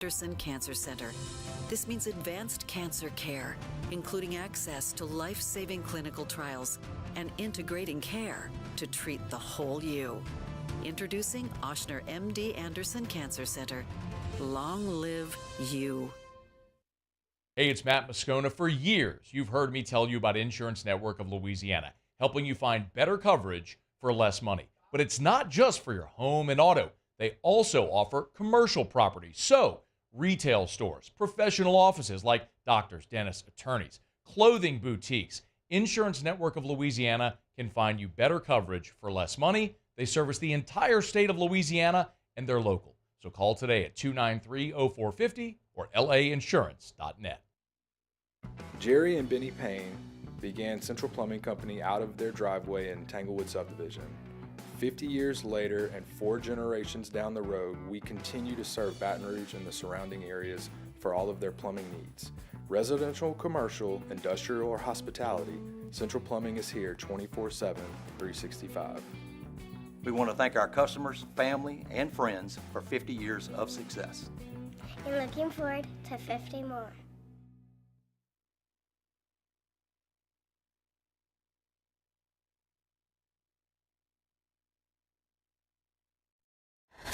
Anderson Cancer Center. This means advanced cancer care, including access to life-saving clinical trials and integrating care to treat the whole you. Introducing Ochsner MD Anderson Cancer Center. Long live you. Hey, it's Matt Moscona. For years, you've heard me tell you about Insurance Network of Louisiana, helping you find better coverage for less money. But it's not just for your home and auto. They also offer commercial property. So, retail stores, professional offices like doctors, dentists, attorneys, clothing boutiques. Insurance Network of Louisiana can find you better coverage for less money. They service the entire state of Louisiana, and they're local. So call today at 293-0450 or lainsurance.net. Jerry and Benny Payne began Central Plumbing Company out of their driveway in Tanglewood Subdivision. 50 years later and 4 generations down the road, we continue to serve Baton Rouge and the surrounding areas for all of their plumbing needs. Residential, commercial, industrial, or hospitality, Central Plumbing is here 24/7, 365. We want to thank our customers, family, and friends for 50 years of success. And looking forward to 50 more.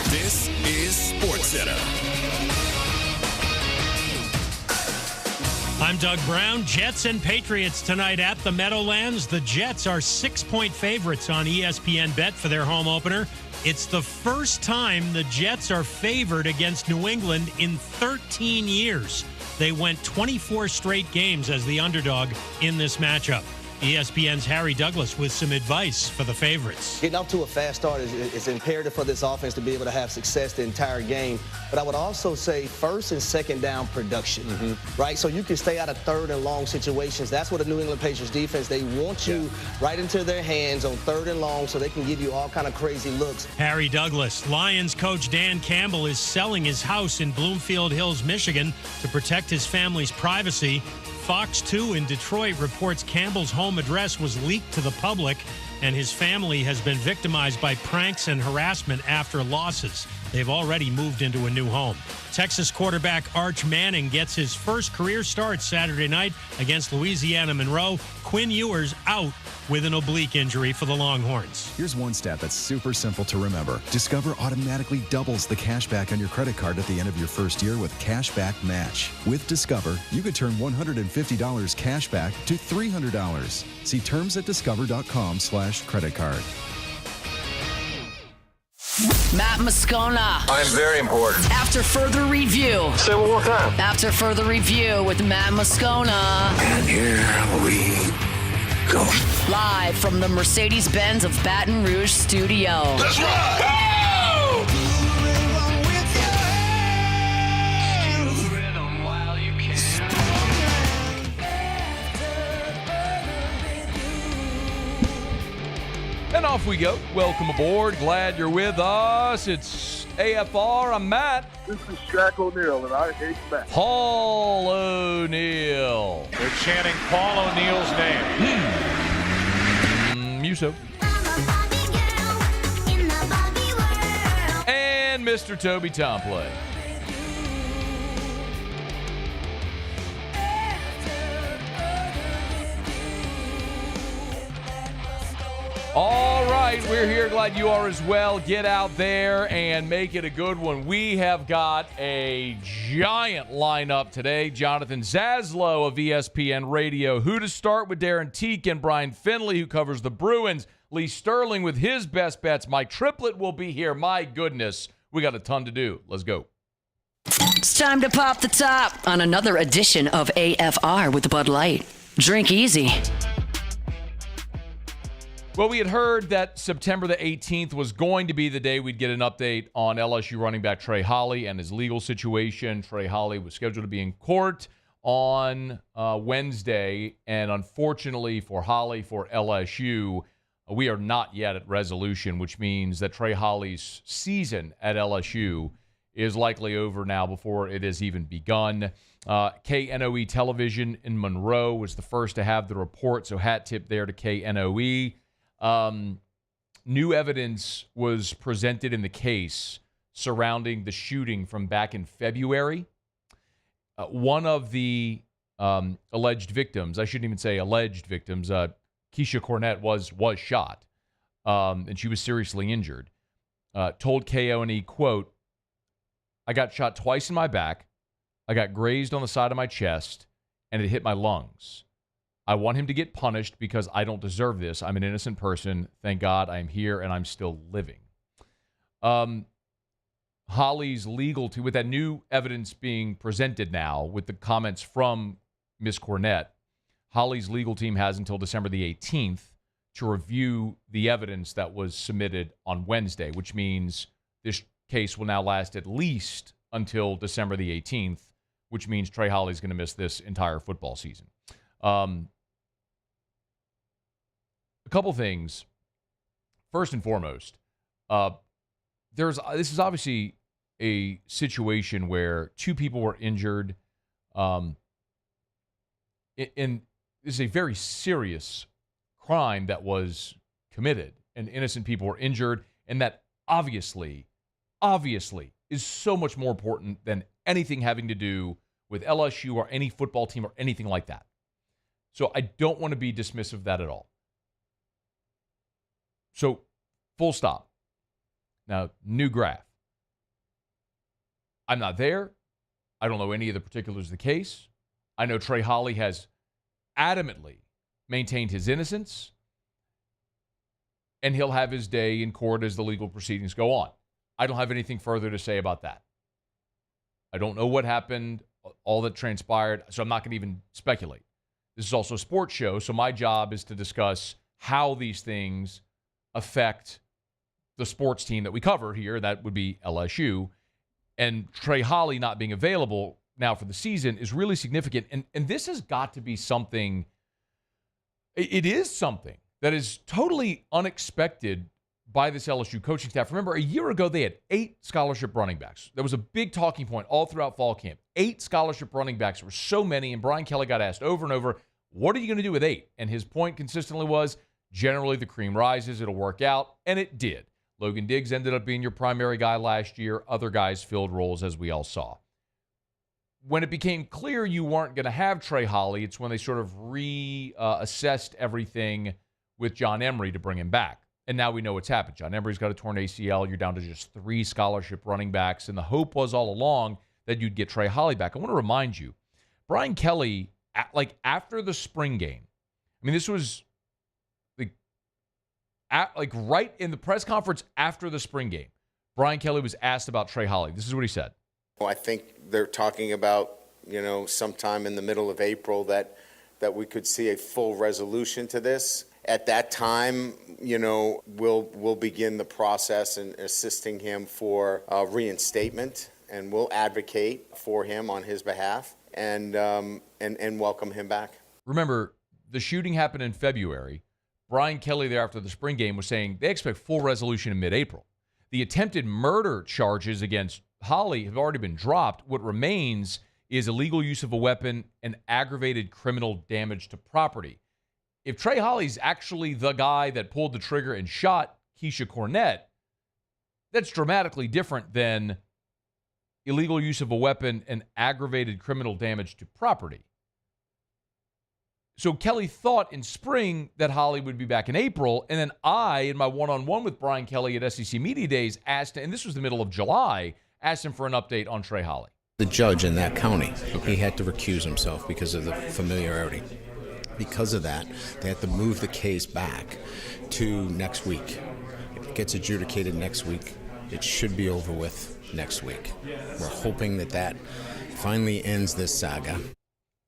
This is SportsCenter. I'm Doug Brown. Jets and Patriots tonight at the Meadowlands. The Jets are 6-point favorites on ESPN Bet for their home opener. It's the first time the Jets are favored against New England in 13 years. They went 24 straight games as the underdog in this matchup. ESPN's Harry Douglas with some advice for the favorites. Getting off to a fast start is imperative for this offense to be able to have success the entire game. But I would also say first and second down production, right? So you can stay out of third and long situations. That's what the New England Patriots defense, they want you right into their hands on third and long so they can give you all kind of crazy looks. Harry Douglas. Lions coach Dan Campbell is selling his house in Bloomfield Hills, Michigan to protect his family's privacy. Fox 2 in Detroit reports Campbell's home address was leaked to the public, and his family has been victimized by pranks and harassment after losses. They've already moved into a new home. Texas quarterback Arch Manning gets his first career start Saturday night against Louisiana Monroe. Quinn Ewers out with an oblique injury for the Longhorns. Here's one stat that's super simple to remember. Discover automatically doubles the cash back on your credit card at the end of your first year with Cashback Match. With Discover, you could turn $150 cash back to $300. See terms at discover.com/credit card. Matt Moscona. I'm very important. After further review. Say it one more time. After further review with Matt Moscona. And here we go. Live from the Mercedes-Benz of Baton Rouge studio. Let's ride! Go! And off we go. Welcome aboard. Glad you're with us. It's AFR. I'm Matt. This is Shaq O'Neal, and I hate Matt. Paul O'Neal. They're chanting Paul O'Neal's name. Muso. And Mr. Toby Tomplay. All right, we're here. Glad you are as well. Get out there and make it a good one. We have got a giant lineup today. Jonathan Zaslow of ESPN Radio. Who to start with? Darin Tietgen, Brian Finley, who covers the Bruins. Lee Sterling with his best bets. Mike Triplett will be here. My goodness, we got a ton to do. Let's go. It's time to pop the top on another edition of AFR with Bud Light. Drink easy. Well, we had heard that September the 18th was going to be the day we'd get an update on LSU running back Trey Holly and his legal situation. Trey Holly was scheduled to be in court on Wednesday, and unfortunately for Holly, for LSU, we are not yet at resolution, which means that Trey Holly's season at LSU is likely over now before it has even begun. KNOE Television in Monroe was the first to have the report, so hat tip there to KNOE. New evidence was presented in the case surrounding the shooting from back in February. One of the alleged victims, I shouldn't even say alleged victims, Keisha Cornett was shot, and she was seriously injured. Told KONE, quote, "I got shot twice in my back. I got grazed on the side of my chest, and it hit my lungs. I want him to get punished because I don't deserve this. I'm an innocent person. Thank God I am here and I'm still living." Holly's legal team, with that new evidence being presented now, with the comments from Ms. Cornett, Holly's legal team has until December the 18th to review the evidence that was submitted on Wednesday, which means this case will now last at least until December the 18th, which means Trey Holly's going to miss this entire football season. A couple things. First and foremost, this is obviously a situation where two people were injured, and this is a very serious crime that was committed, and innocent people were injured, and that obviously is so much more important than anything having to do with LSU or any football team or anything like that. So I don't want to be dismissive of that at all. So, full stop. Now, new graph. I'm not there. I don't know any of the particulars of the case. I know Trey Holly has adamantly maintained his innocence, and he'll have his day in court as the legal proceedings go on. I don't have anything further to say about that. I don't know what happened, all that transpired, so I'm not going to even speculate. This is also a sports show, so my job is to discuss how these things affect the sports team that we cover here. That would be LSU. And Trey Holly not being available now for the season is really significant. And this has got to be something, it is something that is totally unexpected by this LSU coaching staff. Remember, a year ago, they had 8 scholarship running backs. That was a big talking point all throughout fall camp. 8 scholarship running backs. There were so many, and Brian Kelly got asked over and over, what are you going to do with 8? And his point consistently was, generally the cream rises, it'll work out, and it did. Logan Diggs ended up being your primary guy last year. Other guys filled roles, as we all saw. When it became clear you weren't going to have Trey Holly, it's when they sort of reassessed everything with John Emery to bring him back. And now we know what's happened. John Emery's got a torn ACL. You're down to just 3 scholarship running backs. And the hope was all along that you'd get Trey Holly back. I want to remind you, Brian Kelly, after the spring game, I mean, this was right in the press conference after the spring game, Brian Kelly was asked about Trey Holly. This is what he said. Well, I think they're talking about, sometime in the middle of April that we could see a full resolution to this. At that time, we'll begin the process in assisting him for reinstatement, and we'll advocate for him on his behalf and welcome him back. Remember, the shooting happened in February. Brian Kelly there after the spring game was saying they expect full resolution in mid-April. The attempted murder charges against Holly have already been dropped. What remains is illegal use of a weapon and aggravated criminal damage to property. If Trey Holly's actually the guy that pulled the trigger and shot Keisha Cornett, that's dramatically different than illegal use of a weapon and aggravated criminal damage to property. So Kelly thought in spring that Holly would be back in April, and then I, in my one-on-one with Brian Kelly at SEC Media Days, asked, and this was the middle of July, asked him for an update on Trey Holly. The judge in that county, he had to recuse himself because of the familiarity. Because of that, they had to move the case back to next week. If it gets adjudicated next week, it should be over with next week. We're hoping that finally ends this saga.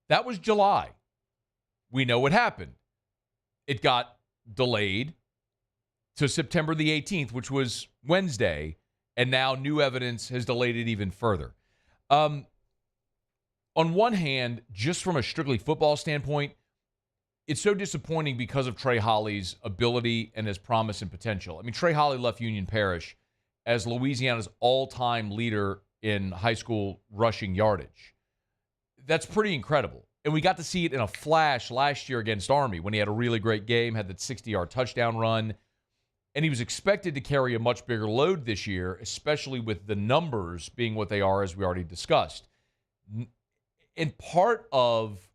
That was July. We know what happened. It got delayed to September the 18th, which was Wednesday, and now new evidence has delayed it even further. On one hand, just from a strictly football standpoint, it's so disappointing because of Trey Holly's ability and his promise and potential. I mean, Trey Holly left Union Parish as Louisiana's all-time leader in high school rushing yardage. That's pretty incredible. And we got to see it in a flash last year against Army when he had a really great game, had that 60-yard touchdown run. And he was expected to carry a much bigger load this year, especially with the numbers being what they are, as we already discussed. And part of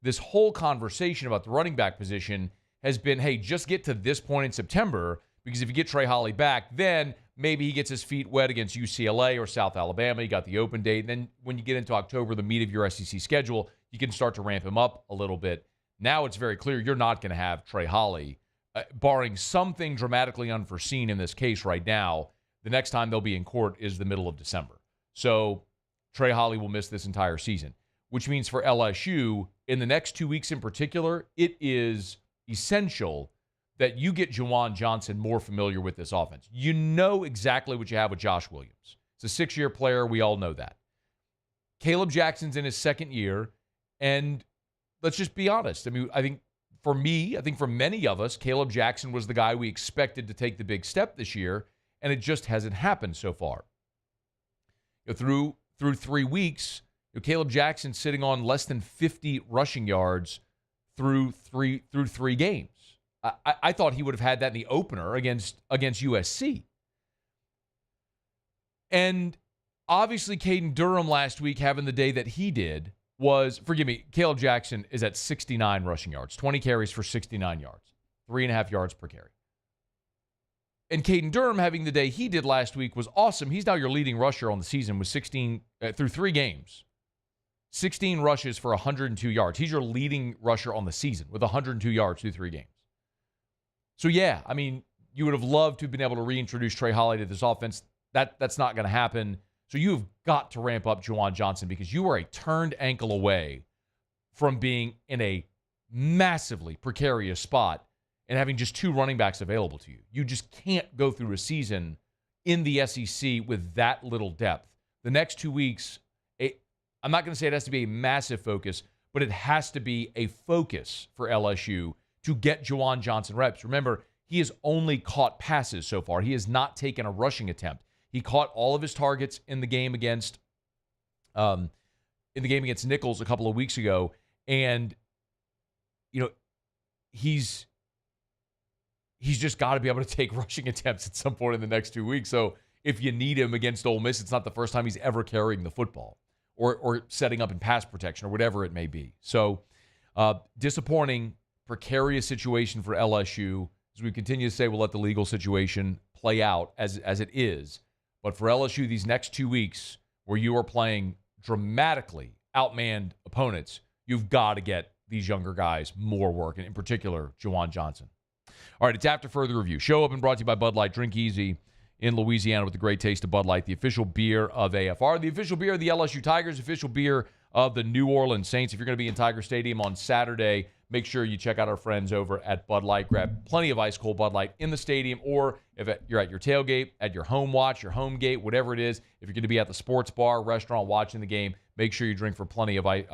this whole conversation about the running back position has been, hey, just get to this point in September, because if you get Trey Holly back, then maybe he gets his feet wet against UCLA or South Alabama. You got the open date. And then when you get into October, the meat of your SEC schedule, you can start to ramp him up a little bit. Now it's very clear you're not going to have Trey Holly, barring something dramatically unforeseen in this case right now. The next time they'll be in court is the middle of December. So Trey Holly will miss this entire season, which means for LSU, in the next 2 weeks in particular, it is essential that you get Juwan Johnson more familiar with this offense. You know exactly what you have with Josh Williams. It's a 6-year player. We all know that. Caleb Jackson's in his second year, and let's just be honest. I mean, I think for many of us, Caleb Jackson was the guy we expected to take the big step this year, and it just hasn't happened so far. Through 3 weeks, Caleb Jackson sitting on less than 50 rushing yards through three games. I thought he would have had that in the opener against USC. And obviously, Caden Durham last week having the day that he did was, Caleb Jackson is at 69 rushing yards, 20 carries for 69 yards, 3.5 yards per carry. And Caden Durham having the day he did last week was awesome. He's now your leading rusher on the season with 16 through 3 games. 16 rushes for 102 yards. He's your leading rusher on the season with 102 yards through 3 games. So, yeah, I mean, you would have loved to have been able to reintroduce Trey Holly to this offense. That's not going to happen. So you've got to ramp up Juwan Johnson, because you are a turned ankle away from being in a massively precarious spot and having just 2 running backs available to you. You just can't go through a season in the SEC with that little depth. The next 2 weeks, I'm not going to say it has to be a massive focus, but it has to be a focus for LSU to get Juwan Johnson reps. Remember, he has only caught passes so far. He has not taken a rushing attempt. He caught all of his targets in the game against Nichols a couple of weeks ago, and he's just got to be able to take rushing attempts at some point in the next 2 weeks. So if you need him against Ole Miss, it's not the first time he's ever carrying the football or setting up in pass protection or whatever it may be. So disappointing, precarious situation for LSU. As we continue to say, we'll let the legal situation play out as it is. But for LSU, these next 2 weeks where you are playing dramatically outmanned opponents, you've got to get these younger guys more work, and in particular, Juwan Johnson. All right, it's After Further Review. Show up and brought to you by Bud Light. Drink easy in Louisiana with the great taste of Bud Light, the official beer of AFR, the official beer of the LSU Tigers, official beer of the New Orleans Saints. If you're going to be in Tiger Stadium on Saturday, make sure you check out our friends over at Bud Light. Grab plenty of ice-cold Bud Light in the stadium, or if you're at your tailgate, at your home watch, your home gate, whatever it is. If you're going to be at the sports bar, restaurant, watching the game, make sure you drink for plenty of plenty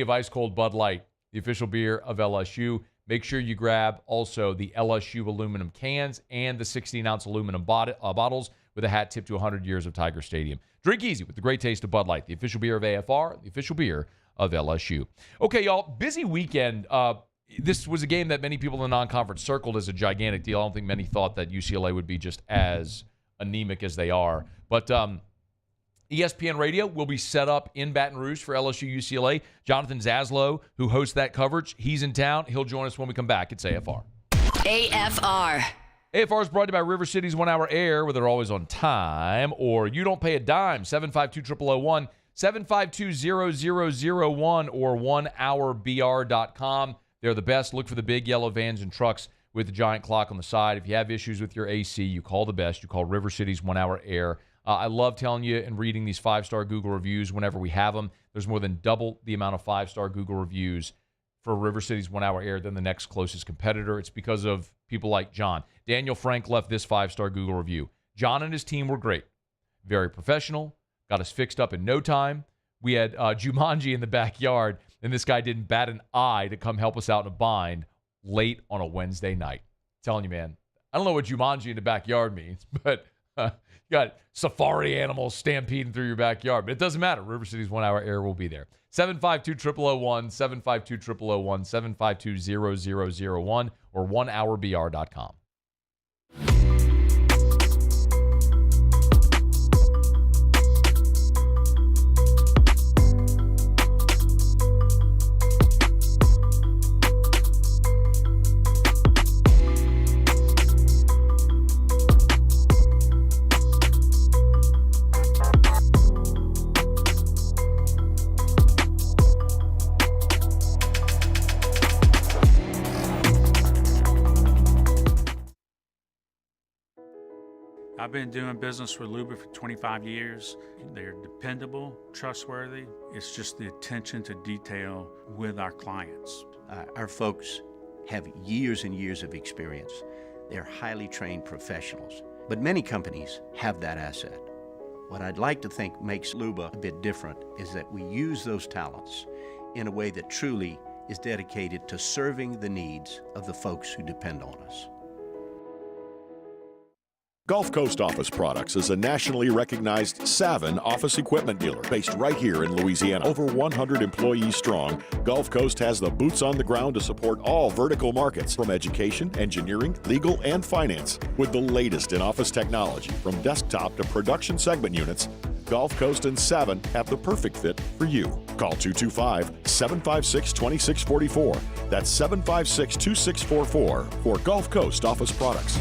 of ice-cold Bud Light, the official beer of LSU. Make sure you grab also the LSU aluminum cans and the 16-ounce aluminum bottles with a hat tipped to 100 years of Tiger Stadium. Drink easy with the great taste of Bud Light, the official beer of AFR, the official beer of LSU. Okay, y'all, busy weekend. This was a game that many people in the non-conference circled as a gigantic deal. I don't think many thought that UCLA would be just as anemic as they are. But ESPN Radio will be set up in Baton Rouge for LSU-UCLA. Jonathan Zaslow, who hosts that coverage, he's in town. He'll join us when we come back. It's AFR. AFR. AFR is brought to you by River City's 1 Hour Air, where they're always on time, or you don't pay a dime. 752-0001, 752-0001, or 1hourbr.com. They're the best. Look for the big yellow vans and trucks with the giant clock on the side. If you have issues with your AC, you call the best. You call River City's 1 Hour Air. I love telling you and reading these 5-star Google reviews whenever we have them. There's more than double the amount of 5-star Google reviews for River City's 1 Hour Air than the next closest competitor. It's because of people like John. Daniel Frank left this 5-star Google review. John and his team were great. Very professional. Got us fixed up in no time. We had Jumanji in the backyard, and this guy didn't bat an eye to come help us out in a bind late on a Wednesday night. Telling you, man, I don't know what Jumanji in the backyard means, but you got safari animals stampeding through your backyard. But it doesn't matter. River City's 1 Hour Air will be there. 752-0001, 752-0001, 752-0001, or 1hourbr.com. I've been doing business with Luba for 25 years. They're dependable, trustworthy. It's just the attention to detail with our clients. Our folks have years and years of experience. They're highly trained professionals, but many companies have that asset. What I'd like to think makes Luba a bit different is that we use those talents in a way that truly is dedicated to serving the needs of the folks who depend on us. Gulf Coast Office Products is a nationally recognized Savin office equipment dealer based right here in Louisiana. Over 100 employees strong, Gulf Coast has the boots on the ground to support all vertical markets from education, engineering, legal, and finance. With the latest in office technology from desktop to production segment units, Gulf Coast and Savin have the perfect fit for you. Call 225-756-2644. That's 756-2644 for Gulf Coast Office Products.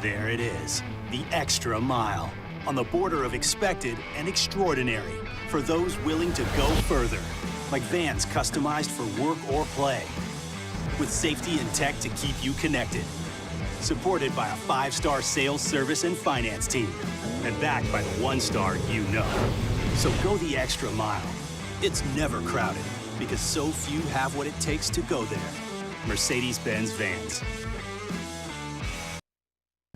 There it is, the extra mile, on the border of expected and extraordinary for those willing to go further, like vans customized for work or play, with safety and tech to keep you connected, supported by a 5-star sales, service, and finance team, and backed by the 1-star you know. So go the extra mile. It's never crowded, because so few have what it takes to go there. Mercedes-Benz Vans.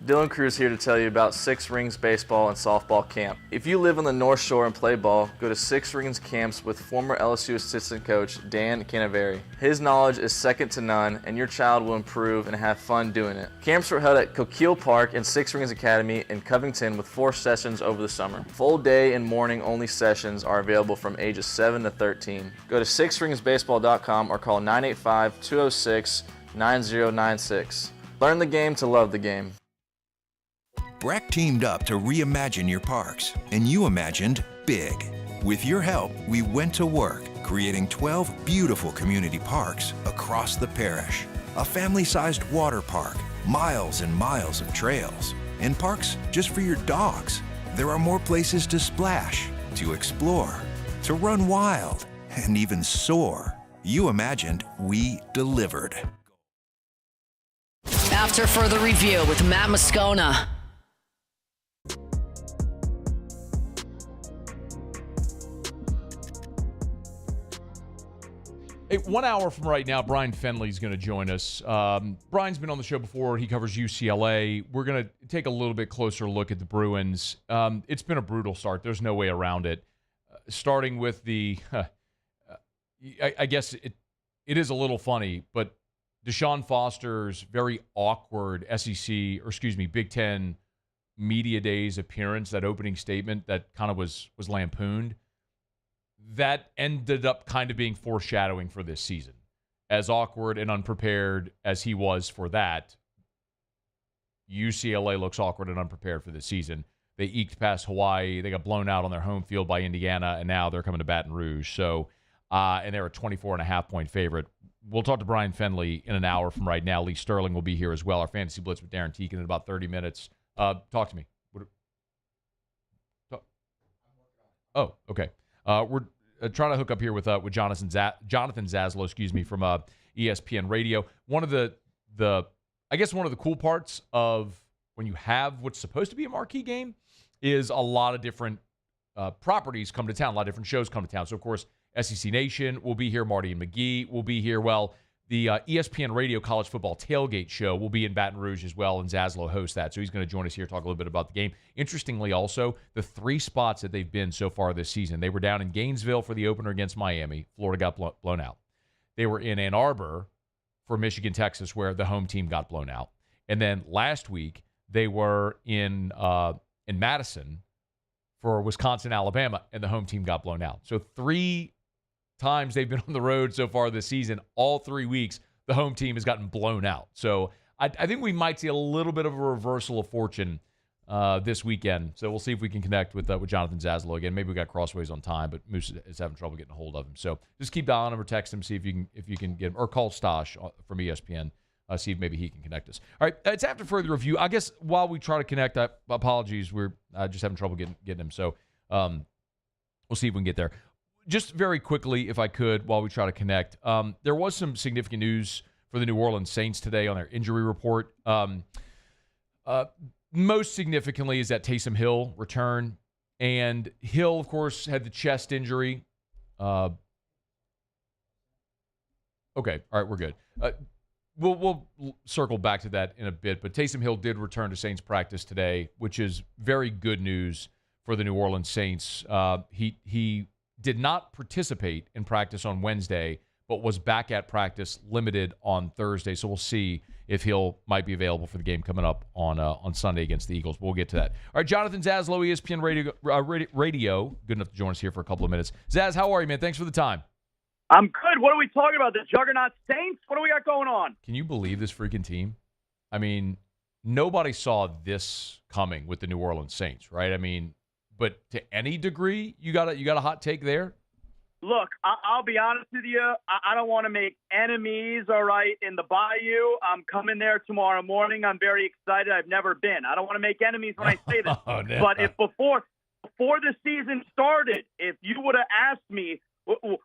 Dylan Cruz here to tell you about Six Rings Baseball and Softball Camp. If you live on the North Shore and play ball, go to Six Rings Camps with former LSU assistant coach Dan Canaveri. His knowledge is second to none, and your child will improve and have fun doing it. Camps were held at Coquille Park and Six Rings Academy in Covington with 4 sessions over the summer. Full day and morning only sessions are available from ages 7 to 13. Go to sixringsbaseball.com or call 985-206-9096. Learn the game to love the game. Breck teamed up to reimagine your parks, and you imagined big. With your help, we went to work, creating 12 beautiful community parks across the parish. A family-sized water park, miles and miles of trails, and parks just for your dogs. There are more places to splash, to explore, to run wild, and even soar. You imagined, we delivered. After further review with Matt Moscona. Hey, 1 hour from right now, Brian Finley is going to join us. Brian's been on the show before. He covers UCLA. We're going to take a little bit closer look at the Bruins. It's been a brutal start. There's no way around it. Starting with the, I guess it is a little funny, but Deshaun Foster's very awkward Big Ten Media Days appearance, that opening statement that kind of was lampooned. That ended up kind of being foreshadowing for this season. As awkward and unprepared as he was for that, UCLA looks awkward and unprepared for this season. They eked past Hawaii. They got blown out on their home field by Indiana, and now they're coming to Baton Rouge. So, and they're a 24.5-point favorite. We'll talk to Brian Finley in an hour from right now. Lee Sterling will be here as well. Our Fantasy Blitz with Darin Tietgen in about 30 minutes. Talk to me. Oh, okay. We're trying to hook up here with Jonathan Zaslow, from ESPN Radio. One of the cool parts of when you have what's supposed to be a marquee game is a lot of different properties come to town. A lot of different shows come to town. So, of course, SEC Nation will be here. Marty and McGee will be here. Well, the ESPN Radio College Football Tailgate Show will be in Baton Rouge as well, and Zaslow hosts that. So he's going to join us here, talk a little bit about the game. Interestingly, also, the 3 spots that they've been so far this season. They were down in Gainesville for the opener against Miami. Florida got blown out. They were in Ann Arbor for Michigan, Texas, where the home team got blown out. And then last week, they were in Madison for Wisconsin, Alabama, and the home team got blown out. So 3 times they've been on the road so far this season, all 3 weeks, the home team has gotten blown out. So I think we might see a little bit of a reversal of fortune this weekend. So we'll see if we can connect with Jonathan Zaslow again. Maybe we got crossways on time, but Moose is having trouble getting a hold of him. So just keep dialing him or text him, see if you can get him, or call Stosh from ESPN. See if maybe he can connect us. All right, it's after further review. I guess while we try to connect, apologies, we're just having trouble getting him. So we'll see if we can get there. Just very quickly, if I could, while we try to connect, there was some significant news for the New Orleans Saints today on their injury report. Most significantly is that Taysom Hill return. And Hill, of course, had the chest injury. Okay, all right, we're good. We'll circle back to that in a bit, but Taysom Hill did return to Saints practice today, which is very good news for the New Orleans Saints. He did not participate in practice on Wednesday, but was back at practice limited on Thursday. So we'll see if Hill might be available for the game coming up on Sunday against the Eagles. We'll get to that. All right, Jonathan Zaslow, ESPN Radio, good enough to join us here for a couple of minutes. Zaz, how are you, man? Thanks for the time. I'm good. What are we talking about? The Juggernaut Saints? What do we got going on? Can you believe this freaking team? I mean, nobody saw this coming with the New Orleans Saints, right? I mean, but to any degree, you got a hot take there? Look, I'll be honest with you. I don't want to make enemies, all right, in the Bayou. I'm coming there tomorrow morning. I'm very excited. I've never been. I don't want to make enemies when I say this. Oh, no. But if before the season started, if you would have asked me,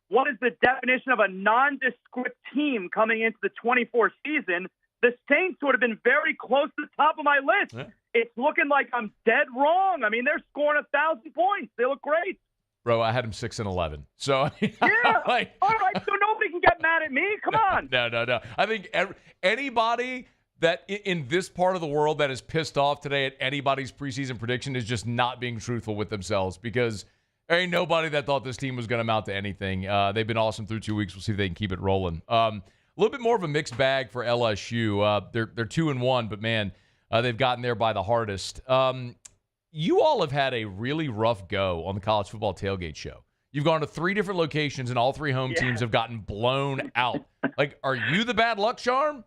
what is the definition of a nondescript team coming into the 24th season, the Saints would have been very close to the top of my list. Yeah. It's looking like I'm dead wrong. I mean, they're scoring 1,000 points. They look great. Bro, I had them 6-11. So yeah, all right. So nobody can get mad at me. Come on. No. I think anybody that in this part of the world that is pissed off today at anybody's preseason prediction is just not being truthful with themselves, because there ain't nobody that thought this team was going to amount to anything. They've been awesome through 2 weeks. We'll see if they can keep it rolling. A little bit more of a mixed bag for LSU. They're 2-1, but man, they've gotten there by the hardest. You all have had a really rough go on the college football tailgate show. You've gone to 3 different locations, and all 3 home teams have gotten blown out. Like, are you the bad luck charm?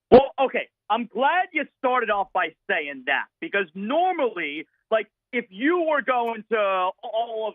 Well, okay. I'm glad you started off by saying that, because normally, like, if you were going to all of,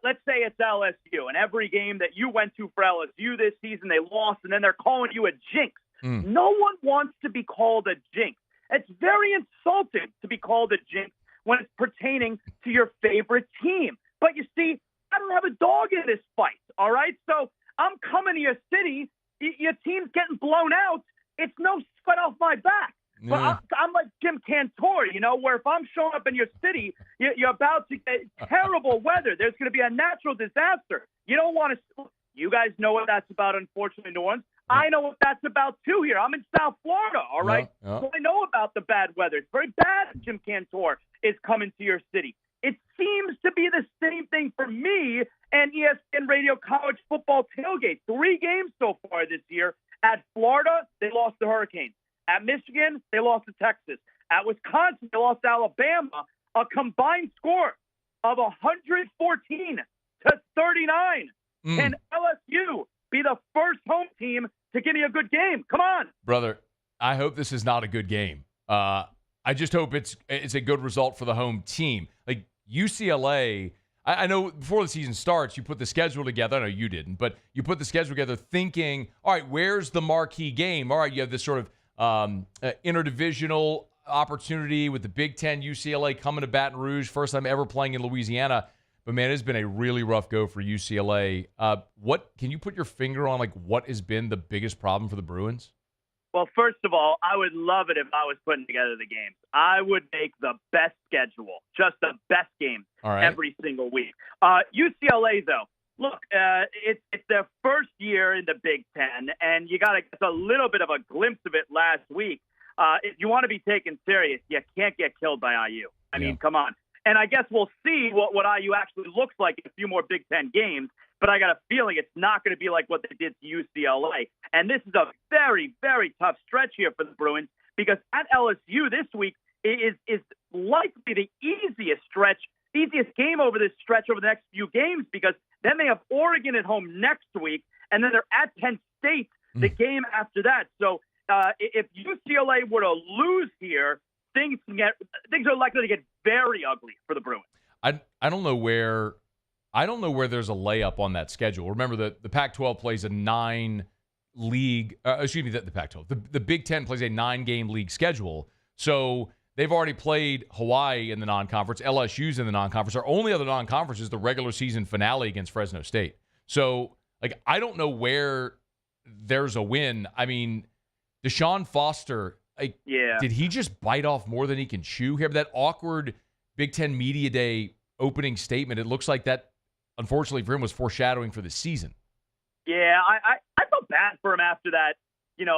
let's say it's LSU, and every game that you went to for LSU this season, they lost, and then they're calling you a jinx. No one wants to be called a jinx. It's very insulting to be called a jinx when it's pertaining to your favorite team. But you see, I don't have a dog in this fight, all right? So I'm coming to your city. Your team's getting blown out. It's no sweat off my back. Yeah. But I'm like Jim Cantor, where if I'm showing up in your city, you're about to get terrible weather. There's going to be a natural disaster. You don't want to – you guys know what that's about, unfortunately, New Orleans. I know what that's about, too, here. I'm in South Florida, all right? So I know about the bad weather. It's very bad, Jim Cantor is coming to your city. It seems to be the same thing for me and ESPN Radio College Football Tailgate. 3 games so far this year. At Florida, they lost to Hurricanes. At Michigan, they lost to Texas. At Wisconsin, they lost to Alabama. A combined score of 114 to 39. Can LSU be the first home team to give me a good game? Come on. Brother, I hope this is not a good game. I just hope it's a good result for the home team. Like UCLA, I know before the season starts, you put the schedule together. I know you didn't, but you put the schedule together thinking, all right, where's the marquee game? All right, you have this sort of interdivisional opportunity with the Big Ten, UCLA coming to Baton Rouge, first time ever playing in Louisiana. But, man, it's been a really rough go for UCLA. What can you put your finger on, like, what has been the biggest problem for the Bruins? Well, first of all, I would love it if I was putting together the games. I would make the best schedule, just the best games every single week. UCLA, though, look, it's their first year in the Big Ten, and you got to get a little bit of a glimpse of it last week. If you want to be taken serious, you can't get killed by IU. I mean, come on. And I guess we'll see what IU actually looks like in a few more Big Ten games. But I got a feeling it's not going to be like what they did to UCLA. And this is a very, very tough stretch here for the Bruins, because at LSU this week is likely the easiest stretch easiest game over this stretch over the next few games, because then they have Oregon at home next week, and then they're at Penn State the game after that. So if UCLA were to lose here, things are likely to get very ugly for the Bruins. I don't know where there's a layup on that schedule. Remember the Pac-12 plays a 9-league. The Pac-12. The Big Ten plays a 9-game league schedule. So they've already played Hawaii in the non-conference. LSU's in the non-conference. Our only other non-conference is the regular season finale against Fresno State. So I don't know where there's a win. I mean, Deshaun Foster. Did he just bite off more than he can chew here? That awkward Big Ten Media Day opening statement, it looks like that, unfortunately for him, was foreshadowing for the season. Yeah, I felt bad for him after that,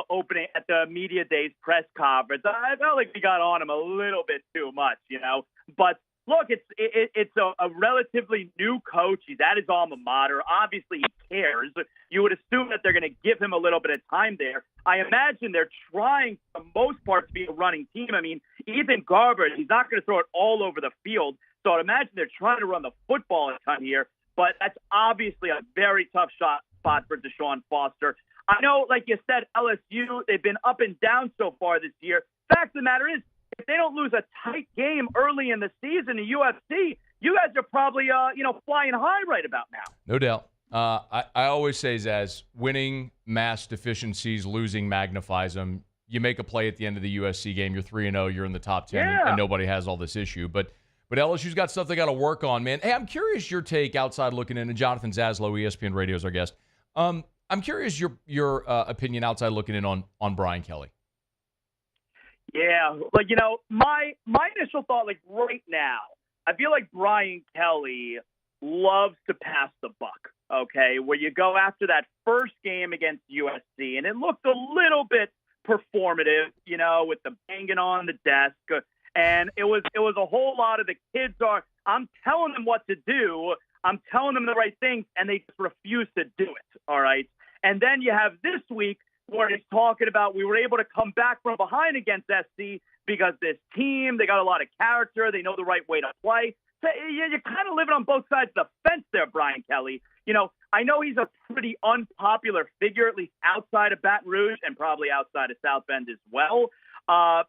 opening at the Media Day's press conference. I felt like we got on him a little bit too much, But look, it's a relatively new coach. He's at his alma mater. Obviously, he cares. You would assume that they're going to give him a little bit of time there. I imagine they're trying, for the most part, to be a running team. I mean, Ethan Garber, he's not going to throw it all over the field. So I'd imagine they're trying to run the football a ton here. But that's obviously a very tough spot for Deshaun Foster. I know, like you said, LSU, they've been up and down so far this year. Fact of the matter is, if they don't lose a tight game early in the season in UFC, you guys are probably, flying high right about now. No doubt. I always say, Zaz, winning masks deficiencies, losing magnifies them. You make a play at the end of the USC game, you're 3-0, you're in the top 10, and nobody has all this issue. But LSU's got stuff they got to work on, man. Hey, I'm curious your take outside looking in, and Jonathan Zaslow, ESPN Radio, is our guest. I'm curious your opinion outside looking in on Brian Kelly. Yeah, my initial thought, right now, I feel like Brian Kelly loves to pass the buck, okay? Where you go after that first game against USC, and it looked a little bit performative, with the banging on the desk, and it was a whole lot of the kids I'm telling them what to do, I'm telling them the right things, and they just refuse to do it, all right? And then you have this week where he's talking about we were able to come back from behind against SC because this team, they got a lot of character, they know the right way to play. So you're kind of living on both sides of the fence there, Brian Kelly. I know he's a pretty unpopular figure, at least outside of Baton Rouge and probably outside of South Bend as well. I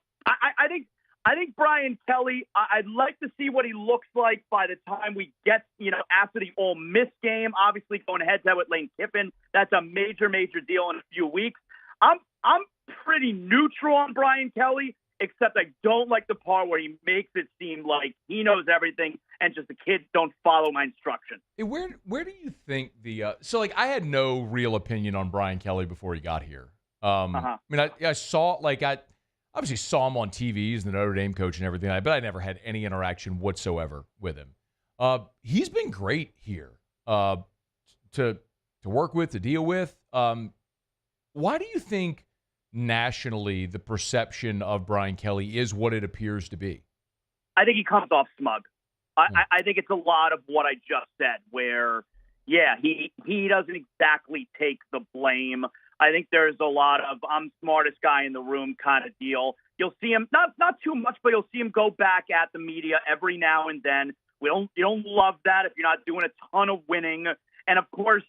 think Brian Kelly, I'd like to see what he looks like by the time we get, after the Ole Miss game, obviously going head-to-head with Lane Kiffin. That's a major, major deal in a few weeks. I'm pretty neutral on Brian Kelly, except I don't like the part where he makes it seem like he knows everything and just the kids don't follow my instructions. Where do you think I had no real opinion on Brian Kelly before he got here. I mean, I saw, I obviously saw him on TV as the Notre Dame coach and everything, but I never had any interaction whatsoever with him. He's been great here to work with, to deal with. Why do you think nationally the perception of Brian Kelly is what it appears to be? I think he comes off smug. I think it's a lot of what I just said, where, he doesn't exactly take the blame. I think there's a lot of I'm smartest guy in the room kind of deal. You'll see him, not too much, but you'll see him go back at the media every now and then. You don't love that if you're not doing a ton of winning. And of course,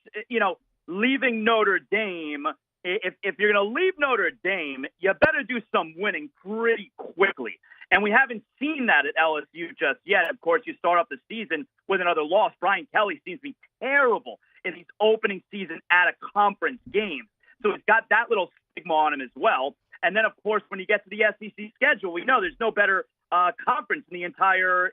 leaving Notre Dame, if you're going to leave Notre Dame, you better do some winning pretty quickly. And we haven't seen that at LSU just yet. Of course, you start off the season with another loss. Brian Kelly seems to be terrible in these opening season at a conference game. So he's got that little stigma on him as well. And then, of course, when you get to the SEC schedule, we know there's no better conference in the entire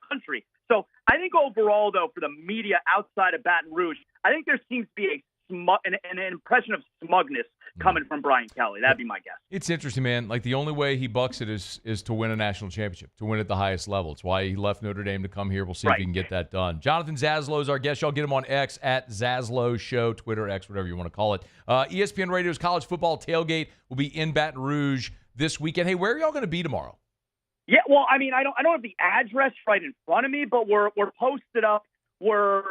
country. So I think overall, though, for the media outside of Baton Rouge, I think there seems to be an impression of smugness coming from Brian Kelly. That'd be my guess. It's interesting, man. The only way he bucks it is to win a national championship, to win at the highest level. It's why he left Notre Dame to come here. We'll see if he can get that done. Jonathan Zaslow is our guest. Y'all get him on X at Zaslow Show, Twitter, X, whatever you want to call it. ESPN Radio's college football tailgate will be in Baton Rouge this weekend. Hey, where are y'all going to be tomorrow? Yeah, well, I mean, I don't have the address right in front of me, but we're posted up. We're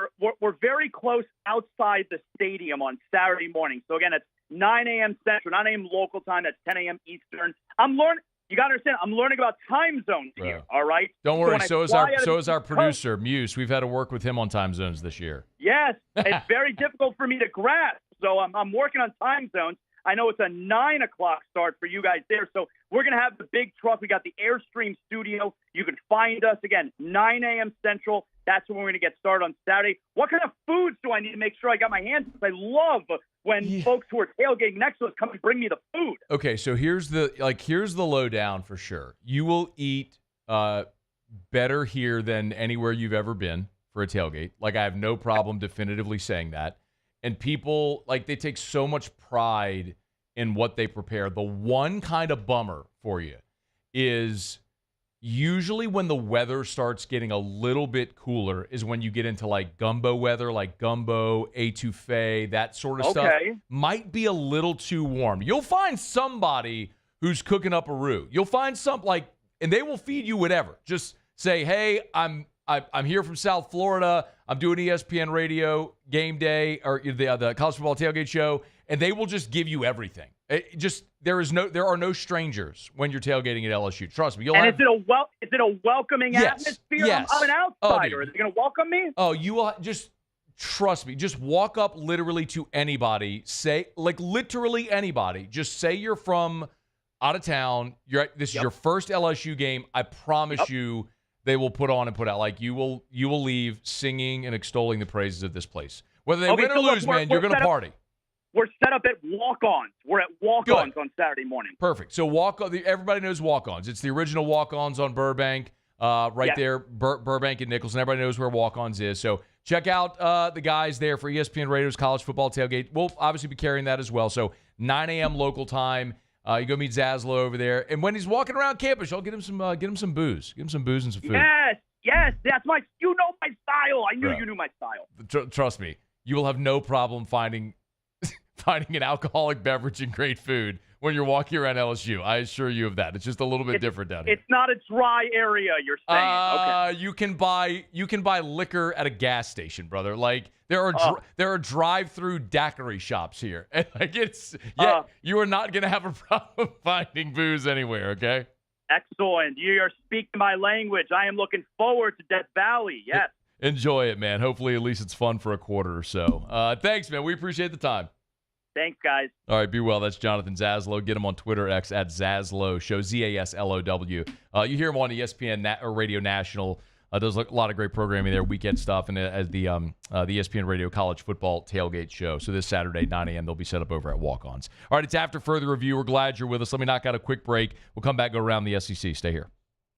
very close outside the stadium on Saturday morning. So again, it's 9 a.m. Central, 9 a.m. local time. That's 10 a.m. Eastern. I'm learning. you got to understand, I'm learning about time zones here, all right? Don't worry. when I So is fly our out of the producer, Muse. We've had to work with him on time zones this year. Yes, it's very difficult for me to grasp. So I'm working on time zones. I know it's a 9 o'clock start for you guys there. So we're going to have the big truck. We got the Airstream studio. You can find us, again, 9 a.m. Central. That's when we're going to get started on Saturday. What kind of foods do I need to make sure I got my hands? Because I love when folks who are tailgating next to us come and bring me the food. Okay, so here's the lowdown for sure. You will eat better here than anywhere you've ever been for a tailgate. Like, I have no problem definitively saying that. And people, like, they take so much pride in what they prepare. The one kind of bummer for you is usually when the weather starts getting a little bit cooler is when you get into, like, gumbo weather, like gumbo, etouffee, that sort of stuff. Might be a little too warm. You'll find somebody who's cooking up a roux. You'll find and they will feed you whatever. Just say, hey, I'm here from South Florida. I'm doing ESPN radio game day or the college football tailgate show, and they will just give you everything. There are no strangers when you're tailgating at LSU. Trust me. Is it a welcoming atmosphere? Yes. I'm an outsider. Is it going to welcome me? Oh, you will just trust me. Just walk up literally to anybody. Say, like, literally anybody. Just say you're from out of town. This is your first LSU game. I promise you. They will put on and put out. Like, you will leave singing and extolling the praises of this place. Whether they win or lose, man, you're going to party. We're set up at walk-ons. We're at walk-ons on Saturday morning. Perfect. So everybody knows walk-ons. It's the original walk-ons on Burbank, there, Burbank and Nicholson. Everybody knows where walk-ons is. So check out the guys there for ESPN Radio's College Football Tailgate. We'll obviously be carrying that as well. So 9 a.m. local time. You go meet Zaslow over there, and when he's walking around campus, I'll get him some booze. Get him some booze and some food. Yes, that's my style. I knew you knew my style. Trust me, you will have no problem finding an alcoholic beverage and great food when you're walking around LSU. I assure you of that. It's just a little bit different down here. It's not a dry area, you're saying. Okay. You can buy liquor at a gas station, brother. Like, there are drive-through daiquiri shops here. And you are not going to have a problem finding booze anywhere, okay? Excellent. You are speaking my language. I am looking forward to Death Valley. Yes. Enjoy it, man. Hopefully at least it's fun for a quarter or so. Thanks, man. We appreciate the time. Thanks, guys. All right, be well. That's Jonathan Zaslow. Get him on Twitter, X, at Zaslow Show, Zaslow. You hear him on ESPN or Radio National. Does a lot of great programming there, weekend stuff, and as the ESPN Radio College Football Tailgate Show. So this Saturday, 9 a.m., they'll be set up over at Walk-Ons. All right, it's After Further Review. We're glad you're with us. Let me knock out a quick break. We'll come back, go around the SEC. Stay here.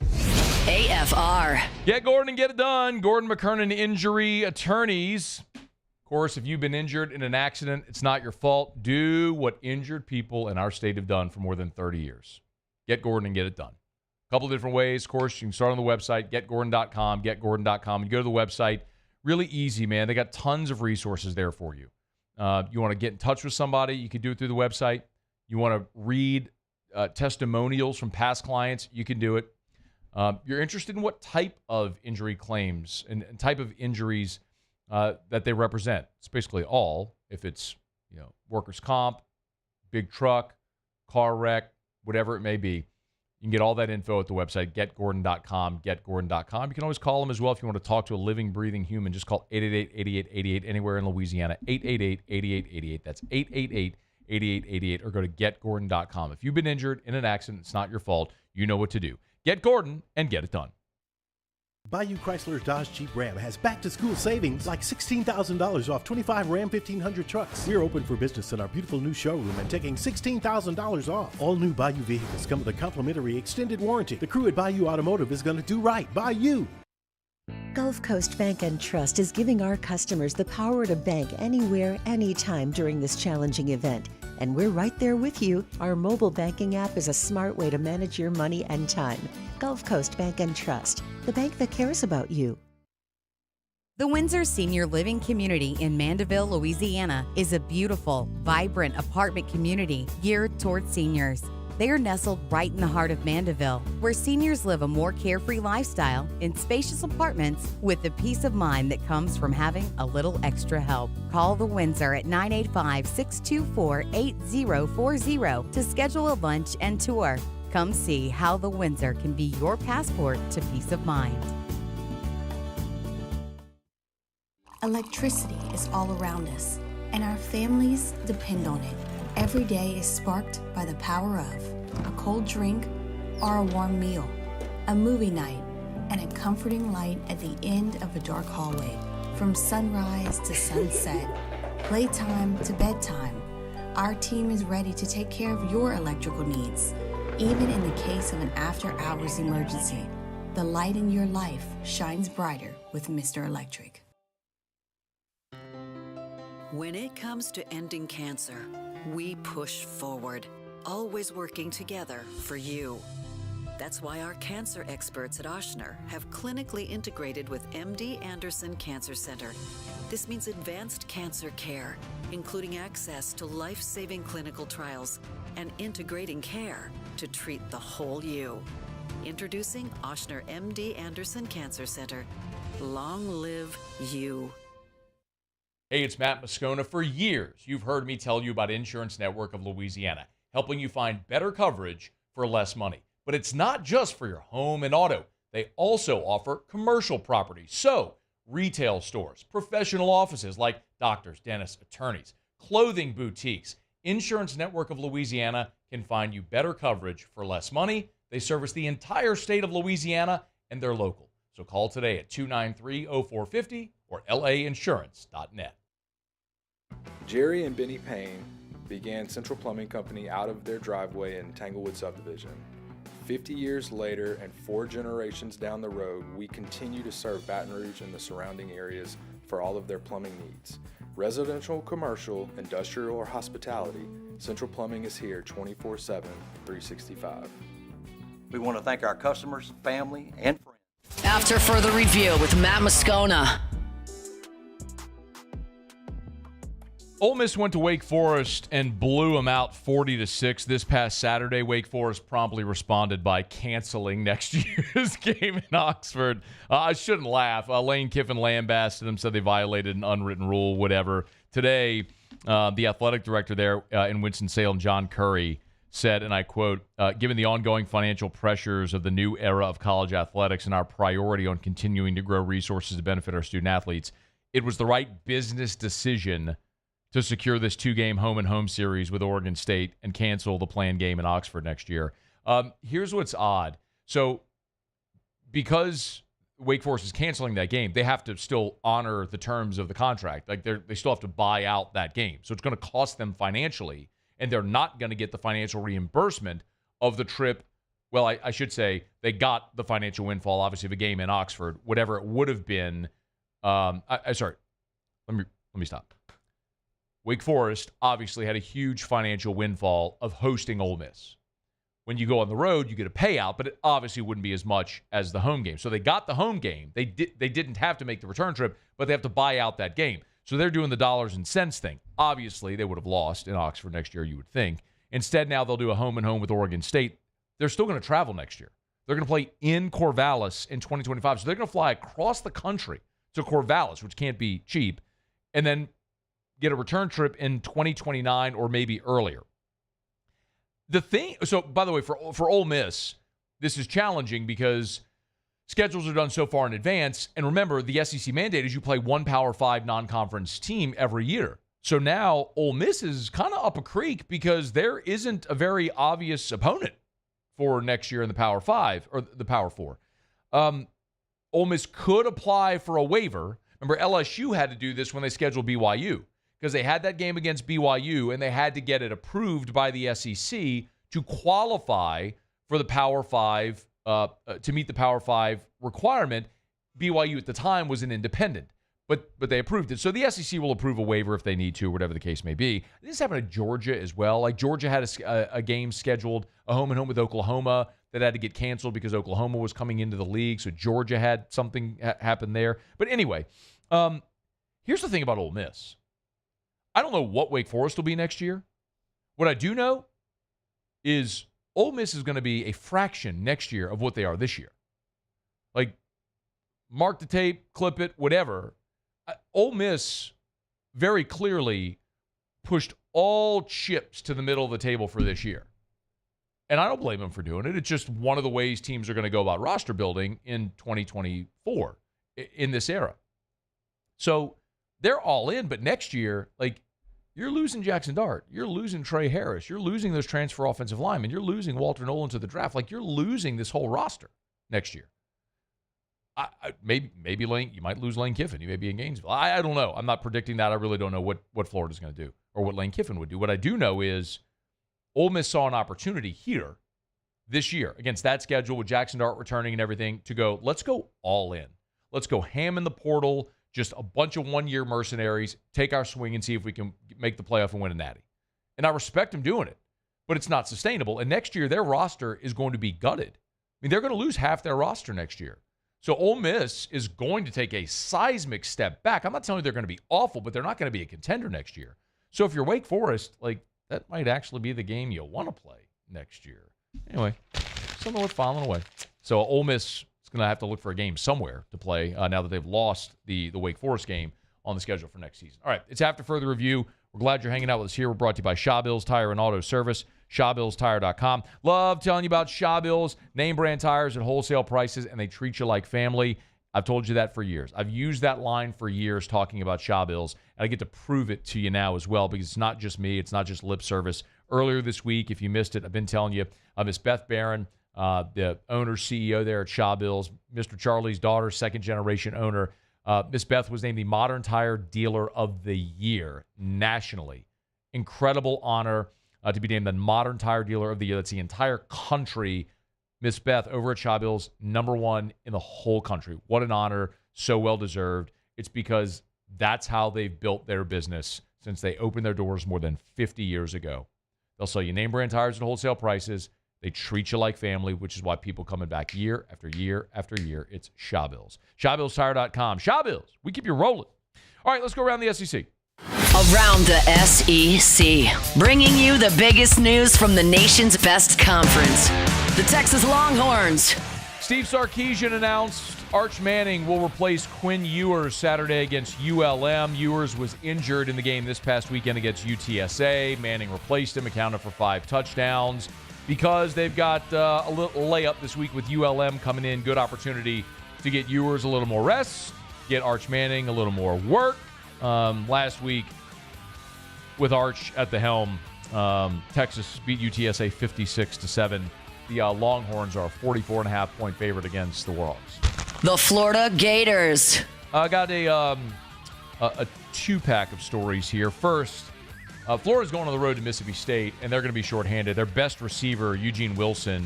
AFR. Get Gordon and get it done. Gordon McKernan Injury Attorneys. Of course, if you've been injured in an accident, it's not your fault. Do what injured people in our state have done for more than 30 years. Get Gordon and get it done. A couple of different ways. Of course, you can start on the website, getgordon.com, getgordon.com. You go to the website. Really easy, man. They got tons of resources there for you. You want to get in touch with somebody, you can do it through the website. You want to read testimonials from past clients, you can do it. You're interested in what type of injury claims and type of injuries that they represent. It's basically all. If it's workers' comp, big truck, car wreck, whatever it may be, you can get all that info at the website, getgordon.com, getgordon.com. You can always call them as well if you want to talk to a living, breathing human. Just call 888-8888 anywhere in Louisiana, 888-8888. That's 888-8888, or go to getgordon.com. If you've been injured in an accident, it's not your fault. You know what to do. Get Gordon and get it done. Bayou Chrysler Dodge Jeep Ram has back-to-school savings like $16,000 off 25 Ram 1500 trucks. We're open for business in our beautiful new showroom and taking $16,000 off. All new Bayou vehicles come with a complimentary extended warranty. The crew at Bayou Automotive is going to do right by you. Gulf Coast Bank and Trust is giving our customers the power to bank anywhere, anytime during this challenging event. And we're right there with you. Our mobile banking app is a smart way to manage your money and time. Gulf Coast Bank and Trust, the bank that cares about you. The Windsor Senior Living Community in Mandeville, Louisiana is a beautiful, vibrant apartment community geared toward seniors. They are nestled right in the heart of Mandeville, where seniors live a more carefree lifestyle in spacious apartments with the peace of mind that comes from having a little extra help. Call the Windsor at 985-624-8040 to schedule a lunch and tour. Come see how the Windsor can be your passport to peace of mind. Electricity is all around us, and our families depend on it. Every day is sparked by the power of a cold drink or a warm meal, a movie night, and a comforting light at the end of a dark hallway. From sunrise to sunset, playtime to bedtime, our team is ready to take care of your electrical needs. Even in the case of an after-hours emergency, the light in your life shines brighter with Mr. Electric. When it comes to ending cancer, we push forward, always working together for you. That's why our cancer experts at Ochsner have clinically integrated with MD Anderson Cancer Center. This means advanced cancer care, including access to life-saving clinical trials and integrating care to treat the whole you. Introducing Ochsner MD Anderson Cancer Center. Long live you. Hey, it's Matt Moscona. For years, you've heard me tell you about Insurance Network of Louisiana, helping you find better coverage for less money. But it's not just for your home and auto. They also offer commercial property. So, retail stores, professional offices like doctors, dentists, attorneys, clothing boutiques. Insurance Network of Louisiana can find you better coverage for less money. They service the entire state of Louisiana, and they're local. So call today at 293-0450 or lainsurance.net. Jerry and Benny Payne began Central Plumbing Company out of their driveway in Tanglewood Subdivision. 50 years later and 4 generations down the road, we continue to serve Baton Rouge and the surrounding areas for all of their plumbing needs. Residential, commercial, industrial, or hospitality, Central Plumbing is here 24/7, 365. We want to thank our customers, family, and friends. After further review with Matt Moscona. Ole Miss went to Wake Forest and blew them out 40-6 this past Saturday. Wake Forest promptly responded by canceling next year's game in Oxford. I shouldn't laugh. Lane Kiffin lambasted them, said they violated an unwritten rule, whatever. Today, the athletic director there in Winston-Salem, John Curry, said, and I quote, given the ongoing financial pressures of the new era of college athletics and our priority on continuing to grow resources to benefit our student athletes, it was the right business decision to secure this 2-game home-and-home series with Oregon State and cancel the planned game in Oxford next year. Here's what's odd. So because Wake Forest is canceling that game, they have to still honor the terms of the contract. Like they still have to buy out that game. So it's going to cost them financially, and they're not going to get the financial reimbursement of the trip. Well, I should say they got the financial windfall, obviously, of a game in Oxford, whatever it would have been. Sorry. Let me stop. Wake Forest obviously had a huge financial windfall of hosting Ole Miss. When you go on the road, you get a payout, but it obviously wouldn't be as much as the home game. So they got the home game. They didn't have to make the return trip, but they have to buy out that game. So they're doing the dollars and cents thing. Obviously, they would have lost in Oxford next year, you would think. Instead, now they'll do a home-and-home with Oregon State. They're still going to travel next year. They're going to play in Corvallis in 2025. So they're going to fly across the country to Corvallis, which can't be cheap, and then get a return trip in 2029 or maybe earlier. So by the way, for Ole Miss, this is challenging because schedules are done so far in advance. And remember, the SEC mandate is you play one Power 5 non-conference team every year. So now Ole Miss is kind of up a creek because there isn't a very obvious opponent for next year in the Power 5 or the Power 4. Ole Miss could apply for a waiver. Remember, LSU had to do this when they scheduled BYU, because they had that game against BYU and they had to get it approved by the SEC to qualify for the Power 5, to meet the Power 5 requirement. BYU at the time was an independent, but they approved it. So the SEC will approve a waiver if they need to, whatever the case may be. This happened to Georgia as well. Like Georgia had a game scheduled, a home-and-home with Oklahoma, that had to get canceled because Oklahoma was coming into the league. So Georgia had something happen there. But anyway, here's the thing about Ole Miss. I don't know what Wake Forest will be next year. What I do know is Ole Miss is going to be a fraction next year of what they are this year. Like, mark the tape, clip it, whatever. Ole Miss very clearly pushed all chips to the middle of the table for this year. And I don't blame them for doing it. It's just one of the ways teams are going to go about roster building in 2024 in this era. So they're all in, but next year, like, you're losing Jackson Dart. You're losing Trey Harris. You're losing those transfer offensive linemen. You're losing Walter Nolan to the draft. Like, you're losing this whole roster next year. Maybe Lane, you might lose Lane Kiffin. You may be in Gainesville. I don't know. I'm not predicting that. I really don't know what Florida's going to do or what Lane Kiffin would do. What I do know is Ole Miss saw an opportunity here this year against that schedule with Jackson Dart returning and everything to go, let's go all in. Let's go ham in the portal, just a bunch of one-year mercenaries, take our swing and see if we can make the playoff and win a natty. And I respect them doing it, but it's not sustainable. And next year, their roster is going to be gutted. I mean, they're going to lose half their roster next year. So Ole Miss is going to take a seismic step back. I'm not telling you they're going to be awful, but they're not going to be a contender next year. So if you're Wake Forest, like, that might actually be the game you'll want to play next year. Anyway, something worth filing away. So Ole Miss is going to have to look for a game somewhere to play now that they've lost the Wake Forest game on the schedule for next season. All right, it's after further review. We're glad you're hanging out with us here. We're brought to you by Shaw Bills Tire and Auto Service, ShawBillsTire.com. Love telling you about Shaw Bills, name brand tires at wholesale prices, and they treat you like family. I've told you that for years. I've used that line for years talking about Shaw Bills, and I get to prove it to you now as well because it's not just me. It's not just lip service. Earlier this week, if you missed it, I've been telling you, Miss Beth Darin, the owner, CEO there at Shaw Bills, Mr. Charlie's daughter, second-generation owner. Miss Beth was named the Modern Tire Dealer of the Year nationally. Incredible honor to be named the Modern Tire Dealer of the Year. That's the entire country. Miss Beth over at Shaw Bills, #1 in the whole country. What an honor. So well-deserved. It's because that's how they've built their business since they opened their doors more than 50 years ago. They'll sell you name brand tires at wholesale prices. They treat you like family, which is why people coming back year after year after year. It's Shaw Bills. ShawBillsTire.com. Shaw Bills, we keep you rolling. All right, let's go around the SEC. Around the SEC, bringing you the biggest news from the nation's best conference, the Texas Longhorns. Steve Sarkisian announced Arch Manning will replace Quinn Ewers Saturday against ULM. Ewers was injured in the game this past weekend against UTSA. Manning replaced him, accounted for 5 touchdowns. Because they've got a little layup this week with ULM coming in, good opportunity to get Ewers a little more rest, get Arch Manning a little more work. Last week, with Arch at the helm, Texas beat UTSA 56-7. The Longhorns are a 44.5-point favorite against the Warhawks. The Florida Gators. I got a 2-pack of stories here. First, Florida's going on the road to Mississippi State, and they're going to be shorthanded. Their best receiver, Eugene Wilson,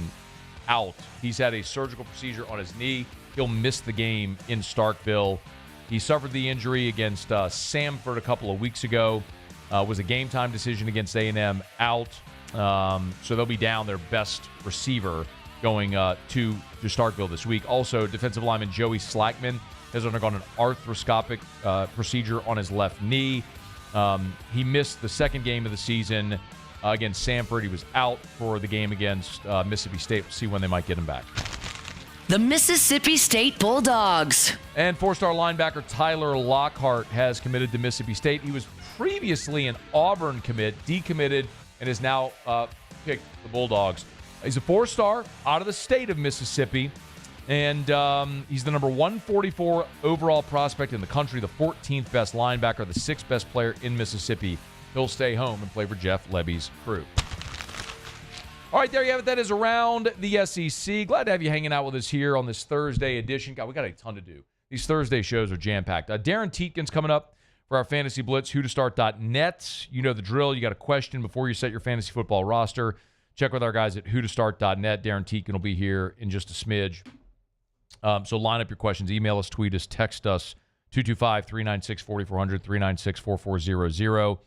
out. He's had a surgical procedure on his knee. He'll miss the game in Starkville. He suffered the injury against Samford a couple of weeks ago. Was a game-time decision against A&M, out. So they'll be down their best receiver going to Starkville this week. Also, defensive lineman Joey Slackman has undergone an arthroscopic procedure on his left knee. He missed the second game of the season against Samford. He was out for the game against Mississippi State. We'll see when they might get him back. The Mississippi State Bulldogs. And 4-star linebacker Tyler Lockhart has committed to Mississippi State. He was previously an Auburn commit, decommitted, and has now picked the Bulldogs. He's a 4-star out of the state of Mississippi. And he's the number 144 overall prospect in the country, the 14th best linebacker, the 6th best player in Mississippi. He'll stay home and play for Jeff Lebby's crew. All right, there you have it. That is Around the SEC. Glad to have you hanging out with us here on this Thursday edition. God, we got a ton to do. These Thursday shows are jam-packed. Darin Tietgen's coming up for our Fantasy Blitz, whotostart.net. You know the drill. You got a question before you set your fantasy football roster. Check with our guys at whotostart.net. Darin Tietgen will be here in just a smidge. So line up your questions. Email us, tweet us, text us, 225-396-4400, 396-4400.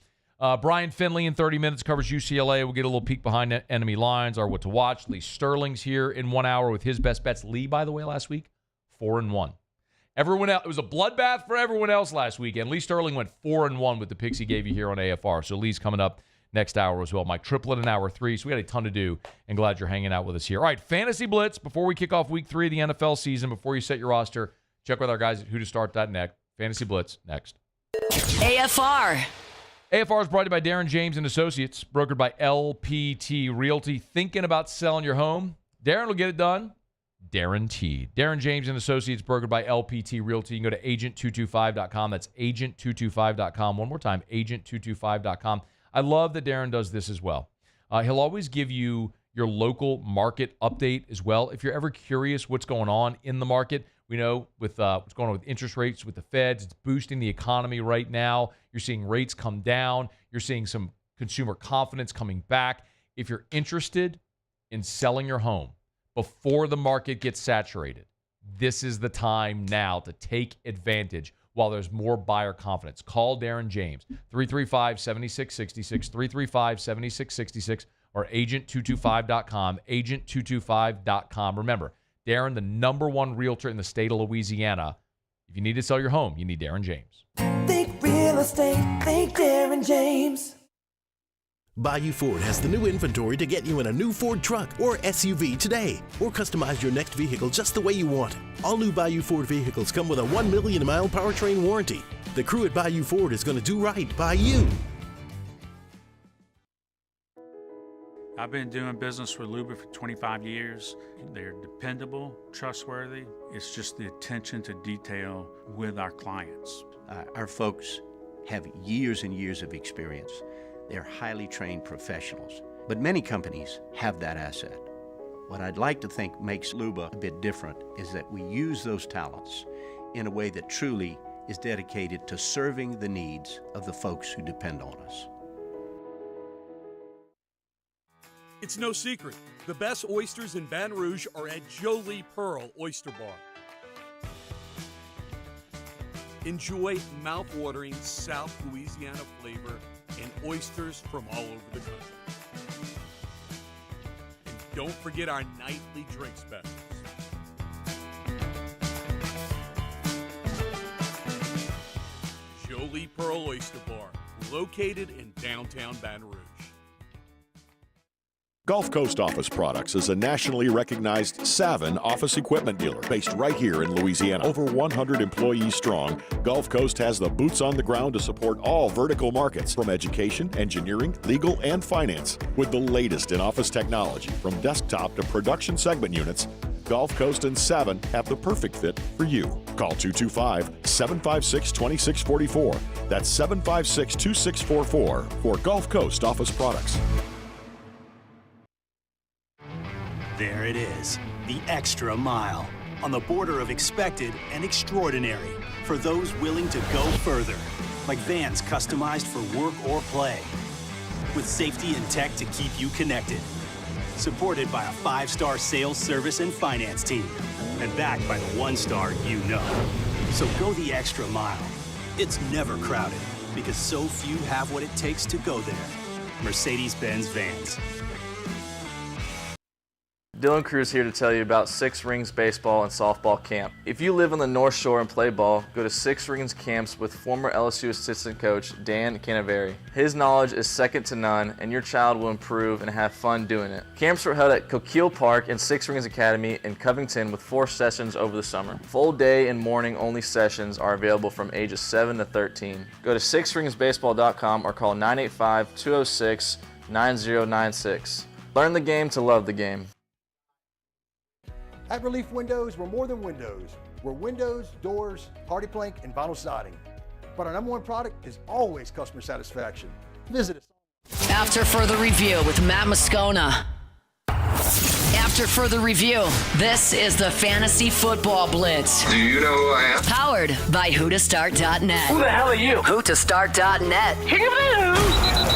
Brian Finley in 30 minutes covers UCLA. We'll get a little peek behind enemy lines, our what to watch. Lee Sterling's here in 1 hour with his best bets. Lee, by the way, last week, 4-1. Everyone else, it was a bloodbath for everyone else last weekend. Lee Sterling went 4-1 with the picks he gave you here on AFR. So Lee's coming up next hour as well. Mike Triplett in hour 3. So we got a ton to do, and glad you're hanging out with us here. All right, Fantasy Blitz. Before we kick off week 3 of the NFL season, before you set your roster, check with our guys at whotostart.net. Fantasy Blitz next. AFR. AFR is brought to you by Darin James and Associates, brokered by LPT Realty. Thinking about selling your home? Darin will get it done. Guaranteed. Darin James and Associates, brokered by LPT Realty. You can go to agent225.com. That's agent225.com. One more time, agent225.com. I love that Darin does this as well. He'll always give you your local market update as well. If you're ever curious what's going on in the market, we know with what's going on with interest rates, with the Feds, it's boosting the economy right now. You're seeing rates come down. You're seeing some consumer confidence coming back. If you're interested in selling your home before the market gets saturated, this is the time now to take advantage while there's more buyer confidence. Call Darin James, 335-7666, 335-7666, or agent225.com, agent225.com. Remember, Darin, the number one realtor in the state of Louisiana. If you need to sell your home, you need Darin James. Think real estate, think Darin James. Bayou Ford has the new inventory to get you in a new Ford truck or SUV today, or customize your next vehicle just the way you want it. All new Bayou Ford vehicles come with a 1 million mile powertrain warranty. The crew at Bayou Ford is going to do right by you. I've been doing business with Luba for 25 years. They're dependable, trustworthy. It's just the attention to detail with our clients. Our folks have years and years of experience. They're highly trained professionals, but many companies have that asset. What I'd like to think makes Luba a bit different is that we use those talents in a way that truly is dedicated to serving the needs of the folks who depend on us. It's no secret, the best oysters in Baton Rouge are at Jolie Pearl Oyster Bar. Enjoy mouth-watering South Louisiana flavor and oysters from all over the country. And don't forget our nightly drink specials. Jolie Pearl Oyster Bar, located in downtown Baton Rouge. Gulf Coast Office Products is a nationally recognized Savin office equipment dealer based right here in Louisiana. Over 100 employees strong, Gulf Coast has the boots on the ground to support all vertical markets, from education, engineering, legal, and finance. With the latest in office technology, from desktop to production segment units, Gulf Coast and Savin have the perfect fit for you. Call 225-756-2644. That's 756-2644 for Gulf Coast Office Products. There it is, the extra mile, on the border of expected and extraordinary, for those willing to go further, like vans customized for work or play, with safety and tech to keep you connected, supported by a 5-star sales, service, and finance team, and backed by the 1-star you know. So go the extra mile. It's never crowded, because so few have what it takes to go there. Mercedes-Benz Vans. Dylan Cruz here to tell you about Six Rings Baseball and Softball Camp. If you live on the North Shore and play ball, go to Six Rings Camps with former LSU assistant coach Dan Canaveri. His knowledge is second to none, and your child will improve and have fun doing it. Camps are held at Coquille Park and Six Rings Academy in Covington with 4 sessions over the summer. Full day and morning only sessions are available from ages 7 to 13. Go to sixringsbaseball.com or call 985-206-9096. Learn the game to love the game. At Relief Windows, we're more than windows. We're windows, doors, hardy plank, and vinyl siding. But our number one product is always customer satisfaction. Visit us. After further review with Matt Moscona. After further review, this is the Fantasy Football Blitz. Do you know who I am? Powered by whotostart.net. Who the hell are you? Whotostart.net.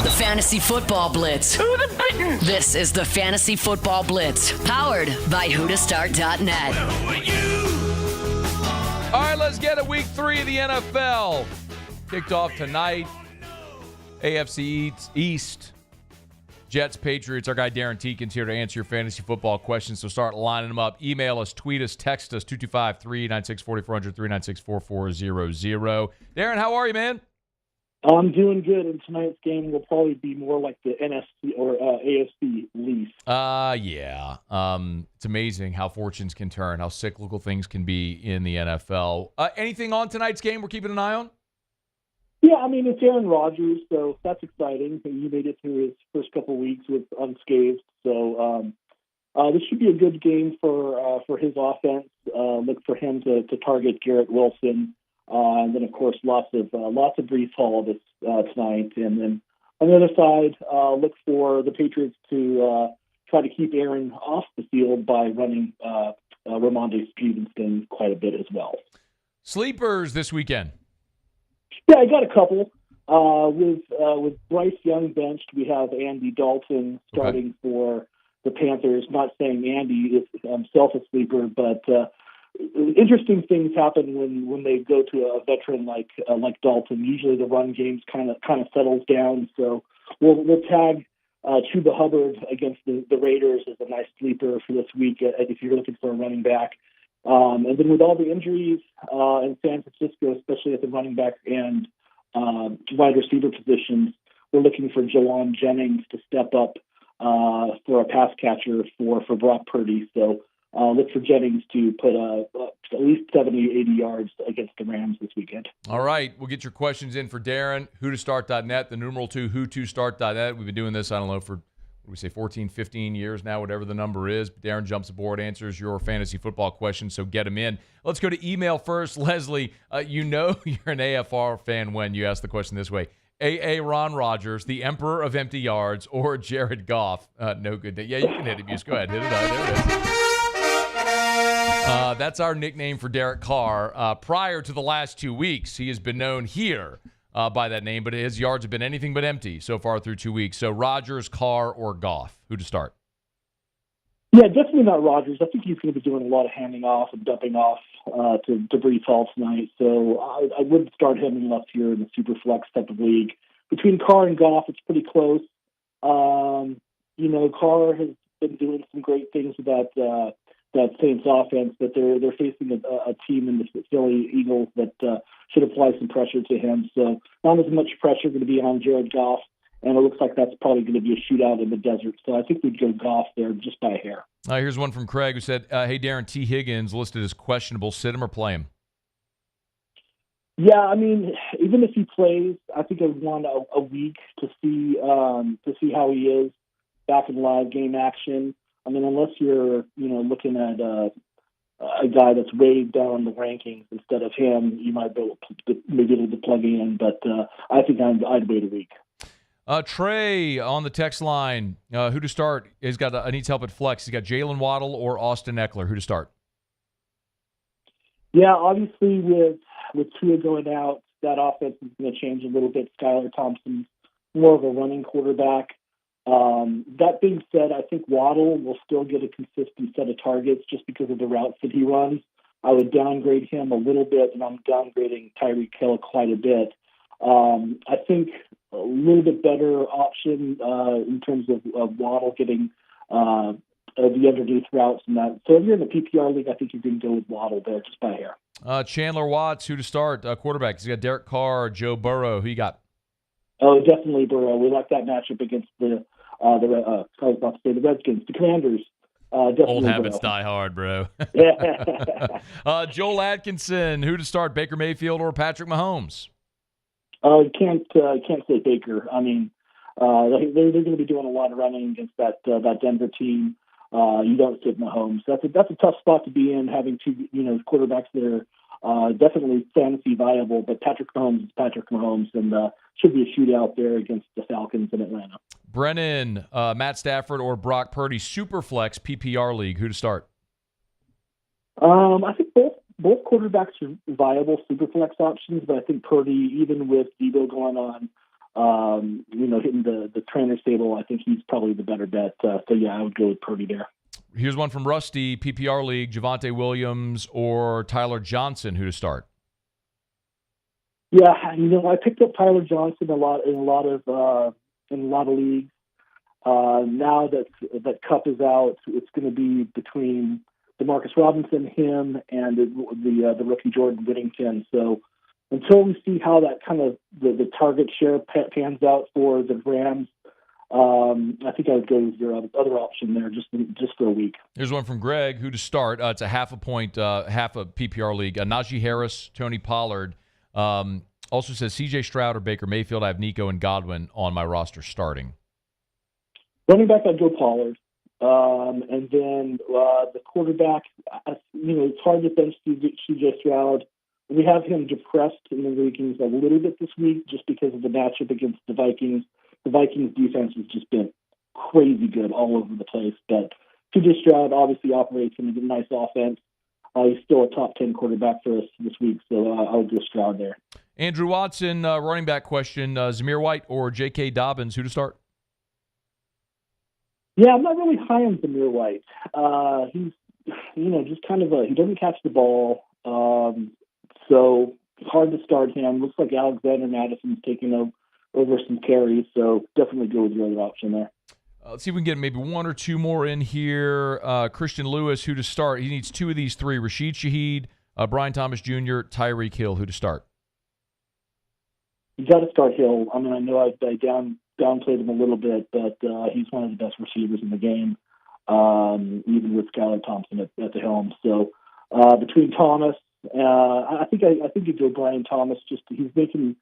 The Fantasy Football Blitz. Who the bitten? This is the Fantasy Football Blitz, powered by whotostart.net. All right, let's get it. Week 3 of the NFL. Kicked off tonight. AFC East. Jets, Patriots. Our guy Darin Tietgen's here to answer your fantasy football questions, so start lining them up. Email us, tweet us, text us, 225-396-4400, 396-4400. Darin, how are you, man? I'm doing good, and tonight's game will probably be more like the NFC or AFC least. Yeah. It's amazing how fortunes can turn, how cyclical things can be in the NFL. Anything on tonight's game we're keeping an eye on? Yeah, I mean, it's Aaron Rodgers, so that's exciting. He made it through his first couple weeks with unscathed. So this should be a good game for his offense. Look for him to target Garrett Wilson, and then of course lots of Breece Hall this tonight. And then on the other side, look for the Patriots to try to keep Aaron off the field by running Ramondre Stevenson quite a bit as well. Sleepers this weekend. Yeah, I got a couple. With Bryce Young benched, we have Andy Dalton starting for the Panthers. Not saying Andy is himself a sleeper, but interesting things happen when they go to a veteran like Dalton. Usually the run games kind of settles down. So we'll tag Chuba Hubbard against the Raiders as a nice sleeper for this week if you're looking for a running back. And then with all the injuries in San Francisco, especially at the running back and wide receiver positions, we're looking for Jawan Jennings to step up for a pass catcher for Brock Purdy. So look for Jennings to put at least 70, 80 yards against the Rams this weekend. All right. We'll get your questions in for Darin, whotostart.net, the numeral 2, whotostart.net. We've been doing this, I don't know, for 14, 15 years now, whatever the number is. Darin jumps aboard, answers your fantasy football questions, so get them in. Let's go to email first. Leslie, you know you're an AFR fan when you ask the question this way. Ron Rodgers, the emperor of empty yards, or Jared Goff? No good. Yeah, you can hit it, Buse. Go ahead. Hit it out. There it is. That's our nickname for Derek Carr. Prior to the last 2 weeks, he has been known here by that name, but his yards have been anything but empty so far through 2 weeks. So Rodgers, Carr, or Goff? Who to start? Yeah, definitely not Rodgers. I think he's going to be doing a lot of handing off and dumping off to Breece Hall tonight. So I wouldn't start him unless you're in the super flex type of league. Between Carr and Goff, it's pretty close. Carr has been doing some great things with that Saints offense, but they're facing a team in the Philly Eagles that should apply some pressure to him. So not as much pressure going to be on Jared Goff, and it looks like that's probably going to be a shootout in the desert. So I think we'd go Goff there just by a hair. Here's one from Craig who said, hey, Darin, T. Higgins listed as questionable. Sit him or play him? Yeah, I mean, even if he plays, I think I'd want a week to see how he is back in live game action. I mean, unless you're, looking at a guy that's way down the rankings instead of him, you might be able to plug in. But I think I'd wait a week. Trey on the text line, who to start? He's got needs help at flex. He's got Jalen Waddle or Austin Eckler. Who to start? Yeah, obviously with Tua going out, that offense is going to change a little bit. Skylar Thompson's more of a running quarterback. That being said, I think Waddle will still get a consistent set of targets just because of the routes that he runs. I would downgrade him a little bit, and I'm downgrading Tyreek Hill quite a bit. I think a little bit better option in terms of Waddle getting the underneath routes and that. So if you're in the PPR league, I think you can go with Waddle there just by a hair. Chandler Watts, who to start? Quarterback. He's got Derek Carr, Joe Burrow. Who you got? Oh, definitely Burrow. We like that matchup against the Redskins, the Commanders. Old habits die hard, bro. Yeah. Joel Atkinson, who to start? Baker Mayfield or Patrick Mahomes? You can't say Baker. I mean, they're going to be doing a lot of running against that Denver team. You don't sit Mahomes. That's a tough spot to be in, having two quarterbacks that are definitely fantasy viable. But Patrick Mahomes is Patrick Mahomes, and should be a shootout there against the Falcons in Atlanta. Brennan, Matt Stafford or Brock Purdy, Superflex PPR league. Who to start? I think both quarterbacks are viable Superflex options, but I think Purdy, even with Debo going on, hitting the trainer's table, I think he's probably the better bet. So yeah, I would go with Purdy there. Here's one from Rusty, PPR league, Javonte Williams or Tyler Johnson. Who to start? Yeah, I picked up Tyler Johnson in a lot of leagues. Now that Kupp is out, it's going to be between Demarcus Robinson, him, and the rookie Jordan Whittington. So until we see how that kind of the target share pans out for the Rams, I think I would go with your other option there just for a week. Here's one from Greg, who to start. It's a half a point, half a PPR league. Najee Harris, Tony Pollard. Also says C.J. Stroud or Baker Mayfield. I have Nico and Godwin on my roster starting. Running back, I'd go Pollard. And then the quarterback, it's hard to bench C.J. Stroud. We have him depressed in the rankings a little bit this week just because of the matchup against the Vikings. The Vikings defense has just been crazy good all over the place. But C.J. Stroud obviously operates in a nice offense. He's still a top 10 quarterback for us this week, so I'll go Stroud there. Andrew Watson, running back question, Zamir White or J.K. Dobbins, who to start? Yeah, I'm not really high on Zamir White. He's, just kind of he doesn't catch the ball, so hard to start him. Looks like Alexander Madison's taking over some carries, so definitely go with your other option there. Let's see if we can get maybe one or two more in here. Christian Lewis, who to start? He needs two of these three. Rashid Shaheed, Brian Thomas Jr., Tyreek Hill, who to start? You got to start Hill. I mean, I know I downplayed him a little bit, but he's one of the best receivers in the game, even with Skylar Thompson at the helm. So between Thomas, I think you'd go Brian Thomas. Just he's making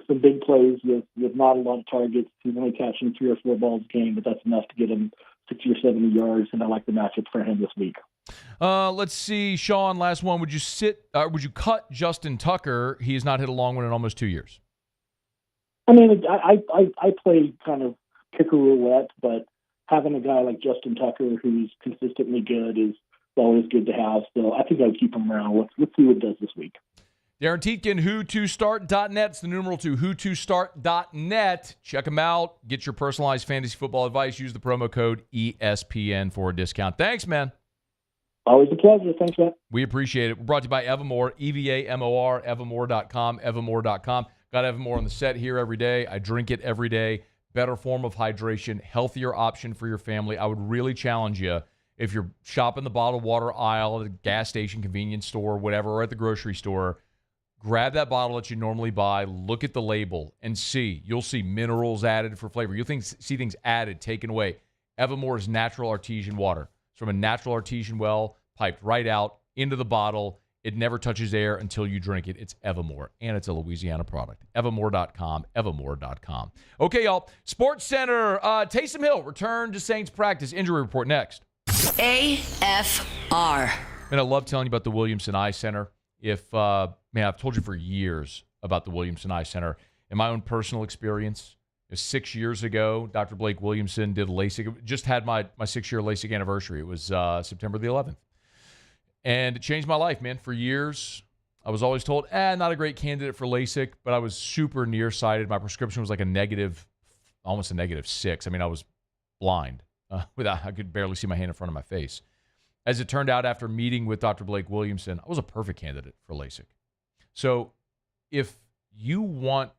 some big plays with not a lot of targets. He's only catching 3 or 4 balls a game, but that's enough to get him 60 or 70 yards, and I like the matchup for him this week. Let's see, Sean, last one. Would you cut Justin Tucker? He has not hit a long one in almost 2 years. I mean, I play kind of kicker roulette, but having a guy like Justin Tucker who's consistently good is always good to have. So I think I'd keep him around. Let's see what it does this week. Darin Tietgen, who2start.net. It's the numeral 2, who2start.net. Check them out. Get your personalized fantasy football advice. Use the promo code ESPN for a discount. Thanks, man. Always a pleasure. Thanks, man. We appreciate it. We're brought to you by Evamore, EVAMOR, Evamore.com, Evamore.com. Got Evamore on the set here every day. I drink it every day. Better form of hydration, healthier option for your family. I would really challenge you, if you're shopping the bottled water aisle at a gas station, convenience store, whatever, or at the grocery store, grab that bottle that you normally buy, look at the label, and see. You'll see minerals added for flavor. You'll see things added, taken away. Evamore is natural artesian water. It's from a natural artesian well, piped right out into the bottle. It never touches air until you drink it. It's Evamore, and it's a Louisiana product. Evamore.com, Evamore.com. Okay, y'all. Sports Center, Taysom Hill, return to Saints practice. Injury report next. AFR. And I love telling you about the Williamson Eye Center. I've told you for years about the Williamson Eye Center. In my own personal experience, 6 years ago, Dr. Blake Williamson did LASIK. Just had my 6-year LASIK anniversary. It was September the 11th. And it changed my life, man. For years, I was always told, not a great candidate for LASIK, but I was super nearsighted. My prescription was like almost a -6. I mean, I was blind. I could barely see my hand in front of my face. As it turned out, after meeting with Dr. Blake Williamson, I was a perfect candidate for LASIK. So if you want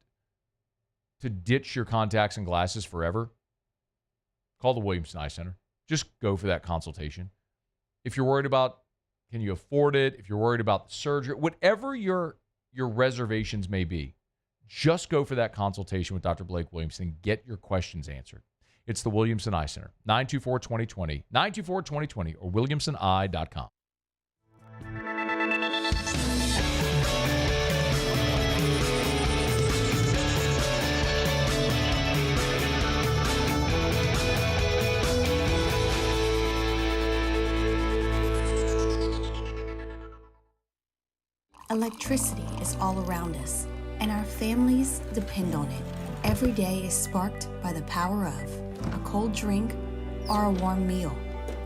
to ditch your contacts and glasses forever, call the Williamson Eye Center. Just go for that consultation. If you're worried about, can you afford it? If you're worried about the surgery, whatever your reservations may be, just go for that consultation with Dr. Blake Williamson. Get your questions answered. It's the Williamson Eye Center, 924-2020, 924-2020, or williamsoneye.com. Electricity is all around us, and our families depend on it. Every day is sparked by the power of a cold drink or a warm meal,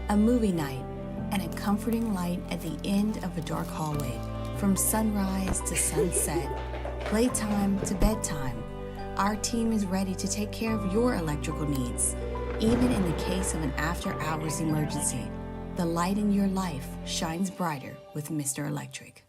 a movie night, and a comforting light at the end of a dark hallway. From sunrise to sunset, playtime to bedtime, our team is ready to take care of your electrical needs. Even in the case of an after-hours emergency, the light in your life shines brighter with Mr. Electric.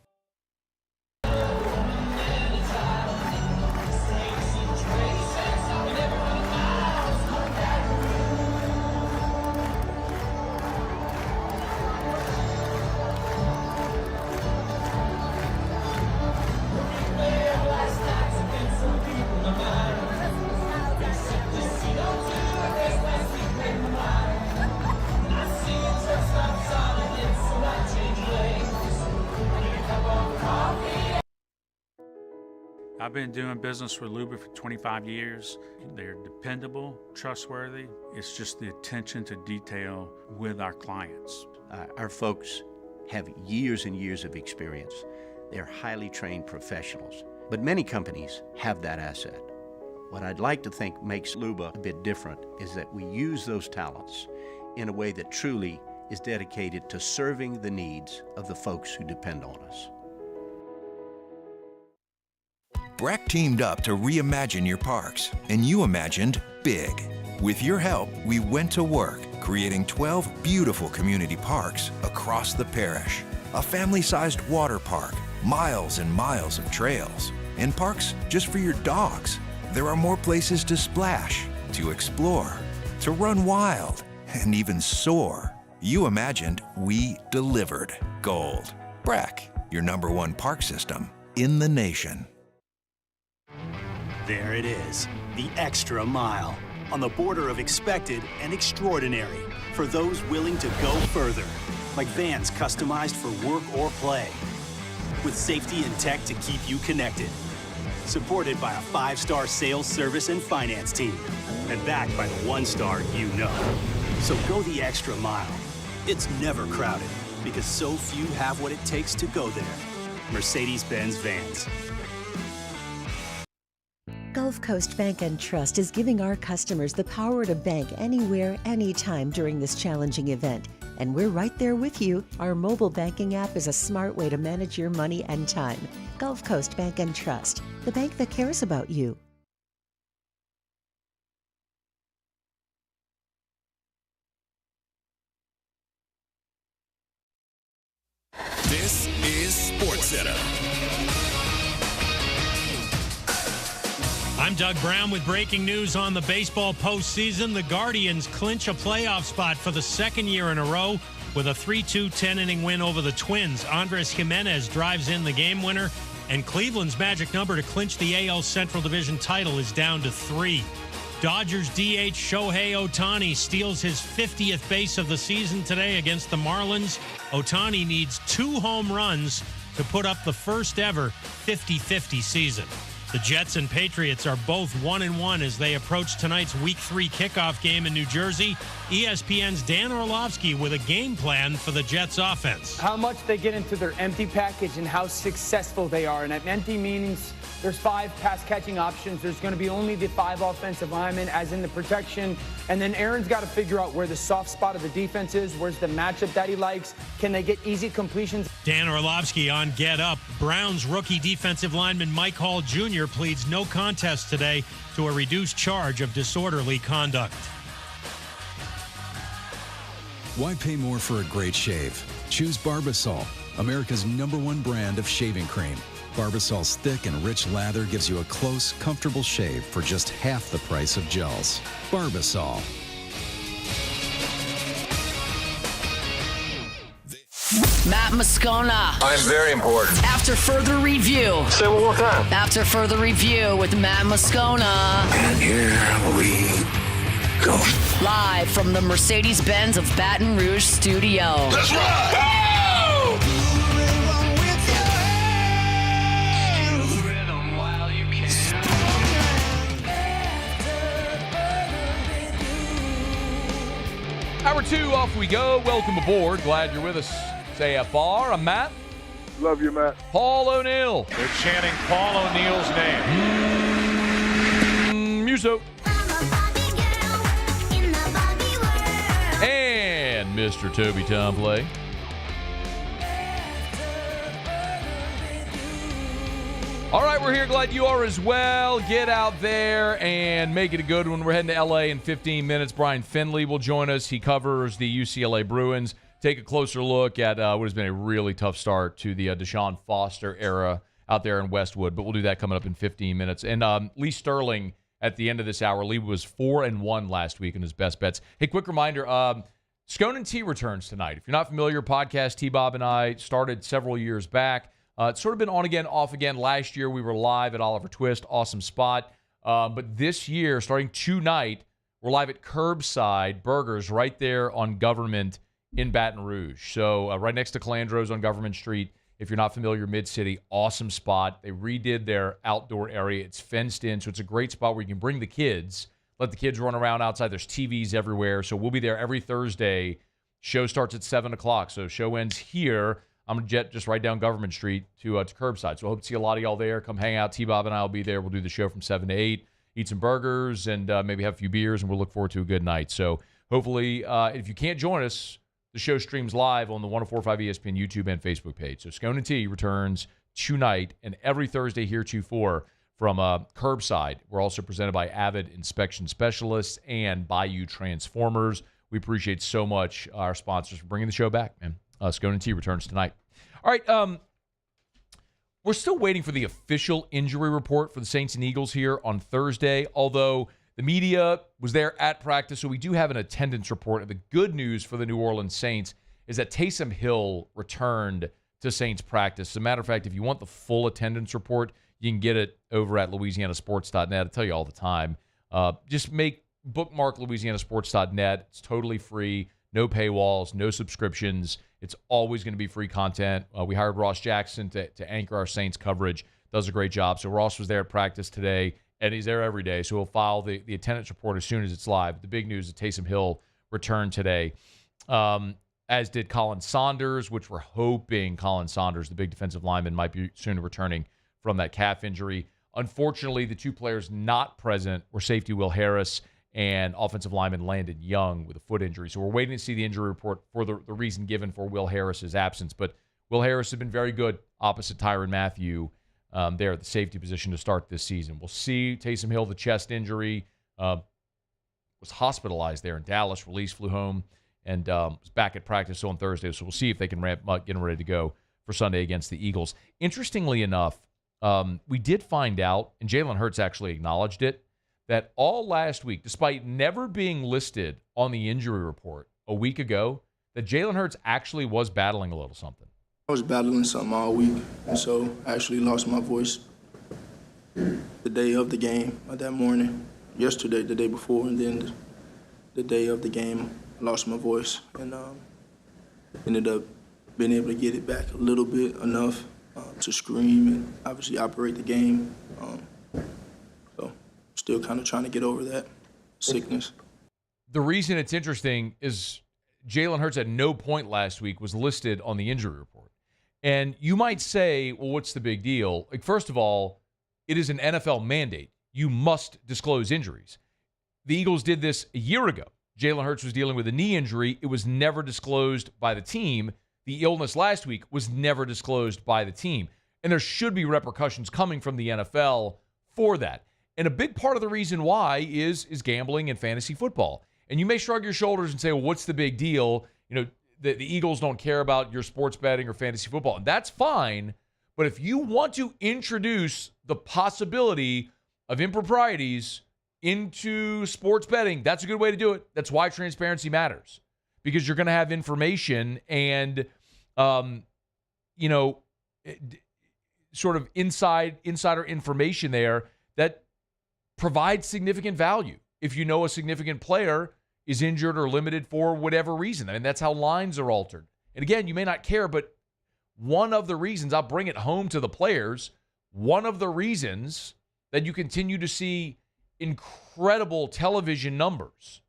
I've been doing business with Luba for 25 years. They're dependable, trustworthy. It's just the attention to detail with our clients. Our folks have years and years of experience. They're highly trained professionals, but many companies have that asset. What I'd like to think makes Luba a bit different is that we use those talents in a way that truly is dedicated to serving the needs of the folks who depend on us. BRAC teamed up to reimagine your parks, and you imagined big. With your help, we went to work, creating 12 beautiful community parks across the parish. A family-sized water park, miles and miles of trails, and parks just for your dogs. There are more places to splash, to explore, to run wild, and even soar. You imagined, we delivered. Gold. BRAC, your #1 park system in the nation. There it is, the extra mile, on the border of expected and extraordinary, for those willing to go further, like vans customized for work or play, with safety and tech to keep you connected, supported by a 5-star sales, service, and finance team, and backed by the 1-star you know. So go the extra mile. It's never crowded, because so few have what it takes to go there. Mercedes-Benz Vans. Gulf Coast Bank and Trust is giving our customers the power to bank anywhere, anytime during this challenging event. And we're right there with you. Our mobile banking app is a smart way to manage your money and time. Gulf Coast Bank and Trust, the bank that cares about you. This is SportsCenter. I'm Doug Brown with breaking news on the baseball postseason. The Guardians clinch a playoff spot for the second year in a row with a 3-2 10-inning win over the Twins. Andres Jimenez drives in the game winner, and Cleveland's magic number to clinch the AL Central Division title is down to 3. Dodgers DH Shohei Ohtani steals his 50th base of the season today against the Marlins. Ohtani needs 2 home runs to put up the first ever 50-50 season. The Jets and Patriots are both 1-1 as they approach tonight's Week 3 kickoff game in New Jersey. ESPN's Dan Orlovsky with a game plan for the Jets offense. How much they get into their empty package and how successful they are. And that empty means there's 5 pass-catching options. There's going to be only the 5 offensive linemen, as in the protection. And then Aaron's got to figure out where the soft spot of the defense is. Where's the matchup that he likes? Can they get easy completions? Dan Orlovsky on Get Up. Browns rookie defensive lineman Mike Hall Jr. pleads no contest today to a reduced charge of disorderly conduct. Why pay more for a great shave? Choose Barbasol, America's #1 brand of shaving cream. Barbasol's thick and rich lather gives you a close, comfortable shave for just half the price of gels. Barbasol. Matt Moscona. I'm very important. After further review. Say one more time. After further review with Matt Moscona. And here we go. Live from the Mercedes-Benz of Baton Rouge studio. Let's ride! Hour 2, off we go. Welcome aboard. Glad you're with us. Say FR. I'm Matt. Love you, Matt. Paul O'Neill. They're chanting Paul O'Neill's name. Muso. And Mr. Toby Tomplay. All right, we're here. Glad you are as well. Get out there and make it a good one. We're heading to L.A. in 15 minutes. Brian Finley will join us. He covers the UCLA Bruins. Take a closer look at what has been a really tough start to the Deshaun Foster era out there in Westwood. But we'll do that coming up in 15 minutes. And Lee Sterling at the end of this hour. Lee was 4-1 last week in his best bets. Hey, quick reminder, Scone and Tea returns tonight. If you're not familiar, podcast T-Bob and I started several years back. It's sort of been on again, off again. Last year, we were live at Oliver Twist. Awesome spot. But this year, starting tonight, we're live at Curbside Burgers right there on Government in Baton Rouge. So right next to Calandro's on Government Street If you're not familiar, Mid-City, awesome spot. They redid their outdoor area. It's fenced in, so it's a great spot where you can bring the kids, let the kids run around outside. There's TVs everywhere, so we'll be there every Thursday. Show starts at 7 o'clock, so show ends here. I'm going to jet just right down Government Street to Curbside, so I hope to see a lot of y'all there. Come hang out. T-Bob and I will be there. We'll do the show from 7 to 8, eat some burgers, and maybe have a few beers, and we'll look forward to a good night. So hopefully, if you can't join us, the show streams live on the 104.5 ESPN YouTube and Facebook page. So Scone and Tea returns tonight and every Thursday heretofore from Curbside. We're also presented by Avid Inspection Specialists and Bayou Transformers. We appreciate so much our sponsors for bringing the show back, man. Scone and Tea returns tonight. All right, we're still waiting for the official injury report for the Saints and Eagles here on Thursday, although the media was there at practice, so we do have an attendance report. And the good news for the New Orleans Saints is that Taysom Hill returned to Saints practice. As a matter of fact, if you want the full attendance report, you can get it over at LouisianaSports.net. I tell you all the time. Just bookmark LouisianaSports.net. It's totally free. No paywalls, no subscriptions. It's always going to be free content. We hired Ross Jackson to anchor our Saints coverage. Does a great job. So Ross was there at practice today, and he's there every day. So we'll file the attendance report as soon as it's live. The big news is Taysom Hill returned today, as did Colin Saunders, which we're hoping Colin Saunders, the big defensive lineman, might be soon returning from that calf injury. Unfortunately, the two players not present were safety Will Harris and offensive lineman Landon Young with a foot injury. So we're waiting to see the injury report for the reason given for Will Harris's absence. But Will Harris has been very good opposite Tyrann Mathieu there at the safety position to start this season. We'll see Taysom Hill, the chest injury, was hospitalized there in Dallas, released, flew home, and was back at practice on Thursday. So we'll see if they can ramp up, get him ready to go for Sunday against the Eagles. Interestingly enough, we did find out, and Jalen Hurts actually acknowledged it, that all last week, despite never being listed on the injury report a week ago, that Jalen Hurts actually was battling a little something. I was battling something all week, and so I actually lost my voice the day of the game, that morning, yesterday, the day before, and then the day of the game, I lost my voice, and ended up being able to get it back a little bit, enough to scream and obviously operate the game. So still kind of trying to get over that sickness. The reason it's interesting is Jalen Hurts at no point last week was listed on the injury report. And you might say, well, what's the big deal? Like, first of all, it is an NFL mandate. You must disclose injuries. The Eagles did this a year ago. Jalen Hurts was dealing with a knee injury. It was never disclosed by the team. The illness last week was never disclosed by the team. And there should be repercussions coming from the NFL for that. And a big part of the reason why is gambling and fantasy football. And you may shrug your shoulders and say, well, what's the big deal? You know, the Eagles don't care about your sports betting or fantasy football. And that's fine. But if you want to introduce the possibility of improprieties into sports betting, that's a good way to do it. That's why transparency matters. Because you're going to have information and, sort of insider information there that provides significant value. If you know a significant player is injured or limited for whatever reason. I mean, that's how lines are altered. And again, you may not care, but one of the reasons, I'll bring it home to the players, one of the reasons that you continue to see incredible television numbers,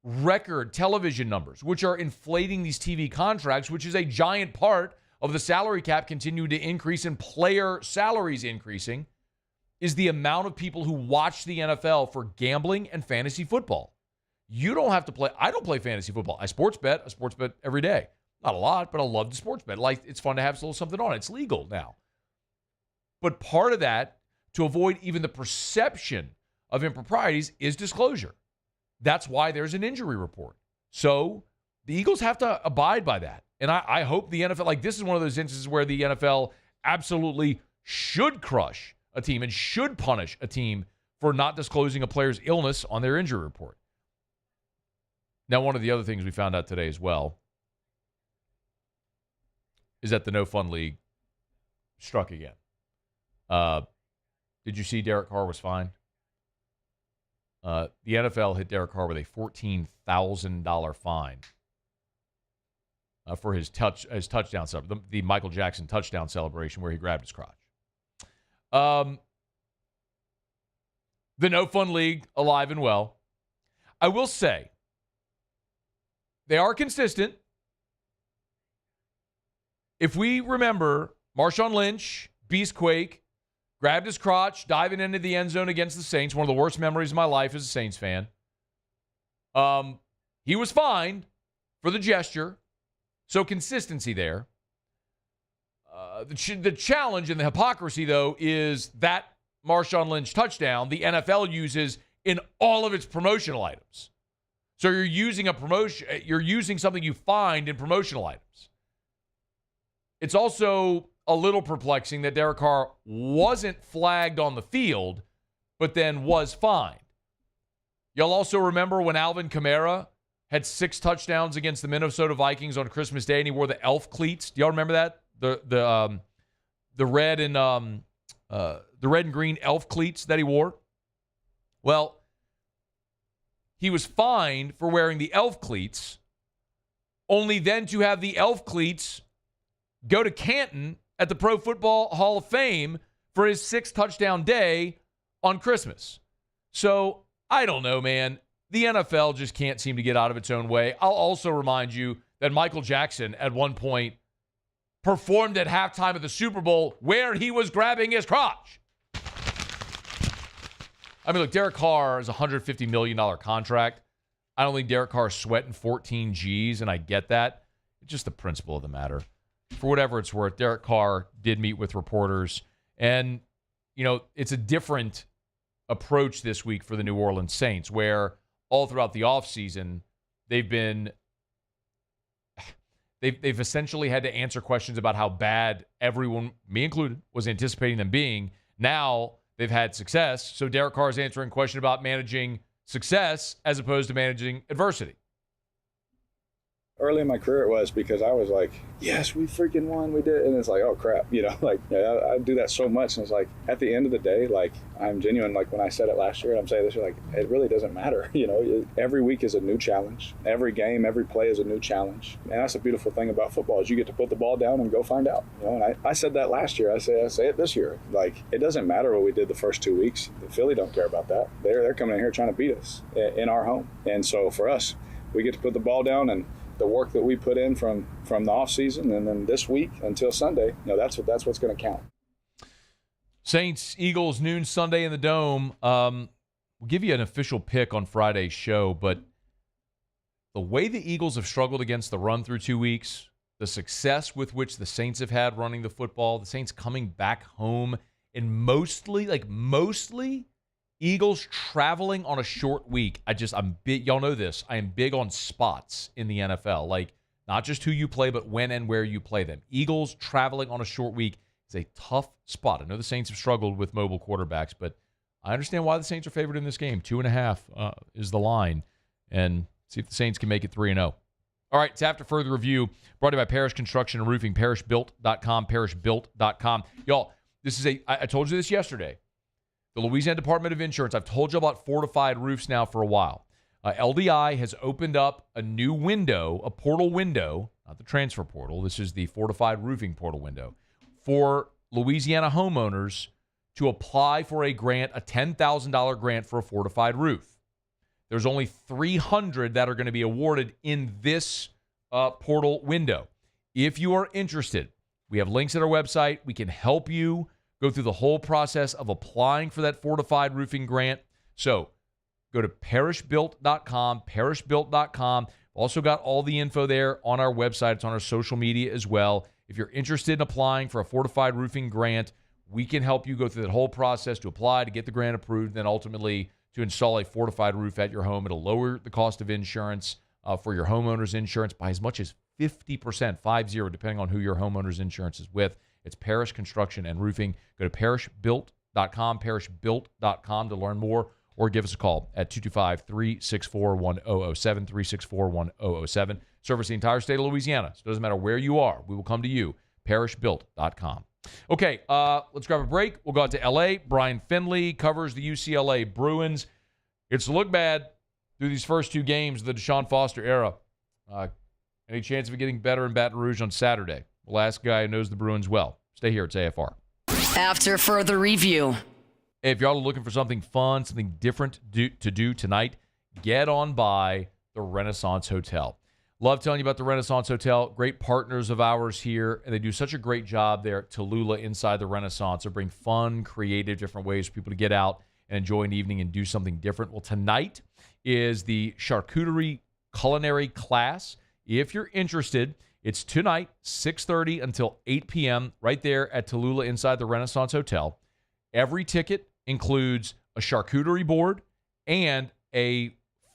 record television numbers, which are inflating these TV contracts, which is a giant part of the salary cap continuing to increase and player salaries increasing, is the amount of people who watch the NFL for gambling and fantasy football. You don't have to play. I don't play fantasy football. I sports bet every day. Not a lot, but I love to sports bet. Like, it's fun to have a little something on. It's legal now. But part of that, to avoid even the perception of improprieties, is disclosure. That's why there's an injury report. So the Eagles have to abide by that. And I hope the NFL, like, this is one of those instances where the NFL absolutely should crush a team and should punish a team for not disclosing a player's illness on their injury report. Now, one of the other things we found out today as well is that the No Fun League struck again. Did you see Derek Carr was fined? The NFL hit Derek Carr with a $14,000 fine for his touchdown the Michael Jackson touchdown celebration where he grabbed his crotch. The No Fun League, alive and well. I will say, they are consistent. If we remember, Marshawn Lynch, Beastquake, grabbed his crotch, diving into the end zone against the Saints, one of the worst memories of my life as a Saints fan. He was fined for the gesture, so consistency there. The challenge and the hypocrisy, though, is that Marshawn Lynch touchdown the NFL uses in all of its promotional items. So you're using something you find in promotional items. It's also a little perplexing that Derek Carr wasn't flagged on the field, but then was fined. Y'all also remember when Alvin Kamara had 6 touchdowns against the Minnesota Vikings on Christmas Day, and he wore the elf cleats. Do y'all remember that? The red and green elf cleats that he wore. Well, he was fined for wearing the elf cleats, only then to have the elf cleats go to Canton at the Pro Football Hall of Fame for his 6th touchdown day on Christmas. So, I don't know, man. The NFL just can't seem to get out of its own way. I'll also remind you that Michael Jackson at one point performed at halftime of the Super Bowl where he was grabbing his crotch. I mean, look, Derek Carr is a $150 million contract. I don't think Derek Carr is sweating 14 G's, and I get that. It's just the principle of the matter. For whatever it's worth, Derek Carr did meet with reporters. And, you know, it's a different approach this week for the New Orleans Saints, where all throughout the offseason, they've essentially had to answer questions about how bad everyone, me included, was anticipating them being. Now they've had success. So Derek Carr is answering a question about managing success as opposed to managing adversity. Early in my career it was, because I was like, yes, we freaking won, we did. And it's like, oh crap, you know, like, yeah, I do that so much. And it's like, at the end of the day, like, I'm genuine. Like when I said it last year, and I'm saying this year, like, it really doesn't matter. You know, every week is a new challenge. Every game, every play is a new challenge. And that's the beautiful thing about football, is you get to put the ball down and go find out. You know, and I said that last year. I say it this year. Like, it doesn't matter what we did the first 2 weeks. The Philly don't care about that. They're coming in here trying to beat us in our home. And so for us, we get to put the ball down, and the work that we put in from the off season, and then this week until Sunday, you know, that's what's going to count. Saints, Eagles, noon Sunday in the Dome. We'll give you an official pick on Friday's show, but the way the Eagles have struggled against the run through 2 weeks, the success with which the Saints have had running the football, the Saints coming back home, and mostly Eagles traveling on a short week. I'm big. Y'all know this. I am big on spots in the NFL. Like, not just who you play, but when and where you play them. Eagles traveling on a short week is a tough spot. I know the Saints have struggled with mobile quarterbacks, but I understand why the Saints are favored in this game. 2.5 is the line. And see if the Saints can make it 3-0. All right, it's After Further Review, brought to you by Parish Construction and Roofing, parishbuilt.com, parishbuilt.com. Y'all, I told you this yesterday. The Louisiana Department of Insurance, I've told you about fortified roofs now for a while. LDI has opened up a new window, a portal window, not the transfer portal. This is the fortified roofing portal window for Louisiana homeowners to apply for a grant, a $10,000 grant for a fortified roof. There's only 300 that are going to be awarded in this portal window. If you are interested, we have links at our website. We can help you go through the whole process of applying for that fortified roofing grant. So go to parishbuilt.com, parishbuilt.com. Also got all the info there on our website. It's on our social media as well. If you're interested in applying for a fortified roofing grant, we can help you go through that whole process to apply, to get the grant approved, and then ultimately to install a fortified roof at your home. It'll lower the cost of insurance for your homeowner's insurance by as much as 50%, 50, depending on who your homeowner's insurance is with. It's Parish Construction and Roofing. Go to parishbuilt.com, parishbuilt.com to learn more, or give us a call at 225-364-1007, 364-1007. Service the entire state of Louisiana. So it doesn't matter where you are. We will come to you, parishbuilt.com. Okay, let's grab a break. We'll go out to L.A. Brian Finley covers the UCLA Bruins. It's looked bad through these first 2 games of the Deshaun Foster era. Any chance of it getting better in Baton Rouge on Saturday? We'll ask a guy who knows the Bruins well. Stay here. It's AFR. After further review. Hey, if y'all are looking for something fun, something different to do tonight, get on by the Renaissance Hotel. Love telling you about the Renaissance Hotel. Great partners of ours here, and they do such a great job there at Tallulah inside the Renaissance. They bring fun, creative, different ways for people to get out and enjoy an evening and do something different. Well, tonight is the charcuterie culinary class. If you're interested, it's tonight, 6:30 until 8 p.m. right there at Tallulah inside the Renaissance Hotel. Every ticket includes a charcuterie board and a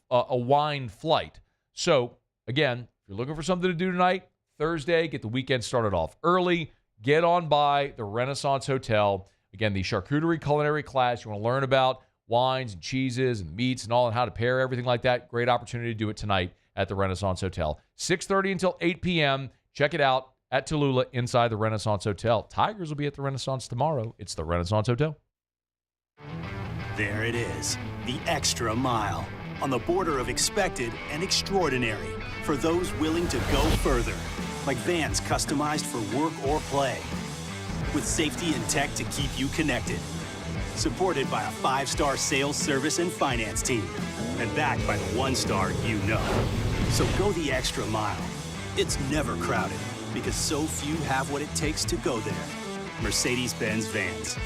wine flight. So, again, if you're looking for something to do tonight, Thursday, get the weekend started off early. Get on by the Renaissance Hotel. Again, the charcuterie culinary class. You want to learn about wines and cheeses and meats and all and how to pair everything like that. Great opportunity to do it tonight at the Renaissance Hotel. 6:30 until 8 p.m. Check it out at Tallulah inside the Renaissance Hotel. Tigers will be at the Renaissance tomorrow. It's the Renaissance Hotel. There it is, the extra mile, on the border of expected and extraordinary, for those willing to go further, like vans customized for work or play, with safety and tech to keep you connected, supported by a 5-star sales, service, and finance team, and backed by the 1-star you know. So go the extra mile. It's never crowded, because so few have what it takes to go there. Mercedes-Benz Vans.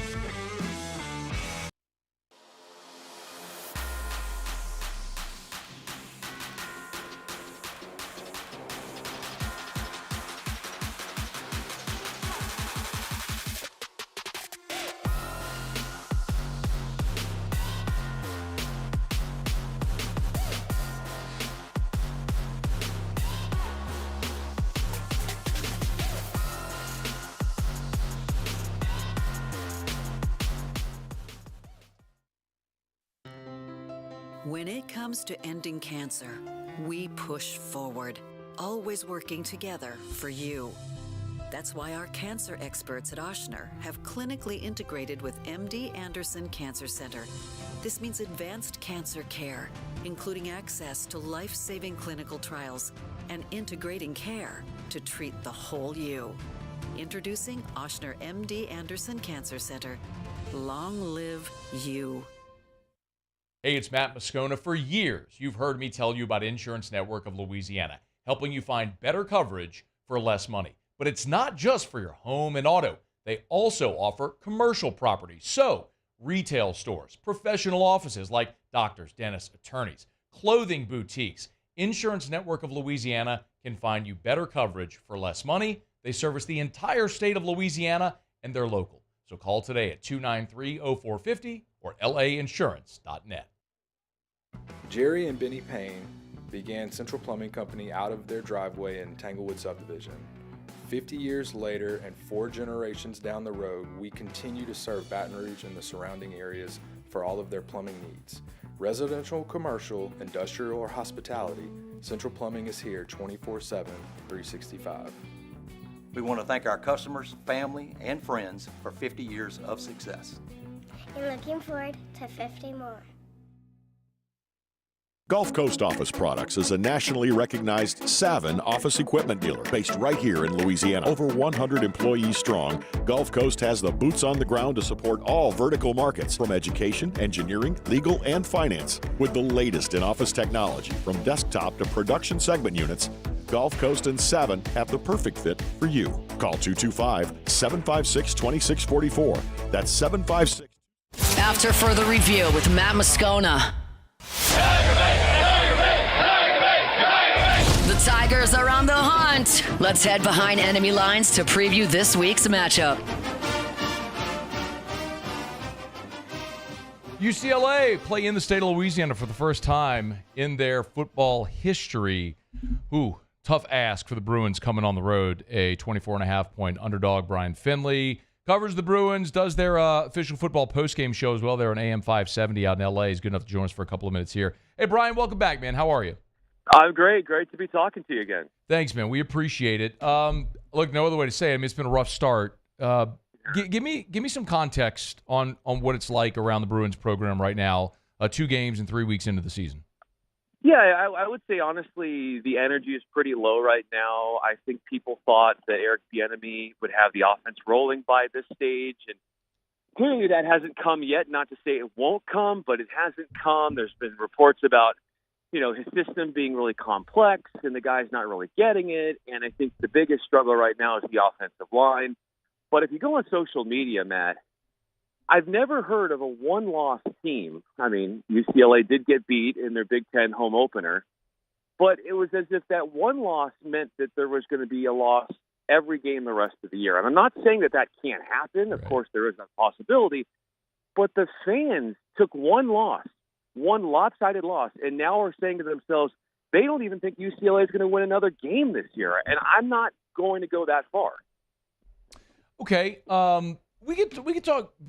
When it comes to ending cancer, we push forward, always working together for you. That's why our cancer experts at Ochsner have clinically integrated with MD Anderson Cancer Center. This means advanced cancer care, including access to life-saving clinical trials and integrating care to treat the whole you. Introducing Ochsner MD Anderson Cancer Center. Long live you. Hey, it's Matt Moscona. For years, you've heard me tell you about Insurance Network of Louisiana, helping you find better coverage for less money. But it's not just for your home and auto. They also offer commercial property. So, retail stores, professional offices like doctors, dentists, attorneys, clothing boutiques. Insurance Network of Louisiana can find you better coverage for less money. They service the entire state of Louisiana, and they're local. So call today at 293-0450 or lainsurance.net. Jerry and Benny Payne began Central Plumbing Company out of their driveway in Tanglewood subdivision. 50 years later and 4 generations down the road, we continue to serve Baton Rouge and the surrounding areas for all of their plumbing needs. Residential, commercial, industrial, or hospitality, Central Plumbing is here 24/7, 365. We want to thank our customers, family, and friends for 50 years of success. And looking forward to 50 more. Gulf Coast Office Products is a nationally recognized Savin office equipment dealer based right here in Louisiana. Over 100 employees strong, Gulf Coast has the boots on the ground to support all vertical markets, from education, engineering, legal, and finance. With the latest in office technology, from desktop to production segment units, Gulf Coast and Savin have the perfect fit for you. Call 225-756-2644. That's 756. After further review with Matt Moscona. The Tigers are on the hunt. Let's head behind enemy lines to preview this week's matchup. UCLA play in the state of Louisiana for the first time in their football history. Ooh, tough ask for the Bruins coming on the road. A 24.5-point underdog. Brian Finley covers the Bruins, does their official football postgame show as well. They're on AM 570 out in L.A. He's good enough to join us for a couple of minutes here. Hey, Brian, welcome back, man. How are you? I'm great. Great to be talking to you again. Thanks, man. We appreciate it. Look, no other way to say it. I mean, it's been a rough start. Give me some context on what it's like around the Bruins program right now, 2 games and 3 weeks into the season. Yeah, I would say, honestly, the energy is pretty low right now. I think people thought that Eric Bieniemy would have the offense rolling by this stage, and clearly that hasn't come yet. Not to say it won't come, but it hasn't come. There's been reports about, his system being really complex, and the guy's not really getting it. And I think the biggest struggle right now is the offensive line. But if you go on social media, Matt, I've never heard of a one-loss team. I mean, UCLA did get beat in their Big Ten home opener, but it was as if that one loss meant that there was going to be a loss every game the rest of the year. And I'm not saying that can't happen. Of course, there is a possibility. But the fans took one lopsided loss, and now are saying to themselves, they don't even think UCLA is going to win another game this year. And I'm not going to go that far. Okay. We could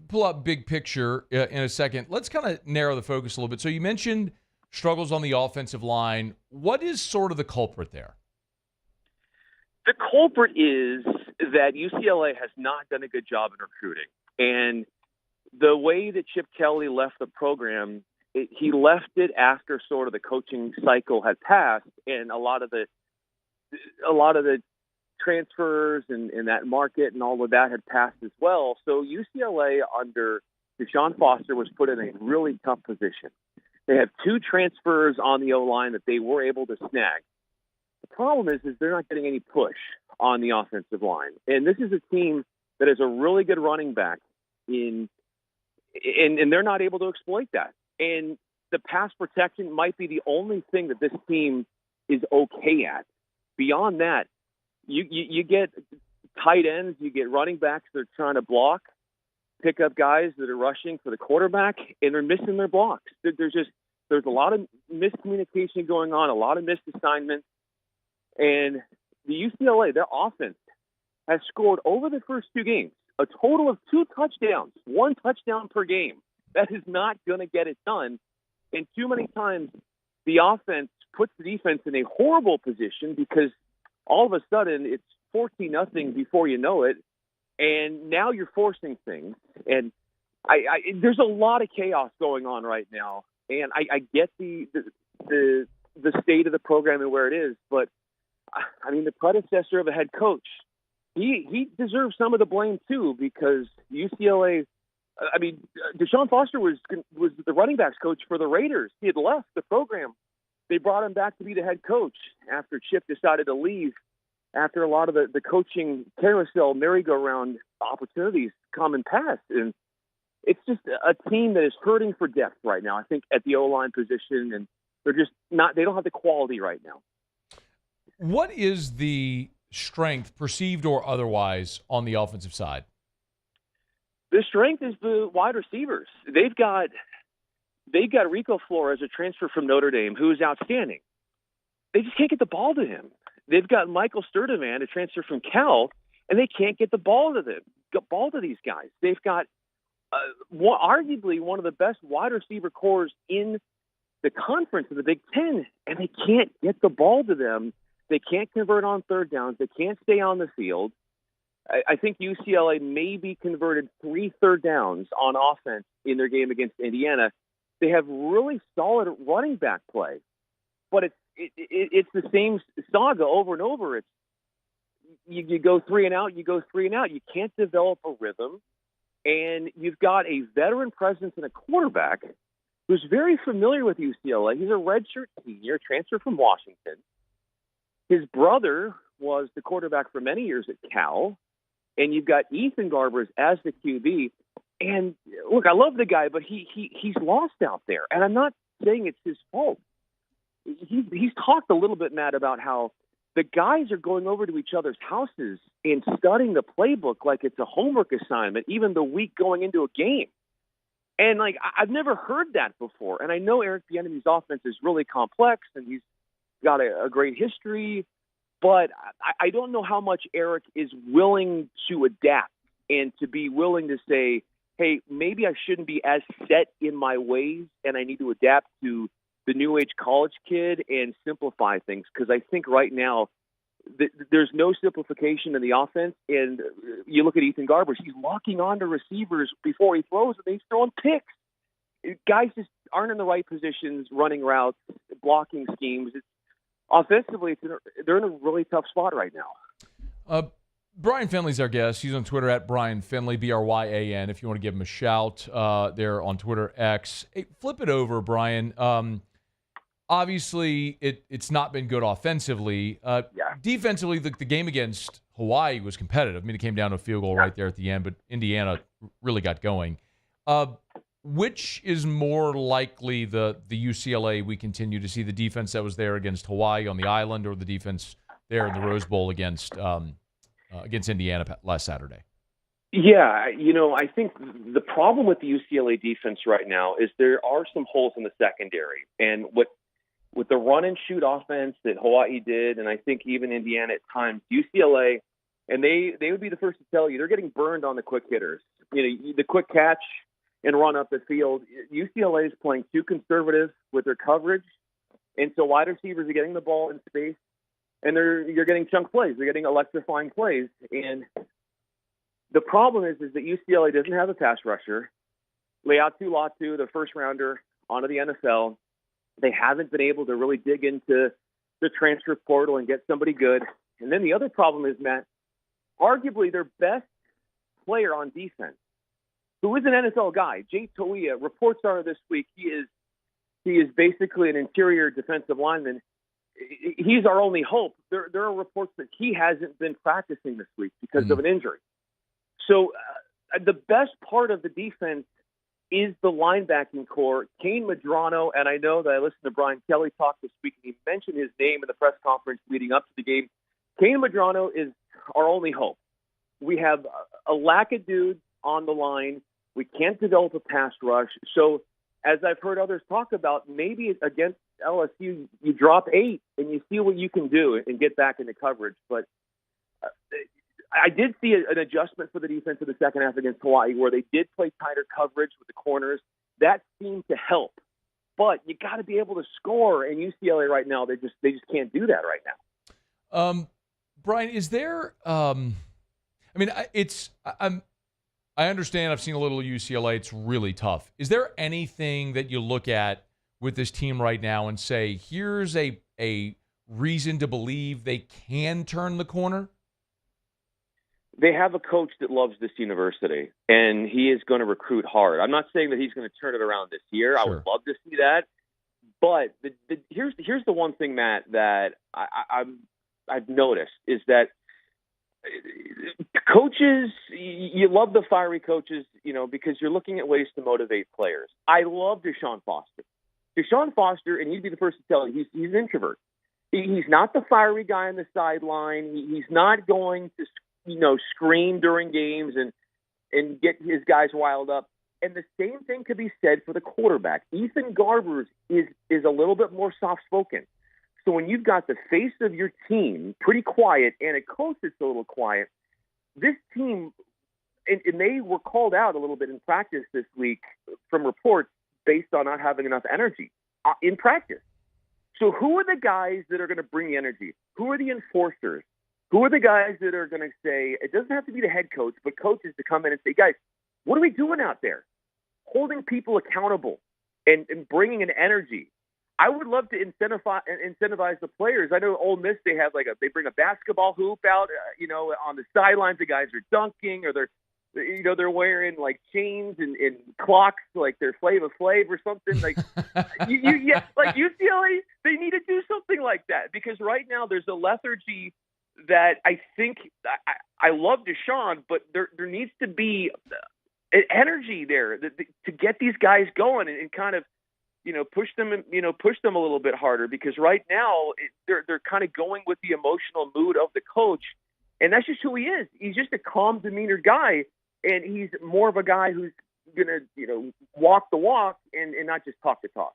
pull up big picture in a second. Let's kind of narrow the focus a little bit. So you mentioned struggles on the offensive line. What is sort of the culprit there? The culprit is that UCLA has not done a good job in recruiting. And the way that Chip Kelly left the program, he left it after sort of the coaching cycle had passed, and a lot of the transfers and that market and all of that had passed as well. So UCLA under Deshaun Foster was put in a really tough position. They have two transfers on the O-line that they were able to snag. The problem is they're not getting any push on the offensive line. And this is a team that has a really good running back and they're not able to exploit that. And the pass protection might be the only thing that this team is okay at. Beyond that, you get tight ends, you get running backs that are trying to block, pick up guys that are rushing for the quarterback, and they're missing there's a lot of miscommunication going on, a lot of missed assignments. And the UCLA, their offense has scored over the first two games a total of 2 touchdowns, 1 touchdown per game. That is not going to get it done. And too many times the offense puts the defense in a horrible position because all of a sudden it's 14-0 before you know it. And now you're forcing things. And there's a lot of chaos going on right now. And I get the state of the program and where it is, but I mean, the predecessor of a head coach, he deserves some of the blame too, because UCLA, I mean, Deshaun Foster was the running backs coach for the Raiders. He had left the program. They brought him back to be the head coach after Chip decided to leave, after a lot of the coaching carousel merry-go-round opportunities come and pass. And it's just a team that is hurting for depth right now, I think, at the O-line position, and they don't have the quality right now. What is the strength, perceived or otherwise, on the offensive side? The strength is the wide receivers. They've got Rico Flores, a transfer from Notre Dame, who is outstanding. They just can't get the ball to him. They've got Michael Sturtevant, a transfer from Cal, and they can't get the ball to these guys. They've got arguably one of the best wide receiver corps in the conference of the Big Ten, and they can't get the ball to them. They can't convert on third downs. They can't stay on the field. I think UCLA maybe converted 3 third downs on offense in their game against Indiana. They have really solid running back play, but it's the same saga over and over. It's you go 3 and out, you go 3 and out. You can't develop a rhythm, and you've got a veteran presence in a quarterback who's very familiar with UCLA. He's a redshirt senior, transfer from Washington. His brother was the quarterback for many years at Cal, and you've got Ethan Garbers as the QB. And look, I love the guy, but he's lost out there, and I'm not saying it's his fault. He's talked a little bit, Matt, about how the guys are going over to each other's houses and studying the playbook like it's a homework assignment, even the week going into a game. And I've never heard that before. And I know Eric Bieniemy's offense is really complex, and he's got a great history, but I don't know how much Eric is willing to adapt and to be willing to say, hey, maybe I shouldn't be as set in my ways, and I need to adapt to the new age college kid and simplify things. Because I think right now there's no simplification in the offense. And you look at Ethan Garbers, he's locking onto receivers before he throws, and he's throwing picks. Guys just aren't in the right positions, running routes, blocking schemes. Offensively, they're in a really tough spot right now. Brian Finley's our guest. He's on Twitter at Brian Finley, Bryan, if you want to give him a shout there on Twitter X. Hey, flip it over, Brian. Obviously, it's not been good offensively. Defensively, the game against Hawaii was competitive. I mean, it came down to a field goal right there at the end, but Indiana really got going. Which is more likely the UCLA we continue to see, the defense that was there against Hawaii on the island, or the defense there in the Rose Bowl against Indiana last Saturday? Yeah, I think the problem with the UCLA defense right now is there are some holes in the secondary. And with the run-and-shoot offense that Hawaii did, and I think even Indiana at times, UCLA, and they would be the first to tell you, they're getting burned on the quick hitters. The quick catch and run up the field. UCLA is playing too conservative with their coverage, and so wide receivers are getting the ball in space, and you're getting chunk plays. They're getting electrifying plays. And the problem is that UCLA doesn't have a pass rusher. Leatu Latu, the first-rounder, onto the NFL. They haven't been able to really dig into the transfer portal and get somebody good. And then the other problem is, Matt, arguably their best player on defense, who is an NFL guy, Jay Toia, reports are this week, he is basically an interior defensive lineman. He's our only hope. There are reports that he hasn't been practicing this week because of an injury. So the best part of the defense is the linebacking core. Kane Medrano, and I know that I listened to Brian Kelly talk this week, and he mentioned his name in the press conference leading up to the game. Kane Medrano is our only hope. We have a lack of dudes on the line. We can't develop a pass rush. So as I've heard others talk about, maybe against LSU, you drop 8 and you see what you can do and get back into coverage. But I did see an adjustment for the defense in the second half against Hawaii, where they did play tighter coverage with the corners. That seemed to help. But you got to be able to score. And UCLA right now, they just can't do that right now. Brian, is there? I understand. I've seen a little UCLA. It's really tough. Is there anything that you look at with this team right now and say, here's a reason to believe they can turn the corner? They have a coach that loves this university, and he is going to recruit hard. I'm not saying that he's going to turn it around this year. Sure. I would love to see that. But here's the one thing, Matt, that I've noticed is that coaches, you love the fiery coaches, because you're looking at ways to motivate players. I love Deshaun Foster. Deshaun Foster, and he'd be the first to tell you, he's an introvert. He's not the fiery guy on the sideline. He's not going to scream during games and get his guys riled up. And the same thing could be said for the quarterback. Ethan Garbers is a little bit more soft-spoken. So when you've got the face of your team pretty quiet and a coach that's a little quiet, this team, and they were called out a little bit in practice this week from reports based on not having enough energy in practice. So who are the guys that are going to bring the energy? Who are the enforcers? Who are the guys that are going to say, it doesn't have to be the head coach, but coaches to come in and say, guys, what are we doing out there? Holding people accountable and bringing an energy. I would love to incentivize the players. I know Ole Miss, they bring a basketball hoop out, on the sidelines. The guys are dunking, or they're wearing like chains and clocks, like they're Flava Flav or something. Like like UCLA, they need to do something like that, because right now there's a lethargy that I think I love Deshaun, but there needs to be an energy there to get these guys going and kind of push them a little bit harder, because right now they're kind of going with the emotional mood of the coach, and that's just who he is. He's just a calm demeanor guy, and he's more of a guy who's gonna walk the walk and not just talk the talk.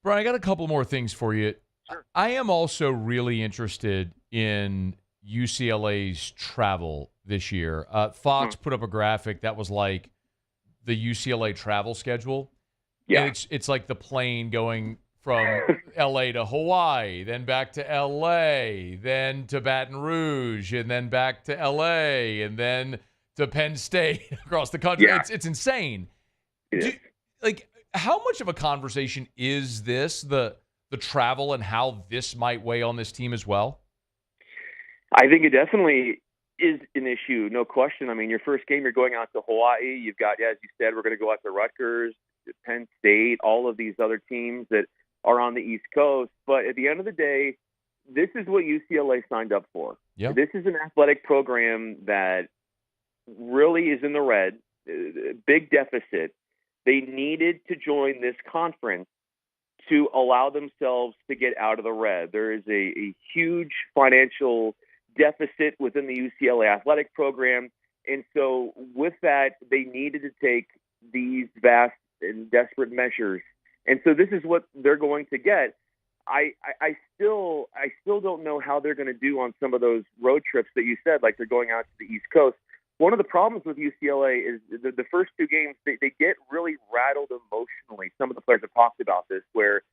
Brian, I got a couple more things for you. Sure. I am also really interested in UCLA's travel this year. Fox put up a graphic that was like the UCLA travel schedule. Yeah, and it's like the plane going from L.A. to Hawaii, then back to L.A., then to Baton Rouge, and then back to L.A., and then to Penn State across the country. Yeah. It's insane. How much of a conversation is this, the travel and how this might weigh on this team as well? I think it definitely is an issue, no question. I mean, your first game, you're going out to Hawaii. You've got, as you said, we're going to go out to Rutgers, Penn State, all of these other teams that are on the East Coast. But at the end of the day, this is what UCLA signed up for. Yep. This is an athletic program that really is in the red, big deficit. They needed to join this conference to allow themselves to get out of the red. There is a huge financial deficit within the UCLA athletic program. And so with that, they needed to take these vast and desperate measures. And so this is what they're going to get. I still don't know how they're going to do on some of those road trips that you said, like they're going out to the East Coast. One of the problems with UCLA is the first two games, they get really rattled emotionally. Some of the players have talked about this, where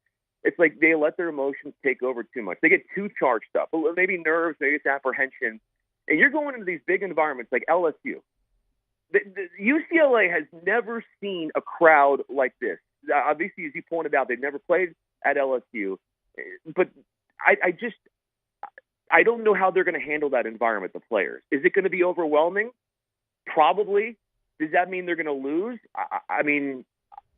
it's like they let their emotions take over too much. They get too charged up, maybe nerves, maybe it's apprehension. And you're going into these big environments like LSU. The UCLA has never seen a crowd like this. Obviously, as you pointed out, they've never played at LSU. But I don't know how they're going to handle that environment, the players. Is it going to be overwhelming? Probably. Does that mean they're going to lose? I mean,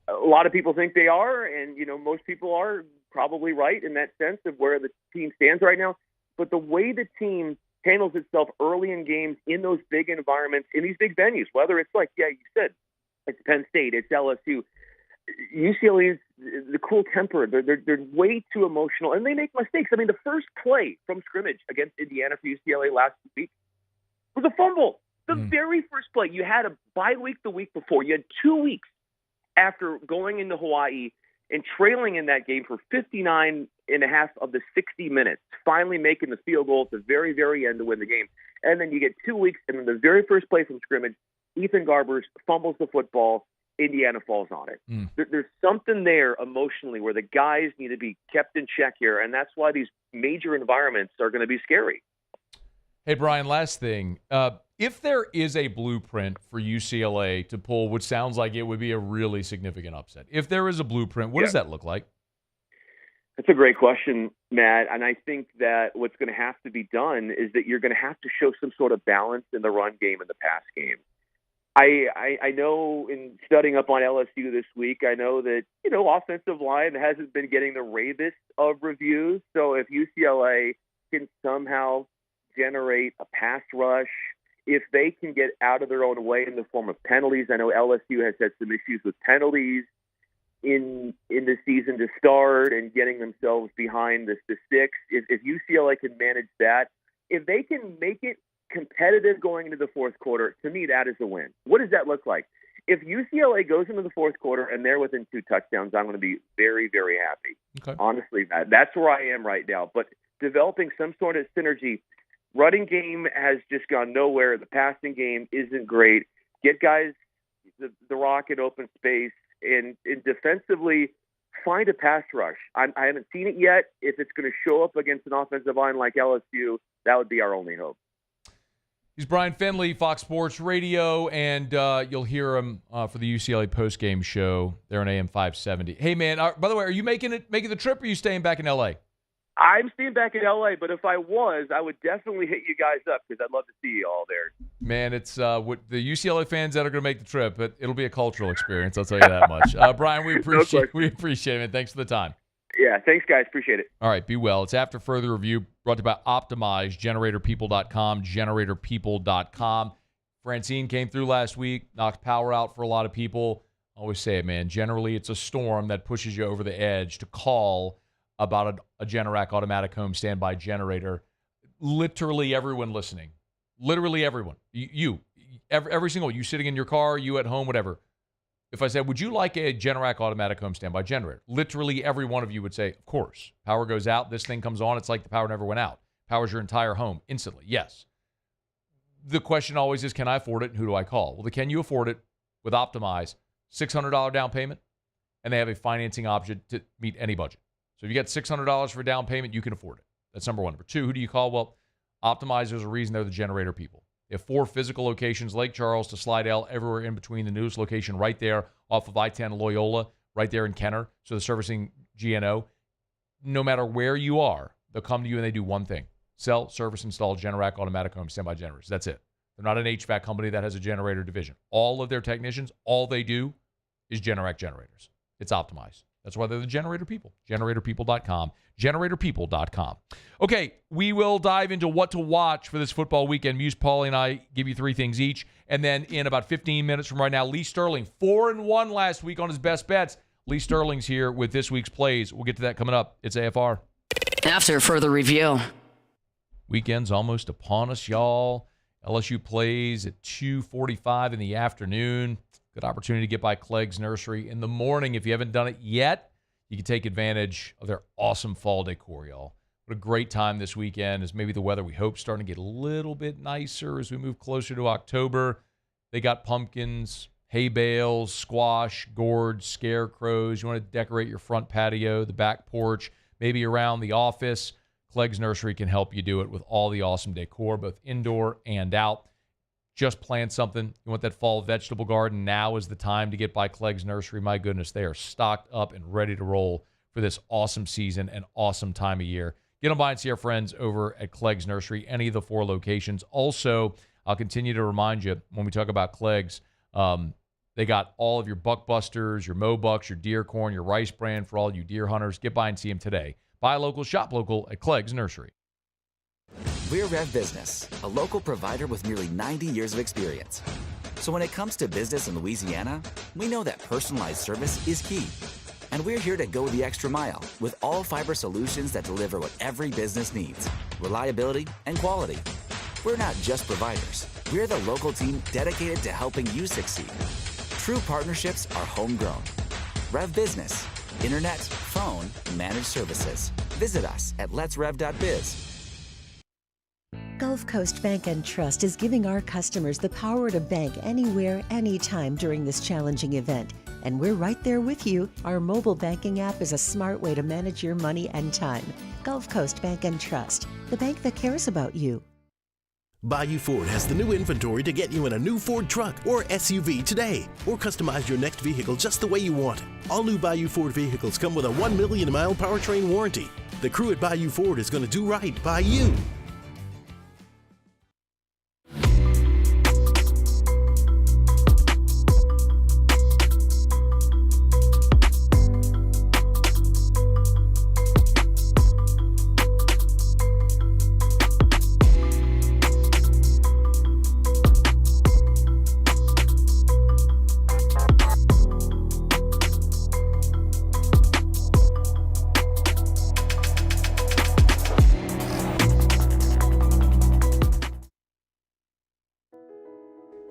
a lot of people think they are, and most people are probably right in that sense of where the team stands right now. But the way the team handles itself early in games in those big environments, in these big venues, whether it's like, you said, it's Penn State, it's LSU, UCLA is the cool temper. They're way too emotional, and they make mistakes. I mean, the first play from scrimmage against Indiana for UCLA last week was a fumble. The very first play. You had a bye week the week before. You had 2 weeks after going into Hawaii and trailing in that game for 59 and a half of the 60 minutes, finally making the field goal at the very, very end to win the game. And then you get 2 weeks, and then the very first play from scrimmage, Ethan Garbers fumbles the football. Indiana falls on it. There's something there emotionally where the guys need to be kept in check here, and that's why these major environments are going to be scary. Hey, Brian, last thing. If there is a blueprint for UCLA to pull, which sounds like it would be a really significant upset, if there is a blueprint, what does that look like? That's a great question, Matt. And I think that what's going to have to be done is that you're going to have to show some sort of balance in the run game and the pass game. I know in studying up on LSU this week, I know that, offensive line hasn't been getting the ravest of reviews. So if UCLA can somehow generate a pass rush, if they can get out of their own way in the form of penalties, I know LSU has had some issues with penalties in the season to start and getting themselves behind the six. If UCLA can manage that, if they can make it competitive going into the fourth quarter, to me, that is a win. What does that look like? If UCLA goes into the fourth quarter and they're within 2 touchdowns, I'm going to be very, very happy. Okay. Honestly, that's where I am right now. But developing some sort of synergy, running game has just gone nowhere. The passing game isn't great. Get guys the rock in open space and defensively find a pass rush. I haven't seen it yet. If it's going to show up against an offensive line like LSU, that would be our only hope. He's Brian Finley, Fox Sports Radio, and you'll hear him for the UCLA postgame show there on AM 570. Hey, man, by the way, are you making the trip, or are you staying back in L.A.? I'm staying back in L.A., but if I was, I would definitely hit you guys up because I'd love to see you all there. Man, it's with the UCLA fans that are going to make the trip, but it'll be a cultural experience, I'll tell you that much. Brian, we appreciate it, man. Thanks for the time. Yeah, thanks, guys. Appreciate it. All right, be well. It's After Further Review, brought to you by Optimize, GeneratorPeople.com, GeneratorPeople.com. Francine came through last week, knocked power out for a lot of people. I always say it, man. Generally, it's a storm that pushes you over the edge to call about a Generac automatic home standby generator. Literally everyone listening. Literally everyone. Every single one. You sitting in your car, you at home, whatever. If I said, would you like a Generac automatic home standby generator? Literally every one of you would say, of course. Power goes out, this thing comes on, it's like the power never went out. Powers your entire home instantly. Yes. The question always is, can I afford it and who do I call? Well, can you afford it with Optimize? $600 down payment, and they have a financing option to meet any budget. So if you get $600 for a down payment, you can afford it. That's number one. Number two, who do you call? Well, Optimize, there's a reason they're the generator people. They have 4 physical locations, Lake Charles to Slidell, everywhere in between. The newest location right there off of I-10 Loyola, right there in Kenner. So the servicing GNO, no matter where you are, they'll come to you and they do one thing: sell, service, install Generac automatic home standby generators. That's it. They're not an HVAC company that has a generator division. All of their technicians, all they do is Generac generators. It's optimized. That's why they're the generator people. Generatorpeople.com. Generatorpeople.com. Okay, we will dive into what to watch for this football weekend. Muse, Paulie, and I give you 3 things each. And then in about 15 minutes from right now, Lee Sterling, 4-1 last week on his best bets. Lee Sterling's here with this week's plays. We'll get to that coming up. It's AFR. After further review. Weekend's almost upon us, y'all. LSU plays at 2:45 in the afternoon. Good opportunity to get by Clegg's Nursery in the morning. If you haven't done it yet, you can take advantage of their awesome fall decor, y'all. What a great time this weekend is maybe the weather we hope starting to get a little bit nicer as we move closer to October. They got pumpkins, hay bales, squash, gourds, scarecrows. You want to decorate your front patio, the back porch, maybe around the office. Clegg's Nursery can help you do it with all the awesome decor, both indoor and out. Just plant something. You want that fall vegetable garden? Now is the time to get by Clegg's Nursery. My goodness, they are stocked up and ready to roll for this awesome season and awesome time of year. Get on by and see our friends over at Clegg's Nursery, any of the 4 locations. Also, I'll continue to remind you when we talk about Clegg's, they got all of your Buckbusters, your Mobucks, your Deer Corn, your Rice Bran for all you deer hunters. Get by and see them today. Buy local, shop local at Clegg's Nursery. We're Rev Business, a local provider with nearly 90 years of experience. So when it comes to business in Louisiana, we know that personalized service is key. And we're here to go the extra mile with all fiber solutions that deliver what every business needs: reliability and quality. We're not just providers. We're the local team dedicated to helping you succeed. True partnerships are homegrown. Rev Business, internet, phone, managed services. Visit us at letsrev.biz. Gulf Coast Bank and Trust is giving our customers the power to bank anywhere, anytime during this challenging event. And we're right there with you. Our mobile banking app is a smart way to manage your money and time. Gulf Coast Bank and Trust, the bank that cares about you. Bayou Ford has the new inventory to get you in a new Ford truck or SUV today, or customize your next vehicle just the way you want it. All new Bayou Ford vehicles come with a 1 million mile powertrain warranty. The crew at Bayou Ford is going to do right by you.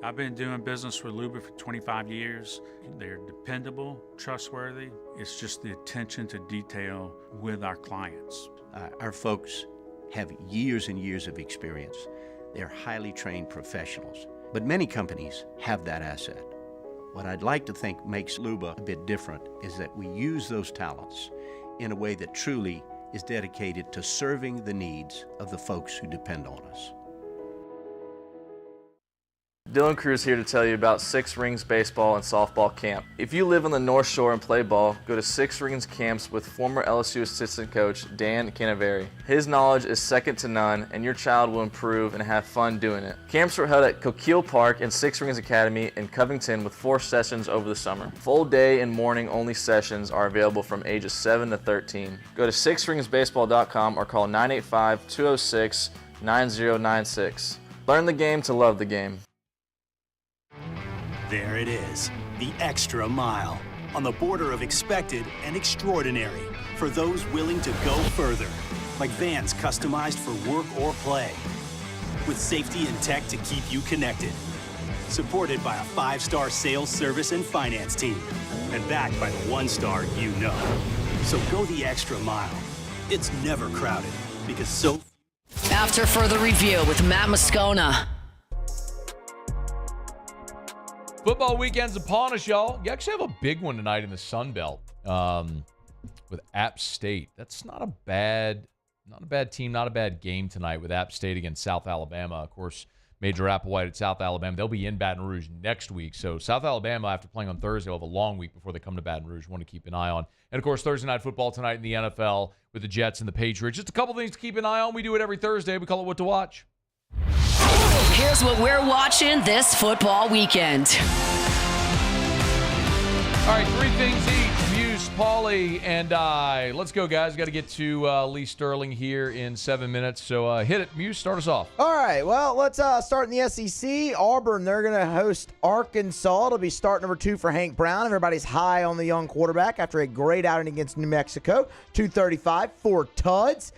I've been doing business with Luba for 25 years. They're dependable, trustworthy. It's just the attention to detail with our clients. Our folks have years and years of experience. They're highly trained professionals, but many companies have that asset. What I'd like to think makes Luba a bit different is that we use those talents in a way that truly is dedicated to serving the needs of the folks who depend on us. Dylan Cruz here to tell you about Six Rings Baseball and Softball Camp. If you live on the North Shore and play ball, go to Six Rings Camps with former LSU assistant coach Dan Canaveri. His knowledge is second to none, and your child will improve and have fun doing it. Camps were held at Coquille Park and Six Rings Academy in Covington with 4 sessions over the summer. Full day and morning only sessions are available from ages 7 to 13. Go to sixringsbaseball.com or call 985-206-9096. Learn the game to love the game. There it is, the extra mile, on the border of expected and extraordinary, for those willing to go further, like vans customized for work or play, with safety and tech to keep you connected, supported by a 5-star sales, service, and finance team, and backed by the 1-star you know. So go the extra mile. It's never crowded, because so... After further review with Matt Moscona. Football weekend's upon us, y'all. You actually have a big one tonight in the Sun Belt with App State. That's not a bad team, not a bad game tonight with App State against South Alabama. Of course, Major Applewhite at South Alabama. They'll be in Baton Rouge next week. So South Alabama, after playing on Thursday, will have a long week before they come to Baton Rouge. Want to keep an eye on. And, of course, Thursday Night Football tonight in the NFL with the Jets and the Patriots. Just a couple things to keep an eye on. We do it every Thursday. We call it What to Watch. Here's what we're watching this football weekend. All right, 3 things each. Muse, Paulie, and I. Let's go, guys. Got to get to Lee Sterling here in 7 minutes. So hit it. Muse, start us off. All right, well, let's start in the SEC. Auburn, they're going to host Arkansas. It'll be start number 2 for Hank Brown. Everybody's high on the young quarterback after a great outing against New Mexico. 235 for Tuds.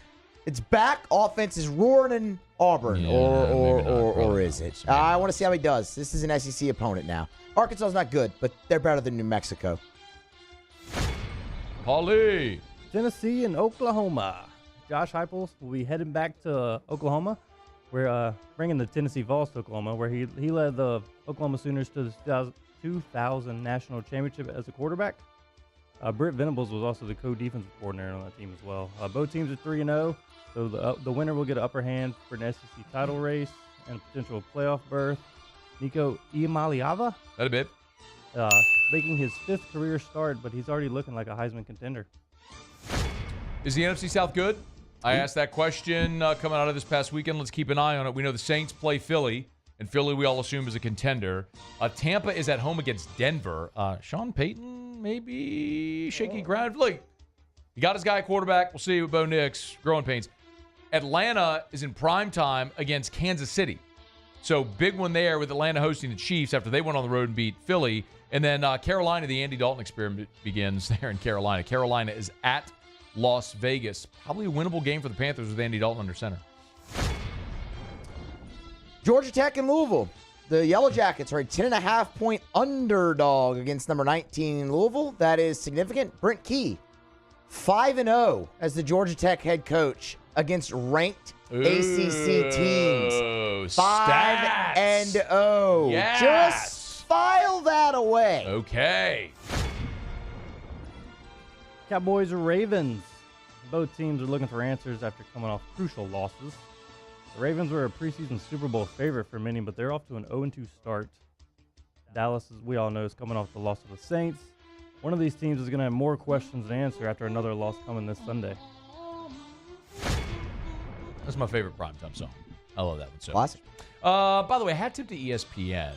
It's back. Offense is roaring in Auburn, or is it? I want to see how he does. This is an SEC opponent now. Arkansas's not good, but they're better than New Mexico. Paulie. Tennessee and Oklahoma. Josh Heupel will be heading back to Oklahoma. We're bringing the Tennessee Vols to Oklahoma, where he led the Oklahoma Sooners to the 2000 National Championship as a quarterback. Britt Venables was also the co-defensive coordinator on that team as well. Both teams are 3-0, so the winner will get an upper hand for an SEC title race and a potential playoff berth. Nico Iamaleava, That a bit. making his 5th career start, but he's already looking like a Heisman contender. Is the NFC South good? I asked that question coming out of this past weekend. Let's keep an eye on it. We know the Saints play Philly, and Philly we all assume is a contender. Tampa is at home against Denver. Sean Payton, maybe shaky ground. Look, he got his guy at quarterback. We'll see with Bo Nix. Growing pains. Atlanta is in prime time against Kansas City. So big one there with Atlanta hosting the Chiefs after they went on the road and beat Philly. And then Carolina, the Andy Dalton experiment begins there in Carolina. Carolina is at Las Vegas. Probably a winnable game for the Panthers with Andy Dalton under center. Georgia Tech and Louisville. The Yellow Jackets are a 10.5-point underdog against number 19 Louisville. That is significant. Brent Key, 5-0 as the Georgia Tech head coach against ranked ACC teams. 5-0. Yes. Just file that away. Okay. Cowboys or Ravens. Both teams are looking for answers after coming off crucial losses. The Ravens were a preseason Super Bowl favorite for many, but they're off to an 0-2 start. Dallas, as we all know, is coming off the loss of the Saints. One of these teams is going to have more questions than answer after another loss coming this Sunday. That's my favorite primetime song. I love that one. So. Classic. By the way, hat tip to ESPN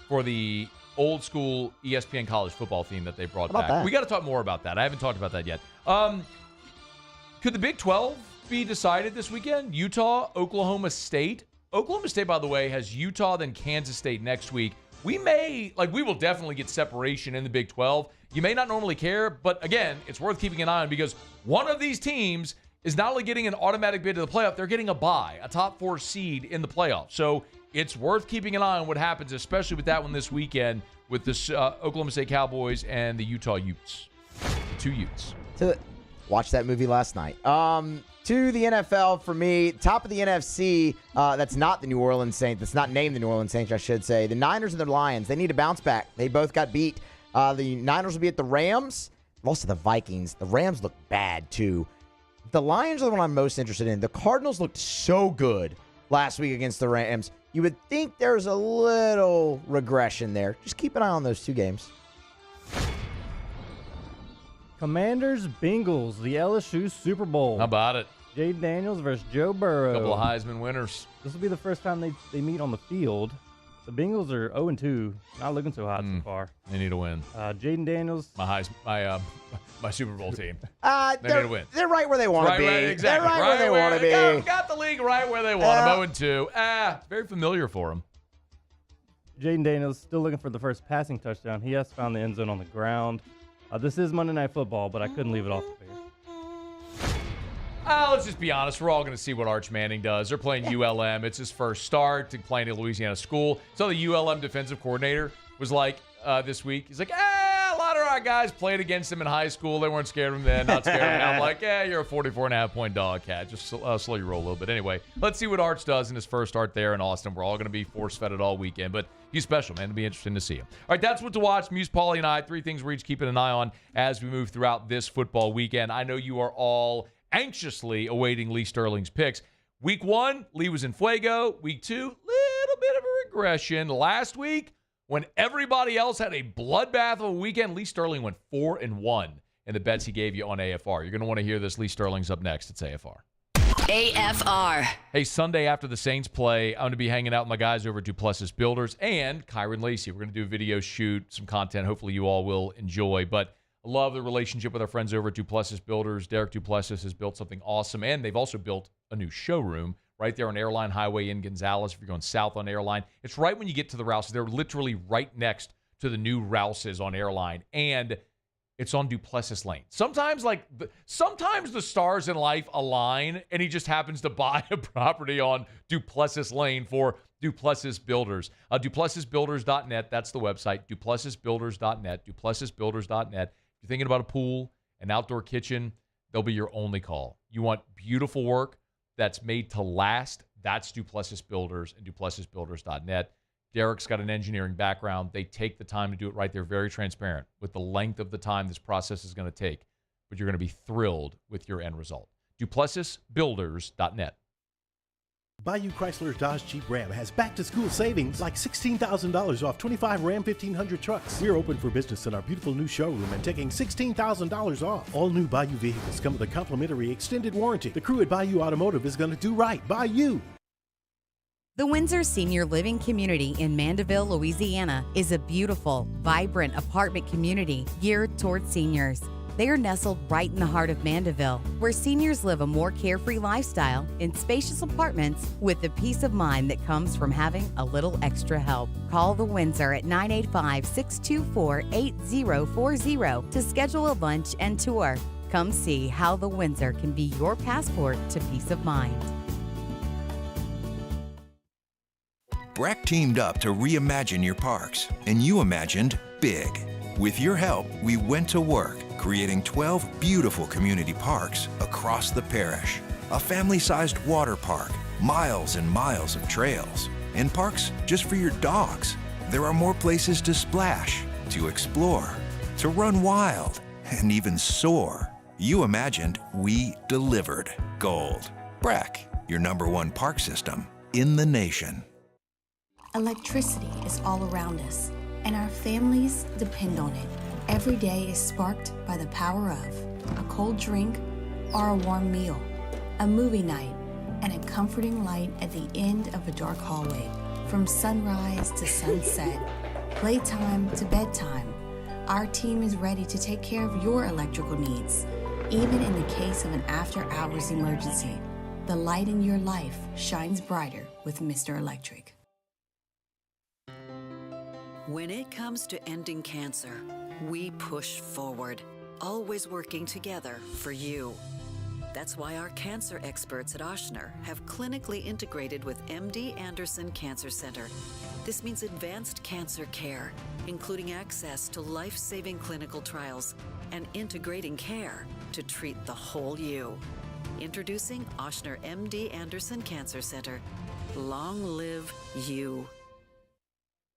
for the old school ESPN college football theme that they brought back. That? We got to talk more about that. I haven't talked about that yet. Could the Big 12 be decided this weekend? Utah, Oklahoma State. Oklahoma State, by the way, has Utah, then Kansas State next week. We will definitely get separation in the Big 12. You may not normally care, but again, it's worth keeping an eye on because one of these teams is not only getting an automatic bid to the playoff, they're getting a bye, a top 4 seed in the playoff. So it's worth keeping an eye on what happens, especially with that one this weekend with the Oklahoma State Cowboys and the Utah Utes. The 2 Utes. Watched that movie last night. To the NFL for me, top of the NFC, that's not the New Orleans Saints. That's not named the New Orleans Saints, I should say. The Niners and the Lions, they need to bounce back. They both got beat. The Niners will be at the Rams. Lost to the Vikings. The Rams look bad, too. The Lions are the one I'm most interested in. The Cardinals looked so good last week against the Rams. You would think there's a little regression there. Just keep an eye on those 2 games. Commanders, Bengals, the LSU Super Bowl. How about it? Jayden Daniels versus Joe Burrow. A couple of Heisman winners. This will be the first time they meet on the field. The Bengals are 0-2, not looking so hot so far. They need a win. Jayden Daniels. My Super Bowl team. They need a win. They're right where they want to be. Right, exactly. They're right where they want to be. Got the league right where they want them. 0-2. Very familiar for them. Jayden Daniels still looking for the first passing touchdown. He has found the end zone on the ground. This is Monday Night Football, but I couldn't leave it off the field. Let's just be honest. We're all going to see what Arch Manning does. They're playing ULM. It's his first start to playing at Louisiana school. So the ULM defensive coordinator was like this week. He's like, a lot of our guys played against him in high school. They weren't scared of him then, not scared of him now. I'm like, you're a 44.5-point dog, cat. Just slow your roll a little bit. Anyway, let's see what Arch does in his first start there in Austin. We're all going to be force-fed it all weekend, but he's special, man. It'll be interesting to see him. All right, that's what to watch. Muse, Paulie, and I, 3 things we're each keeping an eye on as we move throughout this football weekend. I know you are all anxiously awaiting Lee Sterling's picks. Week 1, Lee was in Fuego. Week 2, little bit regression. Last week, when everybody else had a bloodbath of a weekend, Lee Sterling went 4-1 in the bets he gave you on AFR. You're going to want to hear this. Lee Sterling's up next. It's AFR. AFR. Hey, Sunday after the Saints play, I'm going to be hanging out with my guys over at Duplessis Builders and Kyron Lacey. We're going to do a video shoot, some content hopefully you all will enjoy. But I love the relationship with our friends over at Duplessis Builders. Derek Duplessis has built something awesome, and they've also built a new showroom right there on Airline Highway in Gonzales. If you're going south on Airline, it's right when you get to the Rouses. They're literally right next to the new Rouses on Airline, and it's on Duplessis Lane. Sometimes the stars in life align, and he just happens to buy a property on Duplessis Lane for Duplessis Builders. DuplessisBuilders.net, that's the website, DuplessisBuilders.net, DuplessisBuilders.net. If you're thinking about a pool, an outdoor kitchen, they'll be your only call. You want beautiful work that's made to last, that's Duplessis Builders and DuplessisBuilders.net. Derek's got an engineering background. They take the time to do it right. They're very transparent with the length of the time this process is going to take, but you're going to be thrilled with your end result. DuplessisBuilders.net. Bayou Chrysler Dodge Jeep Ram has back-to-school savings like $16,000 off 25 Ram 1500 trucks. We're open for business in our beautiful new showroom and taking $16,000 off. All new Bayou vehicles come with a complimentary extended warranty. The crew at Bayou Automotive is going to do right by you. The Windsor Senior Living Community in Mandeville, Louisiana is a beautiful, vibrant apartment community geared towards seniors. They are nestled right in the heart of Mandeville, where seniors live a more carefree lifestyle in spacious apartments with the peace of mind that comes from having a little extra help. Call the Windsor at 985-624-8040 to schedule a lunch and tour. Come see how the Windsor can be your passport to peace of mind. Breck teamed up to reimagine your parks, and you imagined big. With your help, we went to work, creating 12 beautiful community parks across the parish. A family-sized water park, miles and miles of trails, and parks just for your dogs. There are more places to splash, to explore, to run wild, and even soar. You imagined, we delivered. Gold. Breck, your #1 park system in the nation. Electricity is all around us, and our families depend on it. Every day is sparked by the power of a cold drink or a warm meal, a movie night, and a comforting light at the end of a dark hallway. From sunrise to sunset, playtime to bedtime, our team is ready to take care of your electrical needs. Even in the case of an after-hours emergency, the light in your life shines brighter with Mr. Electric. When it comes to ending cancer, we push forward, always working together for you. That's why our cancer experts at Ochsner have clinically integrated with MD Anderson Cancer Center. This means advanced cancer care, including access to life-saving clinical trials and integrating care to treat the whole you. Introducing Ochsner MD Anderson Cancer Center. Long live you.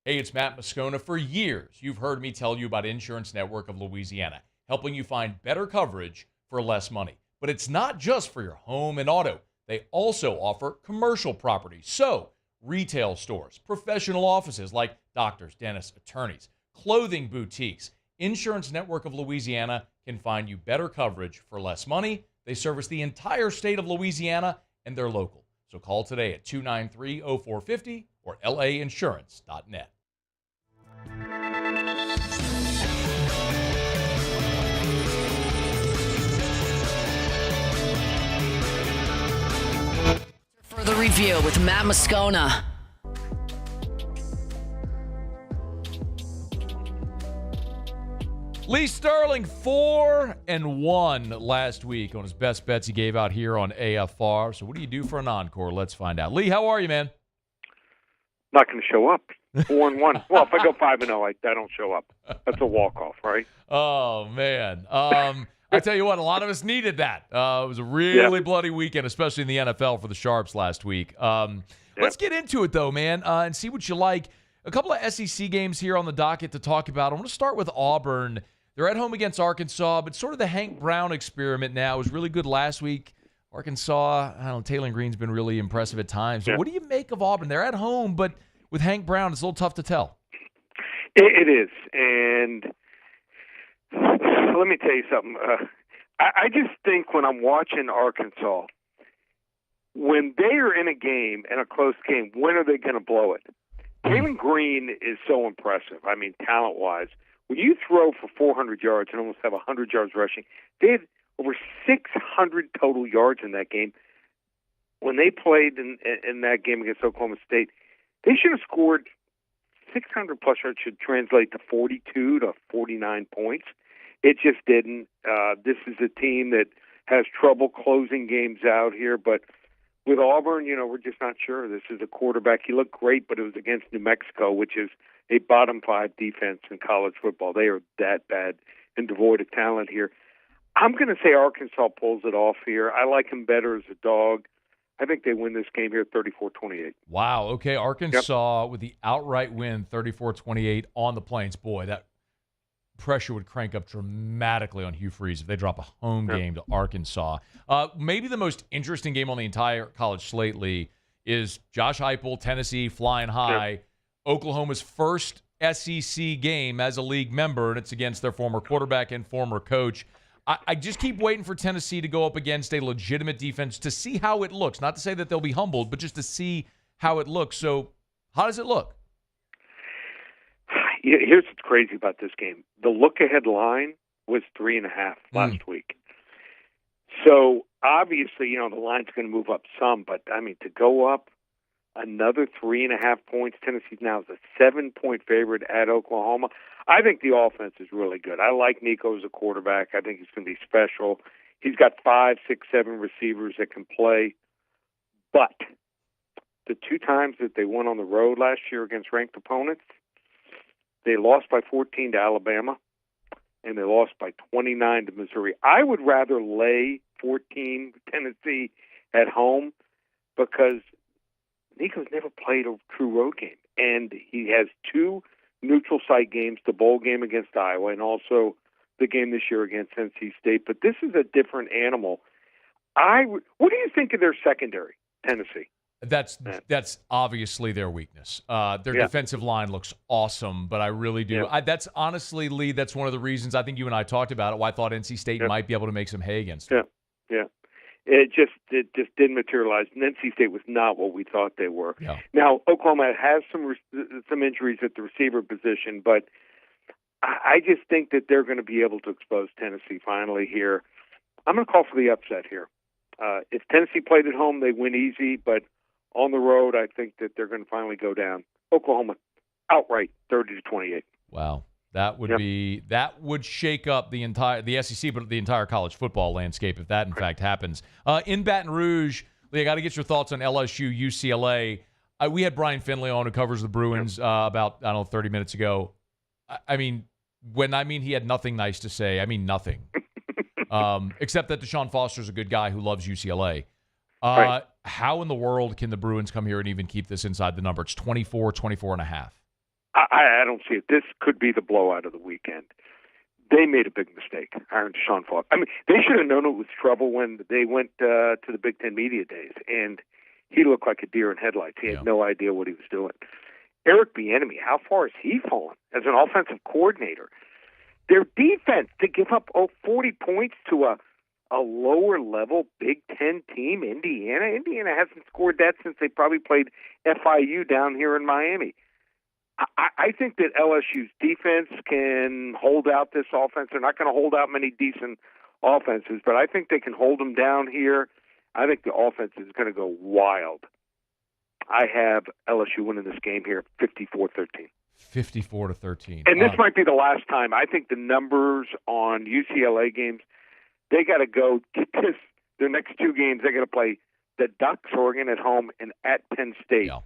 Hey, it's Matt Moscona. For years, you've heard me tell you about Insurance Network of Louisiana, helping you find better coverage for less money. But it's not just for your home and auto. They also offer commercial properties. So, retail stores, professional offices like doctors, dentists, attorneys, clothing boutiques. Insurance Network of Louisiana can find you better coverage for less money. They service the entire state of Louisiana, and they're local. So call today at 293-0450 or lainsurance.net. Further review with Matt Moscona. Lee Sterling 4-1 last week on his best bets he gave out here on AFR. So what do you do for an encore? Let's find out. Lee, how are you, man? Not going to show up. 4-1. Well, if I go 5-0, I don't show up. That's a walk-off, right? Oh, man. I tell you what, a lot of us needed that. It was a really bloody weekend, especially in the NFL for the Sharps last week. Let's get into it, though, man, and see what you like. A couple of SEC games here on the docket to talk about. I want to start with Auburn. They're at home against Arkansas, but sort of the Hank Brown experiment now. It was really good last week. Arkansas, I don't know, Taylor Green's been really impressive at times. So what do you make of Auburn? They're at home, but with Hank Brown, it's a little tough to tell. It is. And let me tell you something. I just think when I'm watching Arkansas, when they are in a game, in a close game, when are they going to blow it? Galen Green is so impressive. I mean, talent-wise. When you throw for 400 yards and almost have 100 yards rushing, they had over 600 total yards in that game. When they played in that game against Oklahoma State, they should have scored 600-plus yards, should translate to 42 to 49 points. It just didn't. This is a team that has trouble closing games out here, but with Auburn, we're just not sure. This is a quarterback. He looked great, but it was against New Mexico, which is a bottom-5 defense in college football. They are that bad and devoid of talent here. I'm going to say Arkansas pulls it off here. I like him better as a dog. I think they win this game here 34-28. Wow. Okay, Arkansas with the outright win, 34-28 on the Plains. Boy, that pressure would crank up dramatically on Hugh Freeze if they drop a home game to Arkansas. Maybe the most interesting game on the entire college slate, Lee, is Josh Heupel, Tennessee, flying high. Oklahoma's first SEC game as a league member, and it's against their former quarterback and former coach. I just keep waiting for Tennessee to go up against a legitimate defense to see how it looks. Not to say that they'll be humbled, but just to see how it looks. So how does it look? Here's what's crazy about this game. The look-ahead line was 3.5 last week. So obviously, the line's going to move up some, but I mean, to go up another 3.5 points, Tennessee's now is a 7-point favorite at Oklahoma. I think the offense is really good. I like Nico as a quarterback. I think he's going to be special. He's got 5, 6, 7 receivers that can play. But the 2 times that they won on the road last year against ranked opponents, they lost by 14 to Alabama, and they lost by 29 to Missouri. I would rather lay 14 Tennessee at home because Nico's never played a true road game, and he has 2 neutral site games, the bowl game against Iowa and also the game this year against NC State. But this is a different animal. What do you think of their secondary, Tennessee? That's obviously their weakness. Their defensive line looks awesome, but I really do. That's honestly, Lee, that's one of the reasons I think you and I talked about it, why I thought NC State might be able to make some hay against them. Yeah. It just didn't materialize. And NC State was not what we thought they were. Yeah. Now, Oklahoma has some injuries at the receiver position, but I just think that they're going to be able to expose Tennessee finally here. I'm going to call for the upset here. If Tennessee played at home, they win easy, but on the road, I think that they're going to finally go down. Oklahoma outright 30-28. Wow. That would shake up the SEC, but the entire college football landscape if that in fact happens. In Baton Rouge, Lee, I got to get your thoughts on LSU-UCLA. We had Brian Finley on who covers the Bruins about 30 minutes ago. I mean, when I mean he had nothing nice to say, I mean nothing. Except that Deshaun Foster's a good guy who loves UCLA. How in the world can the Bruins come here and even keep this inside the number? It's 24.5. I don't see it. This could be the blowout of the weekend. They made a big mistake hiring Deshaun Foster. I mean, they should have known it was trouble when they went to the Big Ten Media Days, and he looked like a deer in headlights. He had no idea what he was doing. Eric Bieniemy, how far has he fallen as an offensive coordinator? Their defense, to give up 40 points to a lower-level Big Ten team, Indiana. Indiana hasn't scored that since they probably played FIU down here in Miami. I think that LSU's defense can hold out this offense. They're not going to hold out many decent offenses, but I think they can hold them down here. I think the offense is going to go wild. I have LSU winning this game here 54-13. 54-13. And this might be the last time. I think the numbers on UCLA games, they got to go get this. Their next 2 games, they're going to play the Ducks, Oregon at home, and at Penn State. Yeah.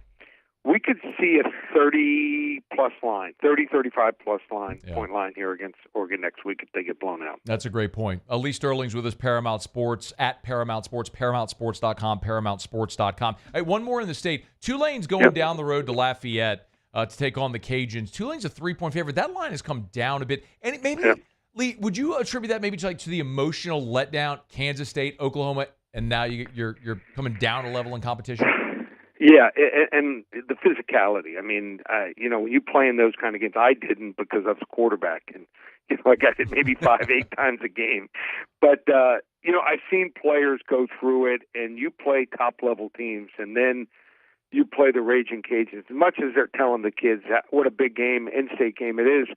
We could see a 30-plus line, 35-plus point line here against Oregon next week if they get blown out. That's a great point. Lee Sterling's with us, Paramount Sports, at Paramount Sports, ParamountSports.com, ParamountSports.com. Hey, one more in the state. Tulane's going down the road to Lafayette to take on the Cajuns. Tulane's a 3-point favorite. That line has come down a bit. And Lee, would you attribute that maybe to the emotional letdown, Kansas State, Oklahoma, and now you're coming down a level in competition? Yeah, and the physicality. I mean, when you play in those kind of games, I didn't because I was a quarterback, and I got it maybe 5-8 times a game. But I've seen players go through it, and you play top-level teams, and then you play the Raging Cajuns. As much as they're telling the kids what a big game, in-state game it is,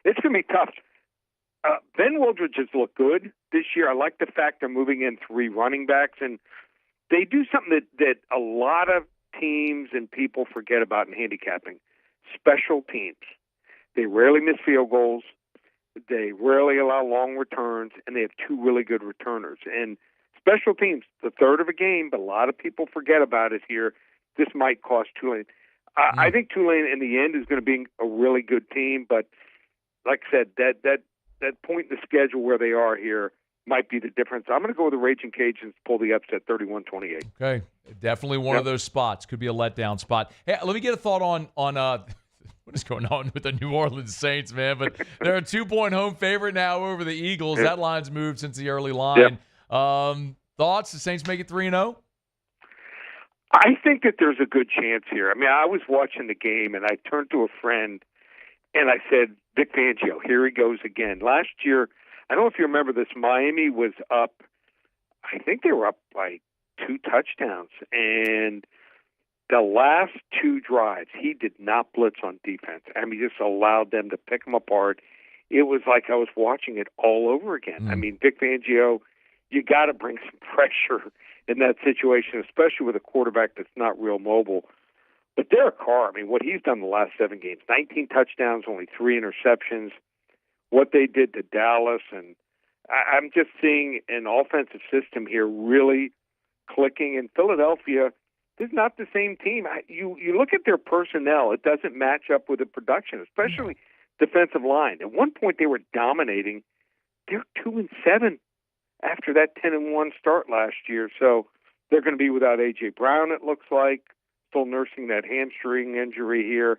it's going to be tough. Ben Wildridge has looked good this year. I like the fact they're moving in 3 running backs, and they do something that a lot of teams and people forget about in handicapping: special teams. They rarely miss field goals. They rarely allow long returns, and they have 2 really good returners. And special teams, the third of a game, but a lot of people forget about it here. This might cost Tulane. I think Tulane, in the end, is going to be a really good team, but like I said, that point in the schedule where they are here might be the difference. I'm going to go with the Raging Cajuns to pull the upset 31-28. Okay, definitely one of those spots. Could be a letdown spot. Hey, let me get a thought on what is going on with the New Orleans Saints, man. But they're a 2-point home favorite now over the Eagles. That line's moved since the early line. Thoughts? The Saints make it 3-0? I think that there's a good chance here. I mean, I was watching the game, and I turned to a friend, and I said, Vic Fangio, here he goes again. Last year, I don't know if you remember this, Miami was up, I think they were up by 2 touchdowns. And the last 2 drives, he did not blitz on defense. I mean, he just allowed them to pick them apart. It was like I was watching it all over again. I mean, Vic Fangio, you got to bring some pressure in that situation, especially with a quarterback that's not real mobile. But Derek Carr, I mean, what he's done the last 7 games, 19 touchdowns, only 3 interceptions, what they did to Dallas, and I'm just seeing an offensive system here really clicking. In Philadelphia, this is not the same team. You look at their personnel, it doesn't match up with the production, especially defensive line. At one point, they were dominating. They're 2-7 after that 10-1 start last year. So they're going to be without A.J. Brown, it looks like, still nursing that hamstring injury here.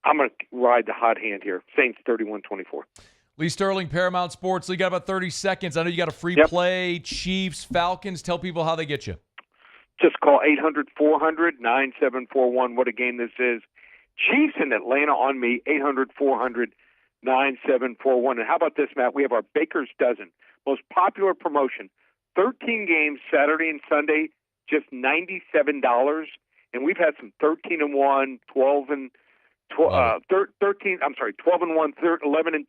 I'm going to ride the hot hand here. Saints 31-24. Lee Sterling, Paramount Sports. Lee, got about 30 seconds. I know you got a free play. Chiefs, Falcons. Tell people how they get you. Just call 800-400-9741. What a game this is. Chiefs in Atlanta on me, 800-400-9741. And how about this, Matt? We have our Baker's Dozen, most popular promotion. 13 games Saturday and Sunday, just $97. And we've had some 13-1, 12-1, 11-2,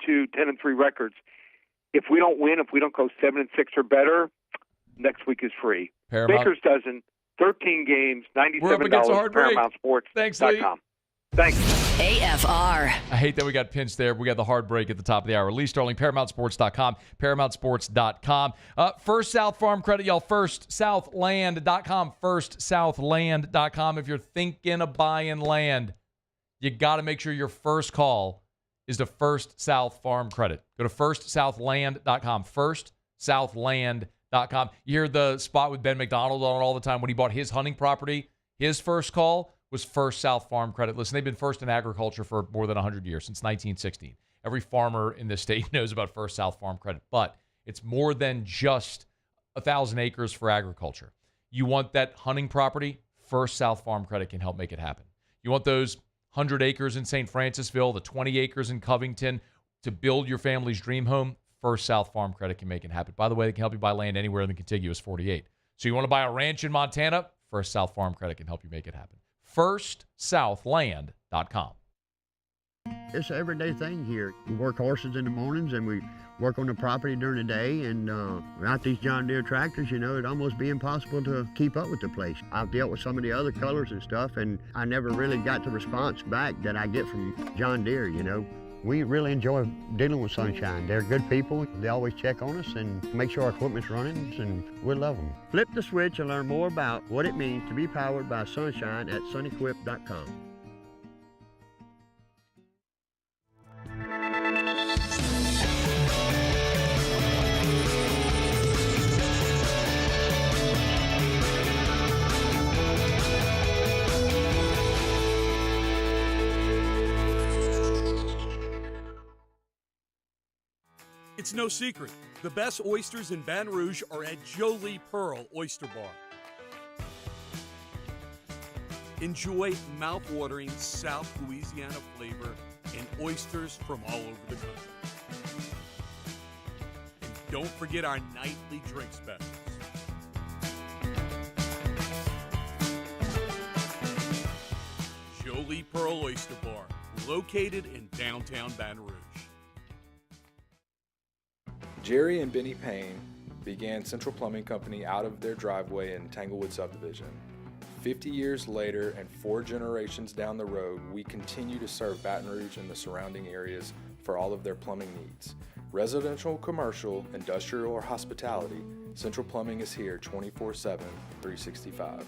10-3 records. If we don't win, if we don't go 7-6 or better, next week is free. Baker's Dozen, 13 games, $97. ParamountSports.com. Thanks, Lee. Thanks. AFR. I hate that we got pinched there. We got the hard break at the top of the hour. Lee Sterling, ParamountSports.com, ParamountSports.com. First South Farm Credit, y'all. FirstSouthLand.com, FirstSouthLand.com. If you're thinking of buying land, you got to make sure your first call is to First South Farm Credit. Go to FirstSouthLand.com, FirstSouthLand.com. You hear the spot with Ben McDonald on it all the time when he bought his hunting property. His first call was First South Farm Credit. Listen, they've been first in agriculture for more than 100 years, since 1916. Every farmer in this state knows about First South Farm Credit, but it's more than just 1,000 acres for agriculture. You want that hunting property? First South Farm Credit can help make it happen. You want those 100 acres in St. Francisville, the 20 acres in Covington to build your family's dream home? First South Farm Credit can make it happen. By the way, they can help you buy land anywhere in the contiguous 48. So you want to buy a ranch in Montana? First South Farm Credit can help you make it happen. FirstSouthLand.com. It's an everyday thing here. We work horses in the mornings and we work on the property during the day, and without these John Deere tractors, it'd almost be impossible to keep up with the place. I've dealt with some of the other colors and stuff, and I never really got the response back that I get from John Deere, We really enjoy dealing with Sunshine. They're good people. They always check on us and make sure our equipment's running, and we love them. Flip the switch and learn more about what it means to be powered by Sunshine at sunequip.com. It's no secret, the best oysters in Baton Rouge are at Jolie Pearl Oyster Bar. Enjoy mouth-watering South Louisiana flavor and oysters from all over the country. And don't forget our nightly drink specials. Jolie Pearl Oyster Bar, located in downtown Baton Rouge. Jerry and Benny Payne began Central Plumbing Company out of their driveway in Tanglewood Subdivision. 50 years later and 4 generations down the road, we continue to serve Baton Rouge and the surrounding areas for all of their plumbing needs. Residential, commercial, industrial, or hospitality, Central Plumbing is here 24/7, 365.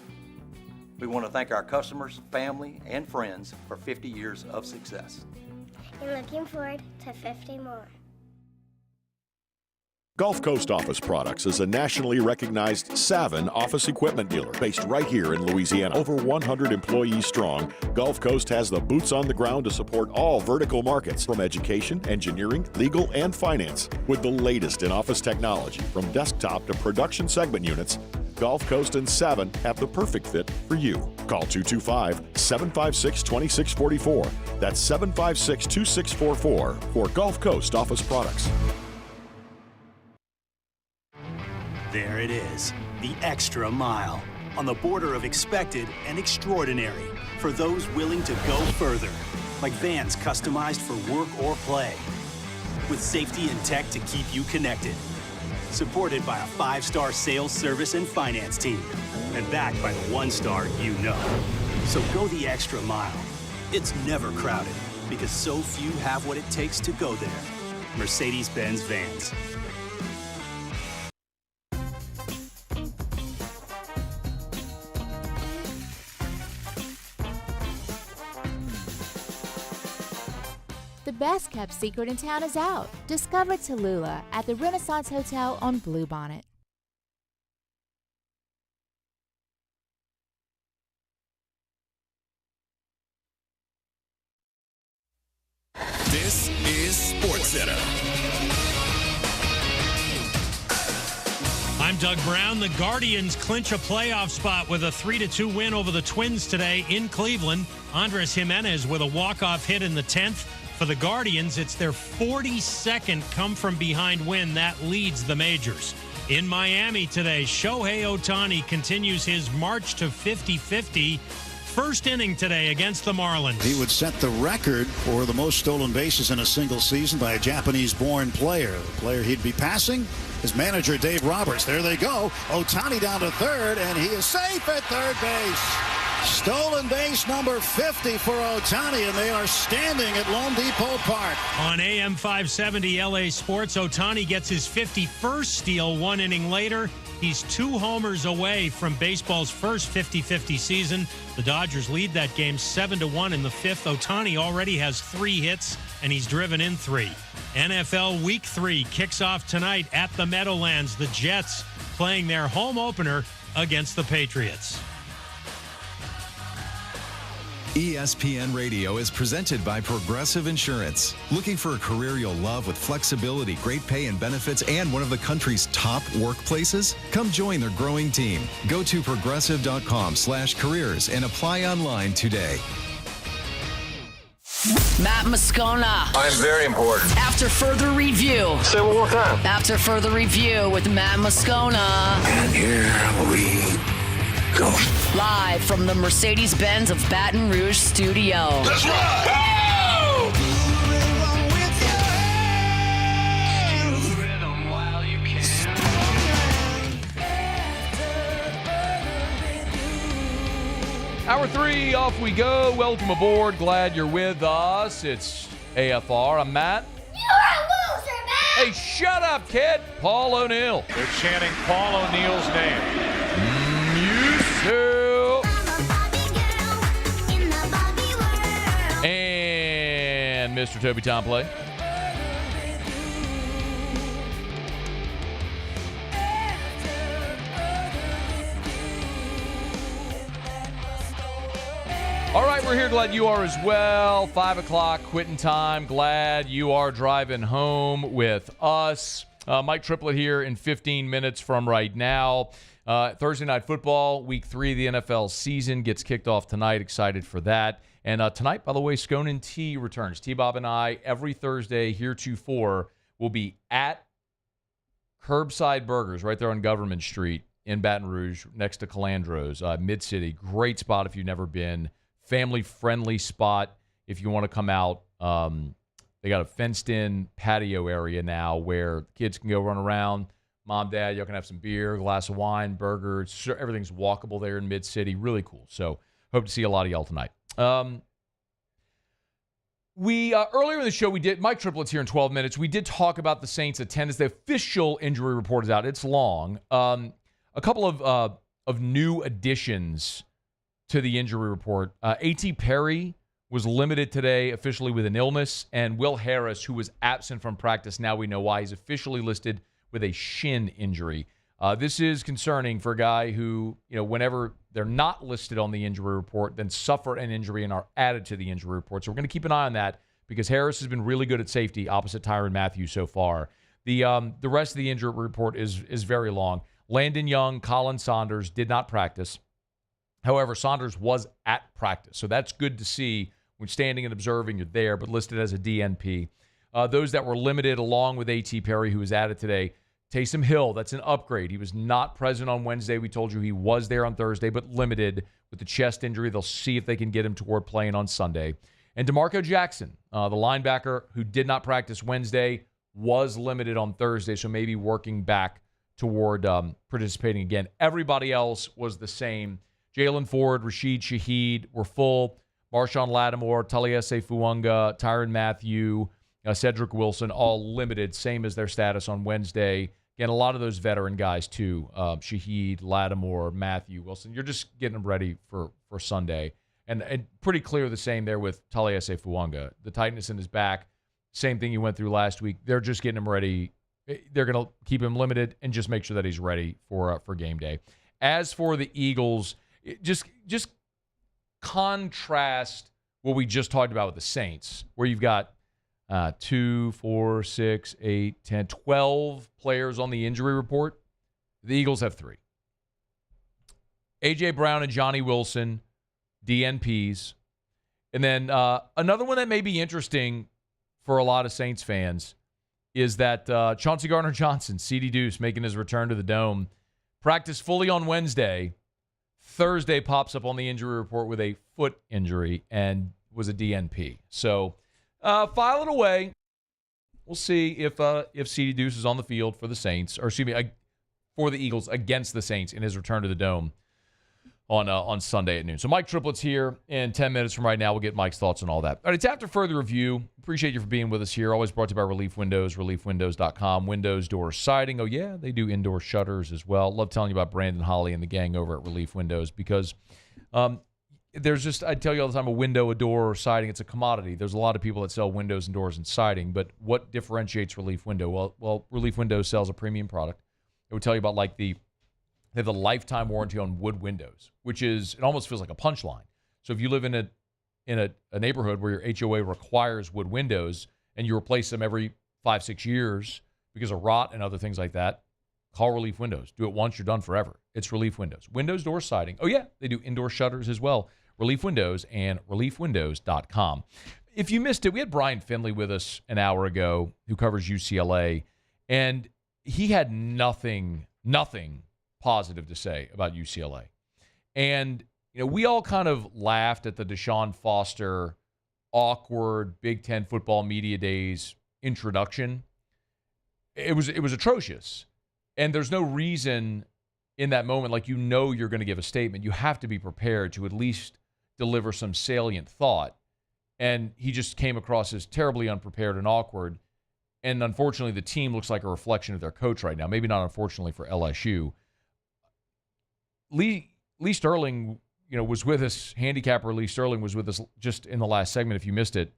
We want to thank our customers, family, and friends for 50 years of success. And looking forward to 50 more. Gulf Coast Office Products is a nationally recognized Savin office equipment dealer based right here in Louisiana. Over 100 employees strong, Gulf Coast has the boots on the ground to support all vertical markets, from education, engineering, legal, and finance. With the latest in office technology, from desktop to production segment units, Gulf Coast and Savin have the perfect fit for you. Call 225-756-2644. That's 756-2644 for Gulf Coast Office Products. There it is, the extra mile, on the border of expected and extraordinary, for those willing to go further, like vans customized for work or play, with safety and tech to keep you connected, supported by a 5-star sales, service, and finance team, and backed by the 1-star you know. So go the extra mile. It's never crowded, because so few have what it takes to go there. Mercedes-Benz Vans. The best kept secret in town is out. Discover Tallulah at the Renaissance Hotel on Bluebonnet. This is SportsCenter. I'm Doug Brown. The Guardians clinch a playoff spot with a 3-2 win over the Twins today in Cleveland. Andres Jimenez with a walk-off hit in the 10th. For the Guardians, it's their 42nd come-from-behind win that leads the majors. In Miami today, Shohei Ohtani continues his march to 50-50. First inning today against the Marlins. He would set the record for the most stolen bases in a single season by a Japanese-born player. The player he'd be passing, his manager, Dave Roberts. There they go. Ohtani down to third, and he is safe at third base. Stolen base number 50 for Ohtani, and they are standing at Lone Depot Park. On AM 570 LA Sports, Ohtani gets his 51st steal 1 inning later. He's 2 homers away from baseball's first 50-50 season. The Dodgers lead that game 7-1 in the 5th. Ohtani already has 3 hits, and he's driven in 3. NFL Week 3 kicks off tonight at the Meadowlands. The Jets playing their home opener against the Patriots. ESPN Radio is presented by Progressive Insurance. Looking for a career you'll love with flexibility, great pay and benefits, and one of the country's top workplaces? Come join their growing team. Go to progressive.com/careers and apply online today. Matt Moscona. I'm very important. After further review. Say it one more time. After further review with Matt Moscona. And here we go. Live from the Mercedes-Benz of Baton Rouge studio. Let's ride! Hour 3, off we go. Welcome aboard. Glad you're with us. It's AFR. I'm Matt. You're a loser, Matt! Hey, shut up, kid. Paul O'Neill. They're chanting Paul O'Neill's name. And Mr. Toby Tomplay. All right, we're here. Glad you are as well. 5 o'clock quitting time. Glad you are driving home with us. Mike Triplett here in 15 minutes from right now. Thursday Night Football, Week 3 of the NFL season gets kicked off tonight. Excited for that. And tonight, by the way, Scone and T returns. T-Bob and I, every Thursday, heretofore, will be at Curbside Burgers right there on Government Street in Baton Rouge, next to Calandro's, Mid-City. Great spot if you've never been. Family-friendly spot if you want to come out. They got a fenced-in patio area now where kids can go run around. Mom, Dad, y'all can have some beer, a glass of wine, burgers. Everything's walkable there in Mid-City. Really cool. So hope to see a lot of y'all tonight. We earlier in the show, we did, Mike Triplett's here in 12 minutes. We did talk about the Saints' attendance. The official injury report is out. It's long. A couple of new additions to the injury report. A.T. Perry was limited today officially with an illness, and Will Harris, who was absent from practice, now we know why. He's officially listed with a shin injury. This is concerning for a guy who, whenever they're not listed on the injury report, then suffer an injury and are added to the injury report. So we're going to keep an eye on that because Harris has been really good at safety opposite Tyrann Mathieu so far. The rest of the injury report is very long. Landon Young, Colin Saunders did not practice. However, Saunders was at practice, so that's good to see. When standing and observing, you're there, but listed as a DNP. Those that were limited, along with A.T. Perry, who was added today, Taysom Hill, that's an upgrade. He was not present on Wednesday. We told you he was there on Thursday, but limited with the chest injury. They'll see if they can get him toward playing on Sunday. And DeMarco Jackson, the linebacker who did not practice Wednesday, was limited on Thursday, so maybe working back toward participating again. Everybody else was the same. Jalen Ford, Rashid Shaheed were full. Marshawn Lattimore, Taliese Fuanga, Tyrann Mathieu, Cedric Wilson, all limited, same as their status on Wednesday. Again, a lot of those veteran guys, too. Shaheed, Lattimore, Mathieu, Wilson. You're just getting them ready for Sunday. And pretty clear the same there with Taliese Fuanga. The tightness in his back, same thing you went through last week. They're just getting him ready. They're going to keep him limited and just make sure that he's ready for game day. As for the Eagles, just contrast what we just talked about with the Saints, where you've got 2, 4, 6, 8, 10, 12 players on the injury report. The Eagles have 3. A.J. Brown and Johnny Wilson, DNPs. And then another one that may be interesting for a lot of Saints fans is that Chauncey Gardner-Johnson, C.D. Deuce, making his return to the Dome, practiced fully on Wednesday. Thursday pops up on the injury report with a foot injury and was a DNP. So file it away. We'll see if C.D. Deuce is on the field for the Saints, or excuse me, for the Eagles against the Saints in his return to the Dome on Sunday at noon. So Mike Triplett's here in 10 minutes from right now. We'll get Mike's thoughts on all that. All right, it's After Further Review. Appreciate you for being with us here. Always brought to you by Relief Windows, reliefwindows.com. Windows, doors, siding. Oh, yeah, they do indoor shutters as well. Love telling you about Brandon Holly and the gang over at Relief Windows because there's just, I tell you all the time, a window, a door, or siding, it's a commodity. There's a lot of people that sell windows and doors and siding, but what differentiates Relief Window? Well, Relief Windows sells a premium product. It would tell you about they have a lifetime warranty on wood windows, which is, it almost feels like a punchline. So if you live in a neighborhood where your HOA requires wood windows and you replace them every 5-6 years because of rot and other things like that, call Relief Windows. Do it once, you're done forever. It's Relief Windows. Windows, doors, siding. Oh, yeah, they do indoor shutters as well. Relief Windows and reliefwindows.com. If you missed it, we had Brian Finley with us an hour ago who covers UCLA, and he had nothing positive to say about UCLA. And, we all kind of laughed at the Deshaun Foster awkward Big Ten football media days introduction. It was atrocious. And there's no reason in that moment, you're going to give a statement. You have to be prepared to at least deliver some salient thought. And he just came across as terribly unprepared and awkward. And unfortunately, the team looks like a reflection of their coach right now. Maybe not unfortunately for LSU. Lee Sterling, was with us. Handicapper Lee Sterling was with us just in the last segment. If you missed it,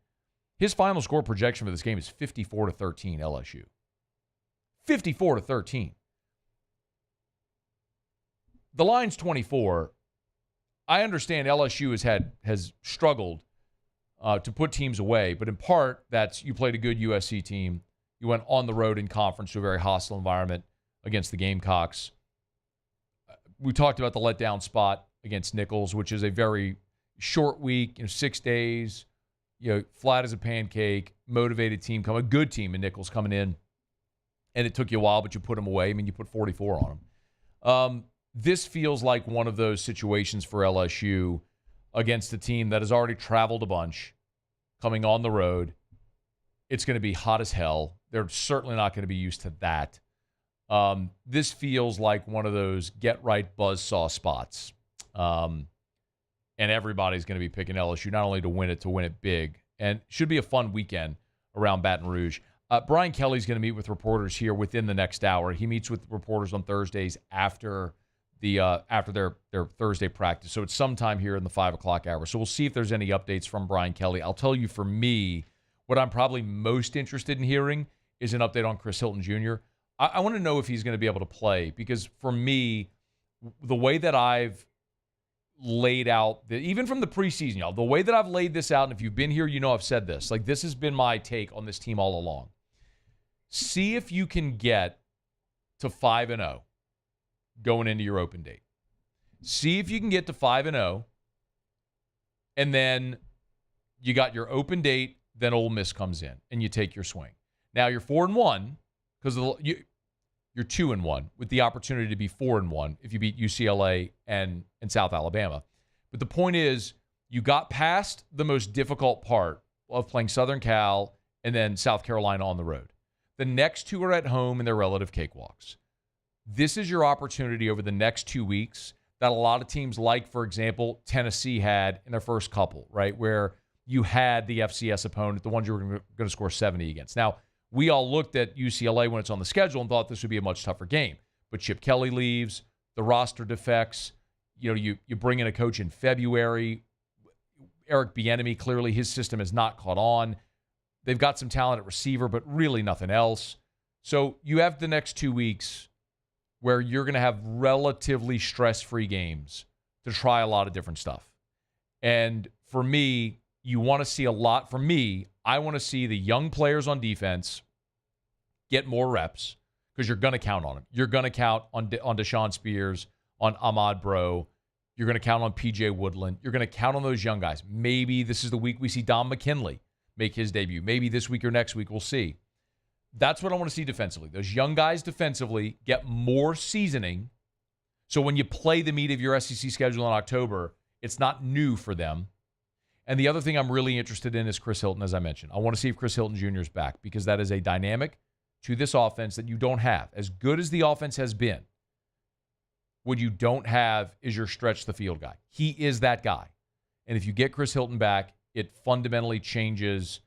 his final score projection for this game is 54-13 LSU. 54-13. The line's 24. I understand LSU has struggled to put teams away, but in part that's you played a good USC team. You went on the road in conference to a very hostile environment against the Gamecocks. We talked about the letdown spot against Nicholls, which is a very short week, 6 days, flat as a pancake, motivated team, a good team in Nicholls coming in. And it took you a while, but you put them away. I mean, you put 44 on them. This feels like one of those situations for LSU against a team that has already traveled a bunch, coming on the road. It's going to be hot as hell. They're certainly not going to be used to that. This feels like one of those get-right buzzsaw spots. And everybody's going to be picking LSU, not only to win it big. And should be a fun weekend around Baton Rouge. Brian Kelly's going to meet with reporters here within the next hour. He meets with reporters on Thursdays after their Thursday practice. So it's sometime here in the 5 o'clock hour. So we'll see if there's any updates from Brian Kelly. I'll tell you, for me, what I'm probably most interested in hearing is an update on Chris Hilton Jr. I want to know if he's going to be able to play, because for me, the way that I've laid out, even from the preseason, y'all, the way that I've laid this out, and if you've been here, I've said this. Like, this has been my take on this team all along. See if you can get to 5-0 going into your open date. See if you can get to 5-0, and then you got your open date, then Ole Miss comes in, and you take your swing. Now, you're 4-1, because you're 2-1 with the opportunity to be 4-1 if you beat UCLA and South Alabama. But the point is, you got past the most difficult part of playing Southern Cal and then South Carolina on the road. The next two are at home, and they're relative cakewalks. This is your opportunity over the next 2 weeks that a lot of teams, like, for example, Tennessee had in their first couple, right, where you had the FCS opponent, the ones you were going to score 70 against. Now, we all looked at UCLA when it's on the schedule and thought this would be a much tougher game. But Chip Kelly leaves, the roster defects, you bring in a coach in February. Eric Bieniemy, clearly his system has not caught on. They've got some talent at receiver, but really nothing else. So you have the next 2 weeks where you're going to have relatively stress-free games to try a lot of different stuff. And for me, you want to see a lot. For me, I want to see the young players on defense get more reps, because you're going to count on them. You're going to count on Deshaun Spears, on Ahmad Bro. You're going to count on P.J. Woodland. You're going to count on those young guys. Maybe this is the week we see Dom McKinley make his debut. Maybe this week or next week, we'll see. That's what I want to see defensively. Those young guys defensively get more seasoning, so when you play the meat of your SEC schedule in October, it's not new for them. And the other thing I'm really interested in is Chris Hilton, as I mentioned. I want to see if Chris Hilton Jr. is back, because that is a dynamic to this offense that you don't have. As good as the offense has been, what you don't have is your stretch the field guy. He is that guy. And if you get Chris Hilton back, it fundamentally changes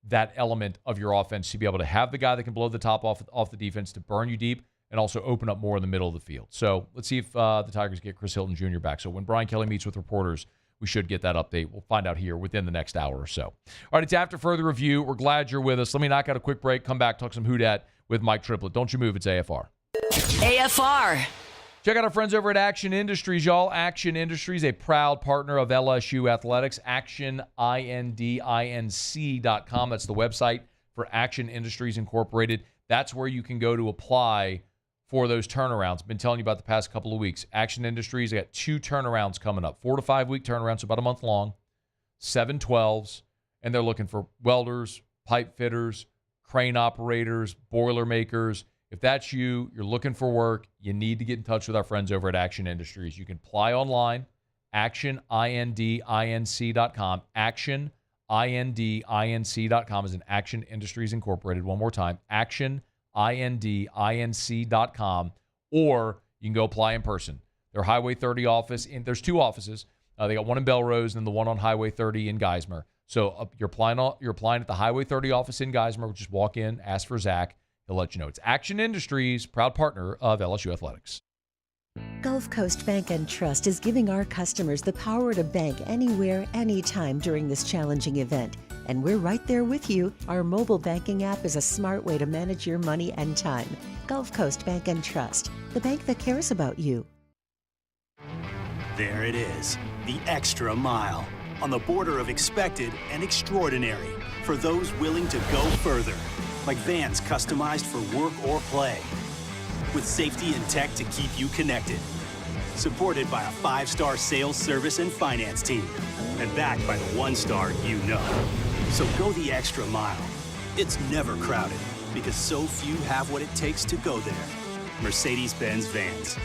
that element of your offense to be able to have the guy that can blow the top off the defense, to burn you deep, and also open up more in the middle of the field. So let's see if the Tigers get Chris Hilton Jr. back. So when Brian Kelly meets with reporters, we should get that update. We'll find out here within the next hour or so. All right, it's After Further Review. We're glad you're with us. Let me knock out a quick break, come back, talk some Who Dat with Mike Triplett. Don't you move. It's AFR. AFR. Check out our friends over at Action Industries, y'all. Action Industries, a proud partner of LSU Athletics. ActionIndinc.com. That's the website for Action Industries Incorporated. That's where you can go to apply for those turnarounds. Been telling you about the past couple of weeks. Action Industries, they got 2 turnarounds coming up. 4 to 5 week turnarounds, about a month long. 7/12s, and they're looking for welders, pipe fitters, crane operators, boiler makers. If that's you, you're looking for work, you need to get in touch with our friends over at Action Industries. You can apply online, actionindinc.com. Actionindinc.com is an Action Industries Incorporated. One more time, actionindinc.com, or you can go apply in person. Their Highway 30 office, there's 2 offices. They got one in Belrose and the one on Highway 30 in Geismar. So you're applying at the Highway 30 office in Geismar. Just walk in, ask for Zach. He'll let you know. It's Action Industries, proud partner of LSU Athletics. Gulf Coast Bank and Trust is giving our customers the power to bank anywhere, anytime during this challenging event. And we're right there with you. Our mobile banking app is a smart way to manage your money and time. Gulf Coast Bank and Trust, the bank that cares about you. There it is, the extra mile, on the border of expected and extraordinary, for those willing to go further. like vans customized for work or play, with safety and tech to keep you connected. Supported by a 5-star sales, service, and finance team, and backed by the 1-star you know. So go the extra mile. It's never crowded, because so few have what it takes to go there. Mercedes-Benz Vans.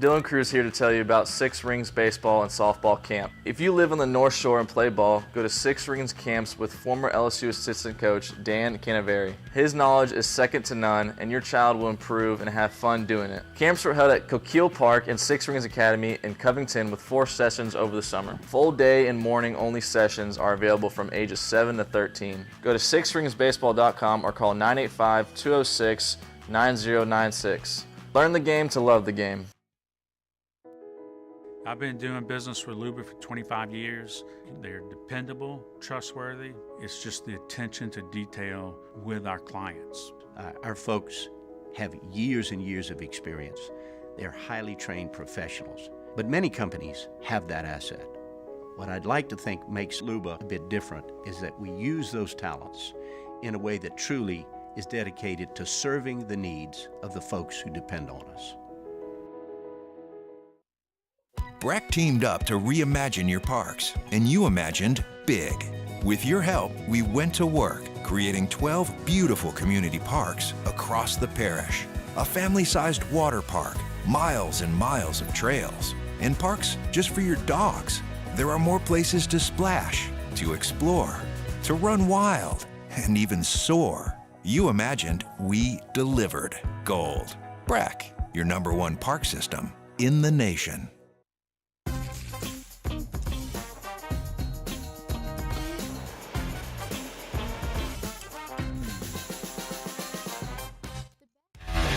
Dylan Cruz here to tell you about Six Rings Baseball and Softball Camp. If you live on the North Shore and play ball, go to Six Rings Camps with former LSU assistant coach Dan Canaveri. His knowledge is second to none, and your child will improve and have fun doing it. Camps were held at Coquille Park and Six Rings Academy in Covington with 4 sessions over the summer. Full day and morning only sessions are available from ages 7 to 13. Go to sixringsbaseball.com or call 985-206-9096. Learn the game to love the game. I've been doing business with Luba for 25 years. They're dependable, trustworthy. It's just the attention to detail with our clients. Our folks have years and years of experience. They're highly trained professionals, but many companies have that asset. What I'd like to think makes Luba a bit different is that we use those talents in a way that truly is dedicated to serving the needs of the folks who depend on us. Breck teamed up to reimagine your parks, and you imagined big. With your help, we went to work, creating 12 beautiful community parks across the parish. A family-sized water park, miles and miles of trails, and parks just for your dogs. There are more places to splash, to explore, to run wild, and even soar. You imagined, we delivered. Gold. Breck, your #1 park system in the nation.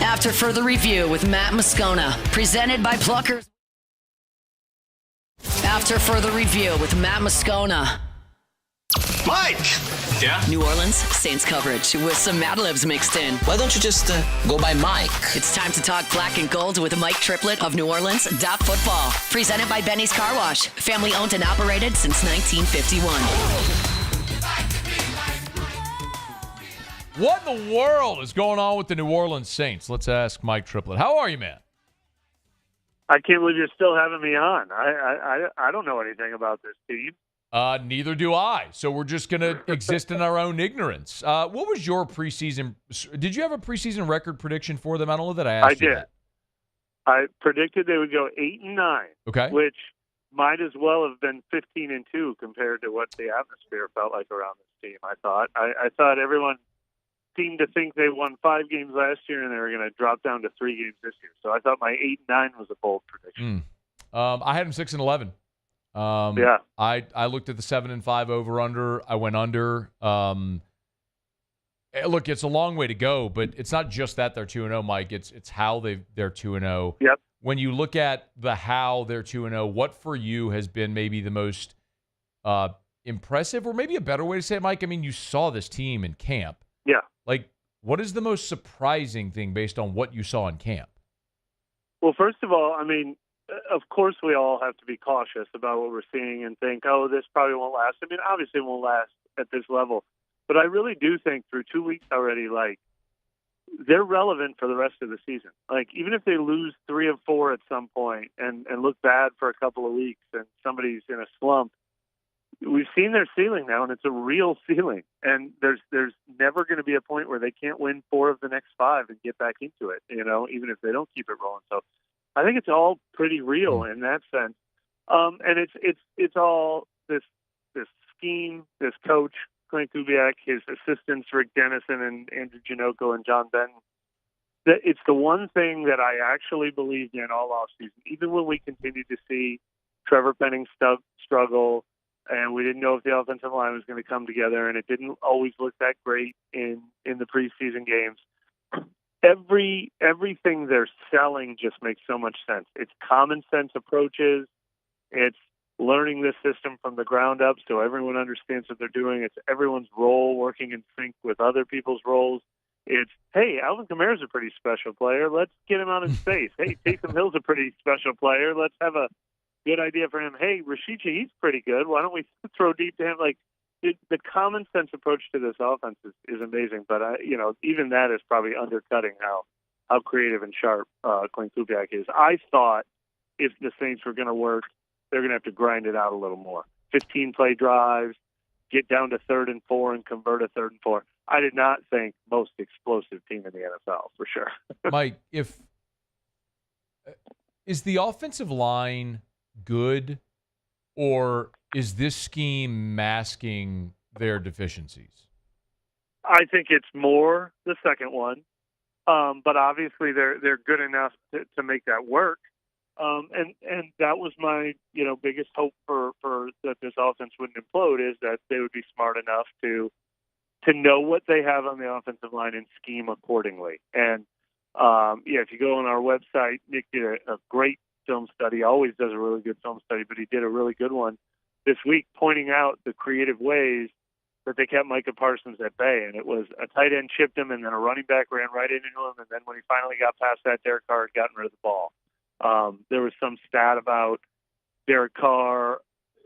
After further review with Matt Moscona, presented by Pluckers. After further review with Matt Moscona. Mike! Yeah? New Orleans Saints coverage with some Mad Libs mixed in. Why don't you just go by Mike? It's time to talk black and gold with Mike Triplett of New Orleans Football. Presented by Benny's Car Wash. Family owned and operated since 1951. What in the world is going on with the New Orleans Saints? Let's ask Mike Triplett. How are you, man? I can't believe you're still having me on. I don't know anything about this team. Neither do I. So we're just going to exist in our own ignorance. What was your preseason? Did you have a preseason record prediction for them? I don't know that I asked you that. I predicted they would go 8-9. Okay. Which might as well have been 15-2 compared to what the atmosphere felt like around this team. I thought everyone seemed to think they won 5 games last year and they were going to drop down to 3 games this year. So I thought my 8-9 was a bold prediction. I had them 6-11. Yeah. I looked at the 7-5 over/under. I went under. Look, it's a long way to go, but it's not just that they're 2-0, Mike. It's how they're 2-0. Yep. When you look at the how they're 2-0, what for you has been maybe the most impressive, or maybe a better way to say it, Mike? I mean, you saw this team in camp. Yeah. Like, what is the most surprising thing based on what you saw in camp? Well, first of all, I mean, of course we all have to be cautious about what we're seeing and think, oh, this probably won't last. I mean, obviously it won't last at this level. But I really do think through 2 weeks already, like, they're relevant for the rest of the season. Like, even if they lose 3 of 4 at some point and look bad for a couple of weeks and somebody's in a slump, we've seen their ceiling now, and it's a real ceiling. And there's never going to be a point where they can't win 4 of the next 5 and get back into it, you know, even if they don't keep it rolling. So I think it's all pretty real in that sense. And it's all this scheme, this coach, Clint Kubiak, his assistants, Rick Dennison and Andrew Janoko and John Benton. It's the one thing that I actually believed in all offseason, even when we continue to see Trevor Penning struggle, and we didn't know if the offensive line was going to come together, and it didn't always look that great in the preseason games. Everything they're selling just makes so much sense. It's common sense approaches. It's learning this system from the ground up so everyone understands what they're doing. It's everyone's role working in sync with other people's roles. It's, hey, Alvin Kamara's a pretty special player. Let's get him out in space. Hey, Taysom Hill's a pretty special player. Let's have a good idea for him. Hey, Rashid Shaheed's pretty good. Why don't we throw deep to him? Like, the common sense approach to this offense is amazing. But, even that is probably undercutting how creative and sharp Clint Kubiak is. I thought if the Saints were going to work, they're going to have to grind it out a little more. 15-play drives, get down to 3rd and 4 and convert a 3rd and 4. I did not think most explosive team in the NFL, for sure. Mike, is the offensive line good, or is this scheme masking their deficiencies? I think it's more the second one, but obviously they're good enough to make that work. And that was my biggest hope for that this offense wouldn't implode, is that they would be smart enough to know what they have on the offensive line and scheme accordingly. And if you go on our website, Nick did a great film study. Always does a really good film study, but he did a really good one this week, pointing out the creative ways that they kept Micah Parsons at bay. And it was a tight end chipped him, and then a running back ran right into him, and then when he finally got past that, Derek Carr had gotten rid of the ball. There was some stat about Derek Carr,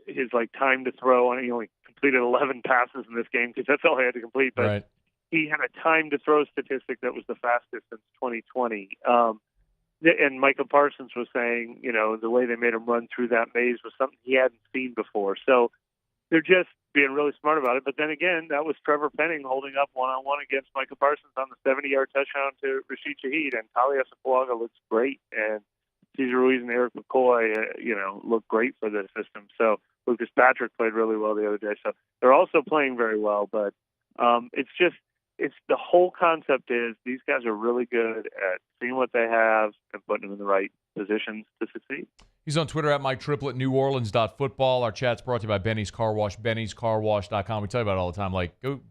his time to throw, and he only completed 11 passes in this game because that's all he had to complete. But right. He had a time to throw statistic that was the fastest since 2020. And Micah Parsons was saying, the way they made him run through that maze was something he hadn't seen before. So they're just being really smart about it. But then again, that was Trevor Penning holding up one-on-one against Micah Parsons on the 70-yard touchdown to Rashid Shaheed, and Talia Sapuaga looks great, and Cesar Ruiz and Eric McCoy, look great for this system. So Lucas Patrick played really well the other day. So they're also playing very well, but it's the whole concept is these guys are really good at seeing what they have and putting them in the right positions to succeed. He's on Twitter at Mike Triplett, NewOrleans.football. Our chat's brought to you by Benny's Car Wash, Benny'sCarWash.com. We tell you about it all the time.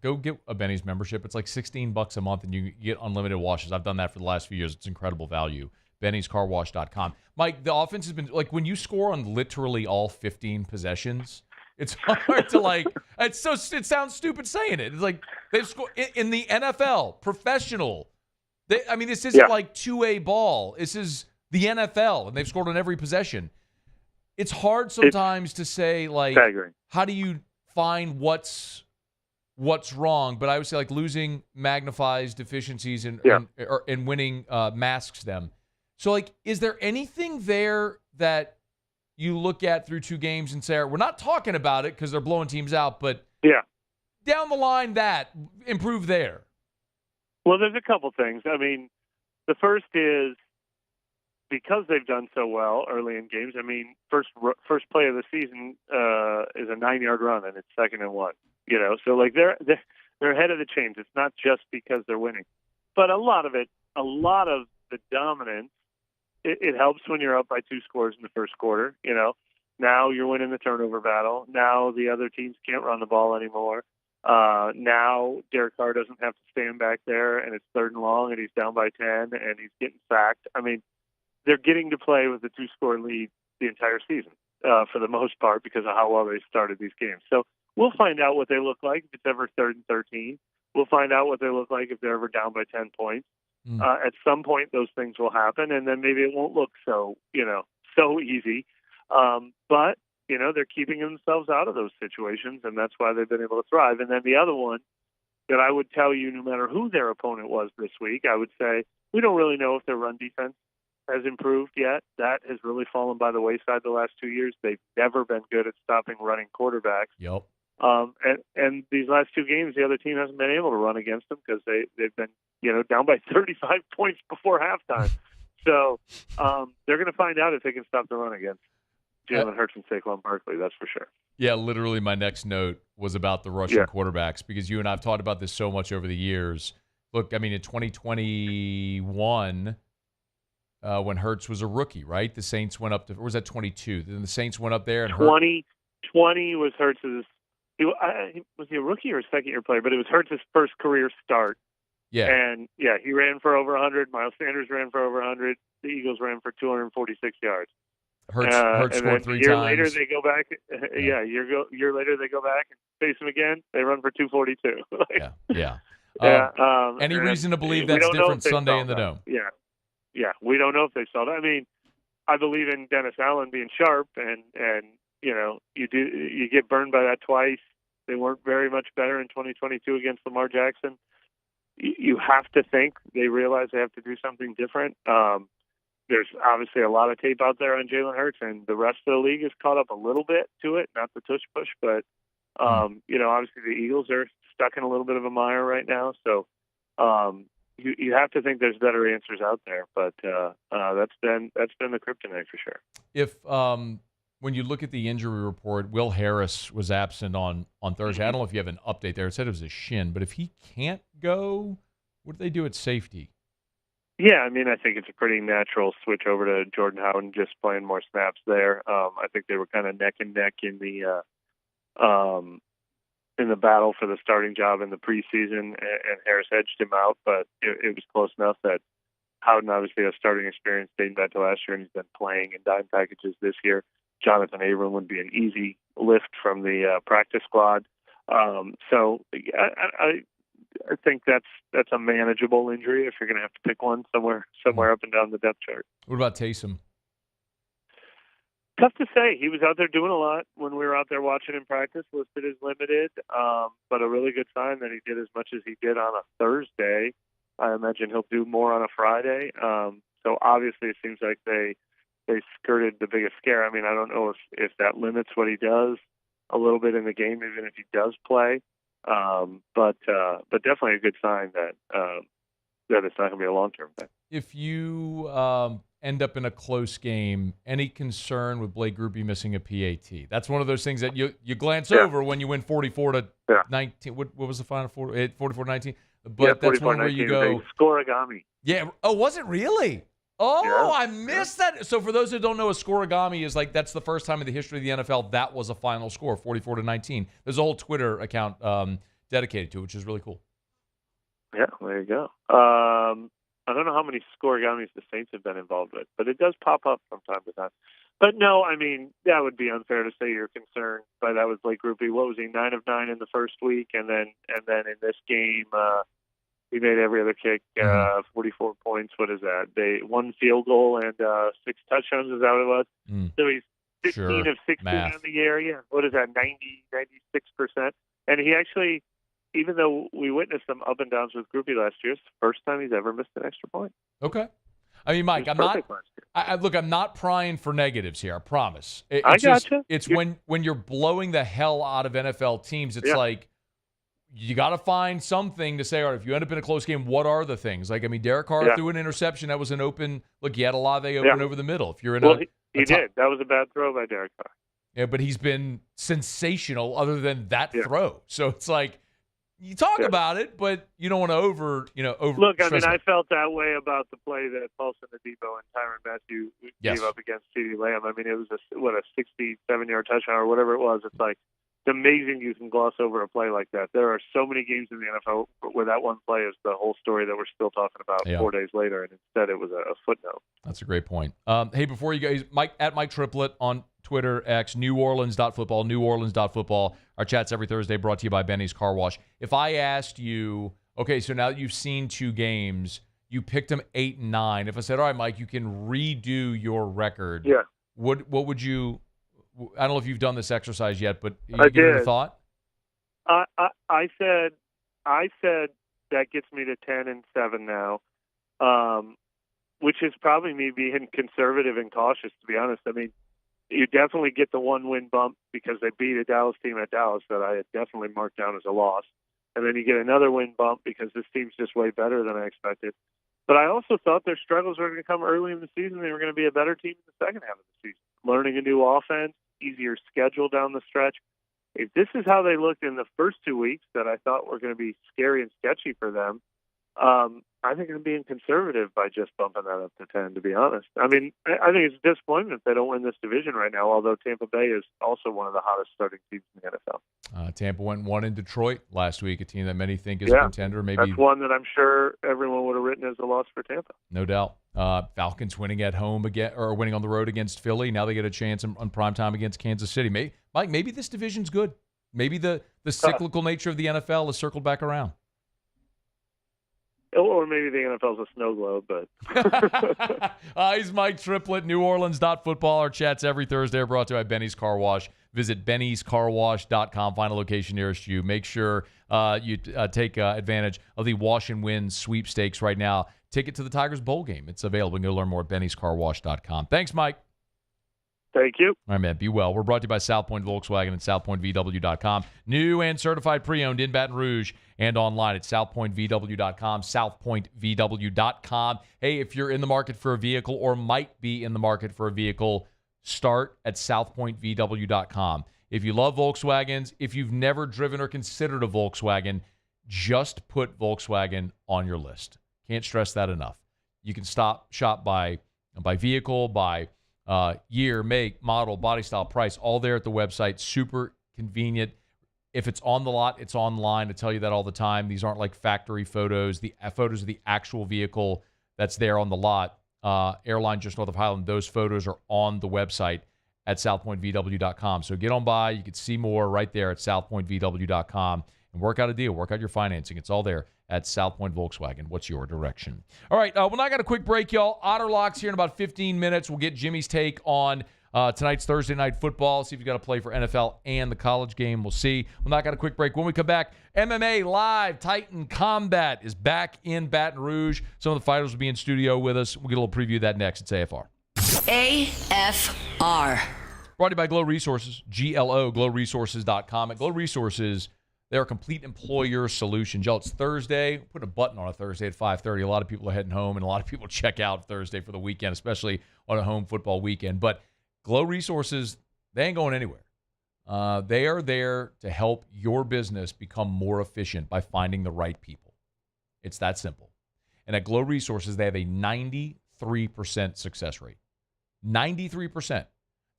Go get a Benny's membership. It's like $16 a month, and you get unlimited washes. I've done that for the last few years. It's incredible value. Benny'sCarWash.com. Mike, the offense has been when you score on literally all 15 possessions, it's hard to it sounds stupid saying it. It's like they've scored in the NFL, professional. This isn't like 2A ball. This is the NFL, and they've scored on every possession. It's hard sometimes to say how do you find what's wrong? But I would say losing magnifies deficiencies and winning masks them. So, is there anything there that you look at through 2 games and say, we're not talking about it because they're blowing teams out, but down the line that improve there? Well, there's a couple things. The first is because they've done so well early in games. First play of the season is a 9-yard run, and it's 2nd and 1. So they're ahead of the chains. It's not just because they're winning, but a lot of the dominance. It helps when you're up by 2 scores in the first quarter. Now you're winning the turnover battle. Now the other teams can't run the ball anymore. Now Derek Carr doesn't have to stand back there, and it's 3rd and long, and he's down by 10, and he's getting sacked. They're getting to play with a 2-score lead the entire season for the most part because of how well they started these games. So we'll find out what they look like if it's ever 3rd and 13. We'll find out what they look like if they're ever down by 10 points. At some point, those things will happen, and then maybe it won't look so easy. But they're keeping themselves out of those situations, and that's why they've been able to thrive. And then the other one that I would tell you, no matter who their opponent was this week, I would say we don't really know if their run defense has improved yet. That has really fallen by the wayside the last 2 years. They've never been good at stopping running quarterbacks. Yep. And these last 2 games, the other team hasn't been able to run against them because they've been down by 35 points before halftime. So they're going to find out if they can stop the run against Jalen Hurts and Saquon Barkley, that's for sure. Yeah, literally my next note was about the rushing quarterbacks because you and I have talked about this so much over the years. Look, in 2021, when Hurts was a rookie, right? The Saints went up to – or was that 22? Then the Saints went up there and 20 20 was Hurts's. Was he a rookie or a second-year player? But it was Hurts's first career start. Yeah. And, yeah, he ran for over 100. Miles Sanders ran for over 100. The Eagles ran for 246 yards. Hurts and scored then 3 a year times. later, they go back. Yeah, year later, they go back and face him again. They run for 242. Yeah. Any and reason to believe we that's don't know different if they Sunday saw in the that. Dome? Yeah. We don't know if they saw that. I mean, I believe in Dennis Allen being sharp, and you get burned by that twice. They weren't very much better in 2022 against Lamar Jackson. You have to think they realize they have to do something different. There's obviously a lot of tape out there on Jalen Hurts, and the rest of the league has caught up a little bit to it, not the tush push, but obviously the Eagles are stuck in a little bit of a mire right now. So you have to think there's better answers out there, but that's been the kryptonite for sure. If when you look at the injury report, Will Harris was absent on Thursday. I don't know if you have an update there. It said it was a shin, but if he can't go, what do they do at safety? Yeah, I mean, I think it's a pretty natural switch over to Jordan Howden, just playing more snaps there. I think they were kind of neck and neck in the battle for the starting job in the preseason, and Harris edged him out, but it was close enough that Howden obviously has starting experience dating back to last year, and he's been playing in dime packages this year. Jonathan Abram would be an easy lift from the practice squad. So I think that's a manageable injury if you're going to have to pick one somewhere up and down the depth chart. What about Taysom? Tough to say. He was out there doing a lot when we were out there watching him practice, listed as limited, but a really good sign that he did as much as he did on a Thursday. I imagine he'll do more on a Friday. So obviously it seems like they skirted the biggest scare. I mean, I don't know if that limits what he does a little bit in the game, even if he does play. But definitely a good sign that it's not going to be a long-term thing. If you end up in a close game, any concern with Blake Grupe missing a PAT? That's one of those things that you glance over when you win 44-19. What was the final 44-19? But that's one where you go scoregami. Yeah. Oh, was it really? Oh, yeah. I missed that. So for those who don't know, a scoregami is like that's the first time in the history of the NFL that was a final score, 44-19. There's a whole Twitter account dedicated to it, which is really cool. Yeah, there you go. I don't know how many scoregamis the Saints have been involved with, but it does pop up from time to time. But no, I mean, that would be unfair to say you're concerned by that with Blake Grupe. What was he, 9 of 9 in the first week, and then in this game, he made every other kick, 44 points. What is that? They 1 field goal and 6 touchdowns. Is that what it was? So he's 16 of 16 on the year. Yeah. What is that? 96%. And he actually, even though we witnessed some up and downs with Grupe last year, it's the first time he's ever missed an extra point. Okay. I mean, Mike, I'm not prying for negatives here. I promise. I gotcha. It's when you're blowing the hell out of NFL teams, it's like you got to find something to say, all right, if you end up in a close game, what are the things? Like, I mean, Derek Carr threw an interception. That was an open – look, you had Olave open over the middle. If you're in he did. That was a bad throw by Derek Carr. Yeah, but he's been sensational other than that throw. So it's like you talk about it, but you don't want to over. Look, I mean, I felt that way about the play that Paulson Adebo and Tyrann Mathieu gave up against CeeDee Lamb. I mean, it was a 67-yard touchdown or whatever it was. It's like it's amazing you can gloss over a play like that. There are so many games in the NFL where that one play is the whole story that we're still talking about 4 days later, and instead it was a footnote. That's a great point. Hey, before you guys, Mike Triplett on Twitter, X, NewOrleans.football. Our chats every Thursday brought to you by Benny's Car Wash. If I asked you, okay, so now that you've seen 2 games, you picked them 8 and 9. If I said, all right, Mike, you can redo your record. Yeah. What would you? I don't know if you've done this exercise yet, but I give it a did. thought. I said that gets me to 10 and 7 now, which is probably me being conservative and cautious, to be honest. I mean, you definitely get the 1-win bump because they beat a Dallas team at Dallas that I had definitely marked down as a loss. And then you get another win bump because this team's just way better than I expected. But I also thought their struggles were going to come early in the season. They were going to be a better team in the second half of the season. Learning a new offense, easier schedule down the stretch. If this is how they looked in the first 2 weeks that I thought were going to be scary and sketchy for them, I think I'm being conservative by just bumping that up to 10, to be honest. I mean, I think it's a disappointment if they don't win this division right now, although Tampa Bay is also one of the hottest starting teams in the NFL. Tampa went and won in Detroit last week, a team that many think is a contender. Maybe that's one that I'm sure everyone would have written as a loss for Tampa. No doubt. Falcons winning at home again, or winning on the road against Philly. Now they get a chance on primetime against Kansas City. Mike, maybe this division's good. Maybe the cyclical nature of the NFL has circled back around. Or maybe the NFL's a snow globe, but... He's Mike Triplett, New Orleans.football. Our chats every Thursday are brought to you by Benny's Car Wash. Visit bennyscarwash.com. Find a location nearest you. Make sure you take advantage of the Wash and Win sweepstakes right now. Ticket to the Tigers Bowl game. It's available. You can go learn more at bennyscarwash.com. Thanks, Mike. Thank you. All right, man. Be well. We're brought to you by South Point Volkswagen and southpointvw.com. New and certified pre-owned in Baton Rouge and online at southpointvw.com, southpointvw.com. Hey, if you're in the market for a vehicle or might be in the market for a vehicle, start at southpointvw.com. If you love Volkswagens, if you've never driven or considered a Volkswagen, just put Volkswagen on your list. Can't stress that enough. You can shop by vehicle, by year, make, model, body style, price, all there at the website. Super convenient. If it's on the lot, it's online. I tell you that all the time. These aren't like factory photos. The photos of the actual vehicle that's there on the lot. Airline just north of Highland, those photos are on the website at southpointvw.com. So get on by. You can see more right there at southpointvw.com and work out a deal. Work out your financing. It's all there at South Point Volkswagen. What's your direction? All right, well, now I got a quick break, y'all. Otter Locks here in about 15 minutes. We'll get Jimmy's take on tonight's Thursday night football. See if you got to play for NFL and the college game. We'll see. Well, now I got a quick break. When we come back, MMA Live Titan Combat is back in Baton Rouge. Some of the fighters will be in studio with us. We'll get a little preview of that next. It's AFR. AFR. Brought to you by Glow Resources, GLO, glowresources.com. At Glow Resources, they're a complete employer solution. Joe, it's Thursday. Put a button on a Thursday at 5:30. A lot of people are heading home, and a lot of people check out Thursday for the weekend, especially on a home football weekend. But Glow Resources, they ain't going anywhere. They are there to help your business become more efficient by finding the right people. It's that simple. And at Glow Resources, they have a 93% success rate. 93%.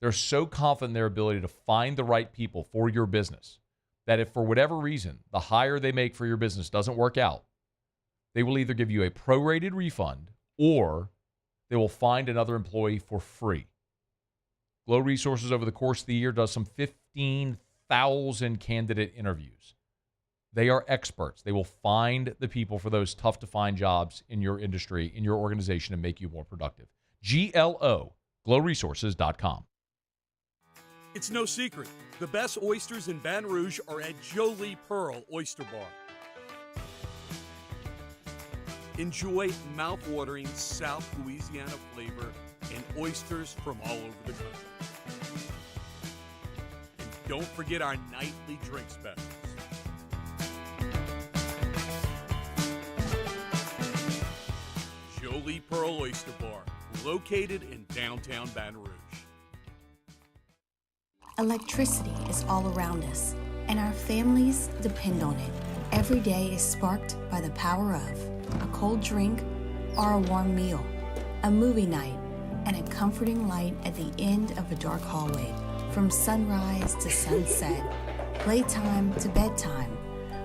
They're so confident in their ability to find the right people for your business that if for whatever reason the hire they make for your business doesn't work out, they will either give you a prorated refund or they will find another employee for free. Glow Resources over the course of the year does some 15,000 candidate interviews. They are experts. They will find the people for those tough-to-find jobs in your industry, in your organization, and make you more productive. GLO, glowresources.com. It's no secret. The best oysters in Baton Rouge are at Jolie Pearl Oyster Bar. Enjoy mouth-watering South Louisiana flavor and oysters from all over the country. And don't forget our nightly drink specials. Jolie Pearl Oyster Bar, located in downtown Baton Rouge. Electricity is all around us, and our families depend on it. Every day is sparked by the power of a cold drink or a warm meal, a movie night, and a comforting light at the end of a dark hallway. From sunrise to sunset, playtime to bedtime,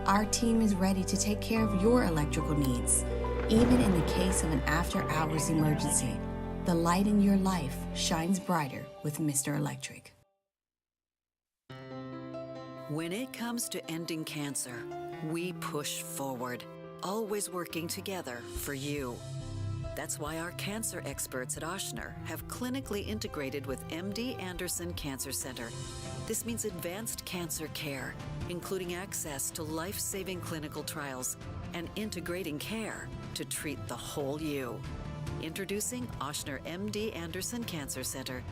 our team is ready to take care of your electrical needs. Even in the case of an after-hours emergency, the light in your life shines brighter with Mr. Electric. When it comes to ending cancer, we push forward, always working together for you. That's why our cancer experts at Ochsner have clinically integrated with MD Anderson Cancer Center. This means advanced cancer care, including access to life-saving clinical trials and integrating care to treat the whole you. Introducing Ochsner MD Anderson Cancer Center.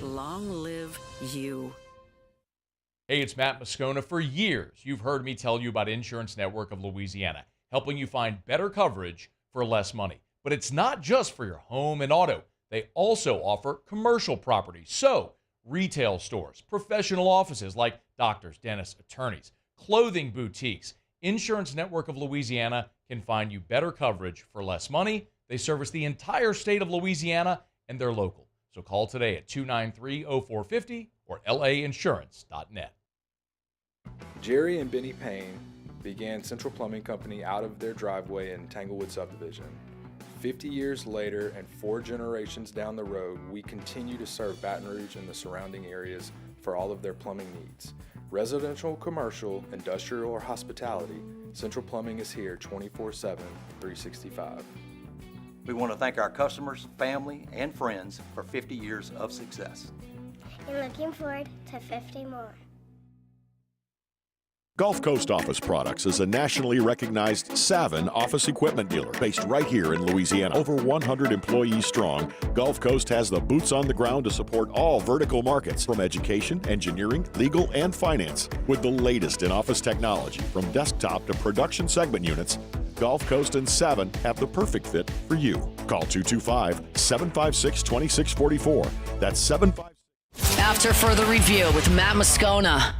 Long live you. Hey, it's Matt Moscona. For years, you've heard me tell you about Insurance Network of Louisiana, helping you find better coverage for less money. But it's not just for your home and auto. They also offer commercial property. So, retail stores, professional offices like doctors, dentists, attorneys, clothing boutiques. Insurance Network of Louisiana can find you better coverage for less money. They service the entire state of Louisiana, and they're local. So call today at 293-0450 or lainsurance.net. Jerry and Benny Payne began Central Plumbing Company out of their driveway in Tanglewood subdivision. 50 years later and 4 generations down the road, we continue to serve Baton Rouge and the surrounding areas for all of their plumbing needs. Residential, commercial, industrial, or hospitality, Central Plumbing is here 24/7, 365. We want to thank our customers, family, and friends for 50 years of success. And looking forward to 50 more. Gulf Coast Office Products is a nationally recognized Savin office equipment dealer based right here in Louisiana. Over 100 employees strong, Gulf Coast has the boots on the ground to support all vertical markets from education, engineering, legal, and finance. With the latest in office technology from desktop to production segment units, Gulf Coast and Savin have the perfect fit for you. Call 225-756-2644. That's 756. After further review with Matt Moscona.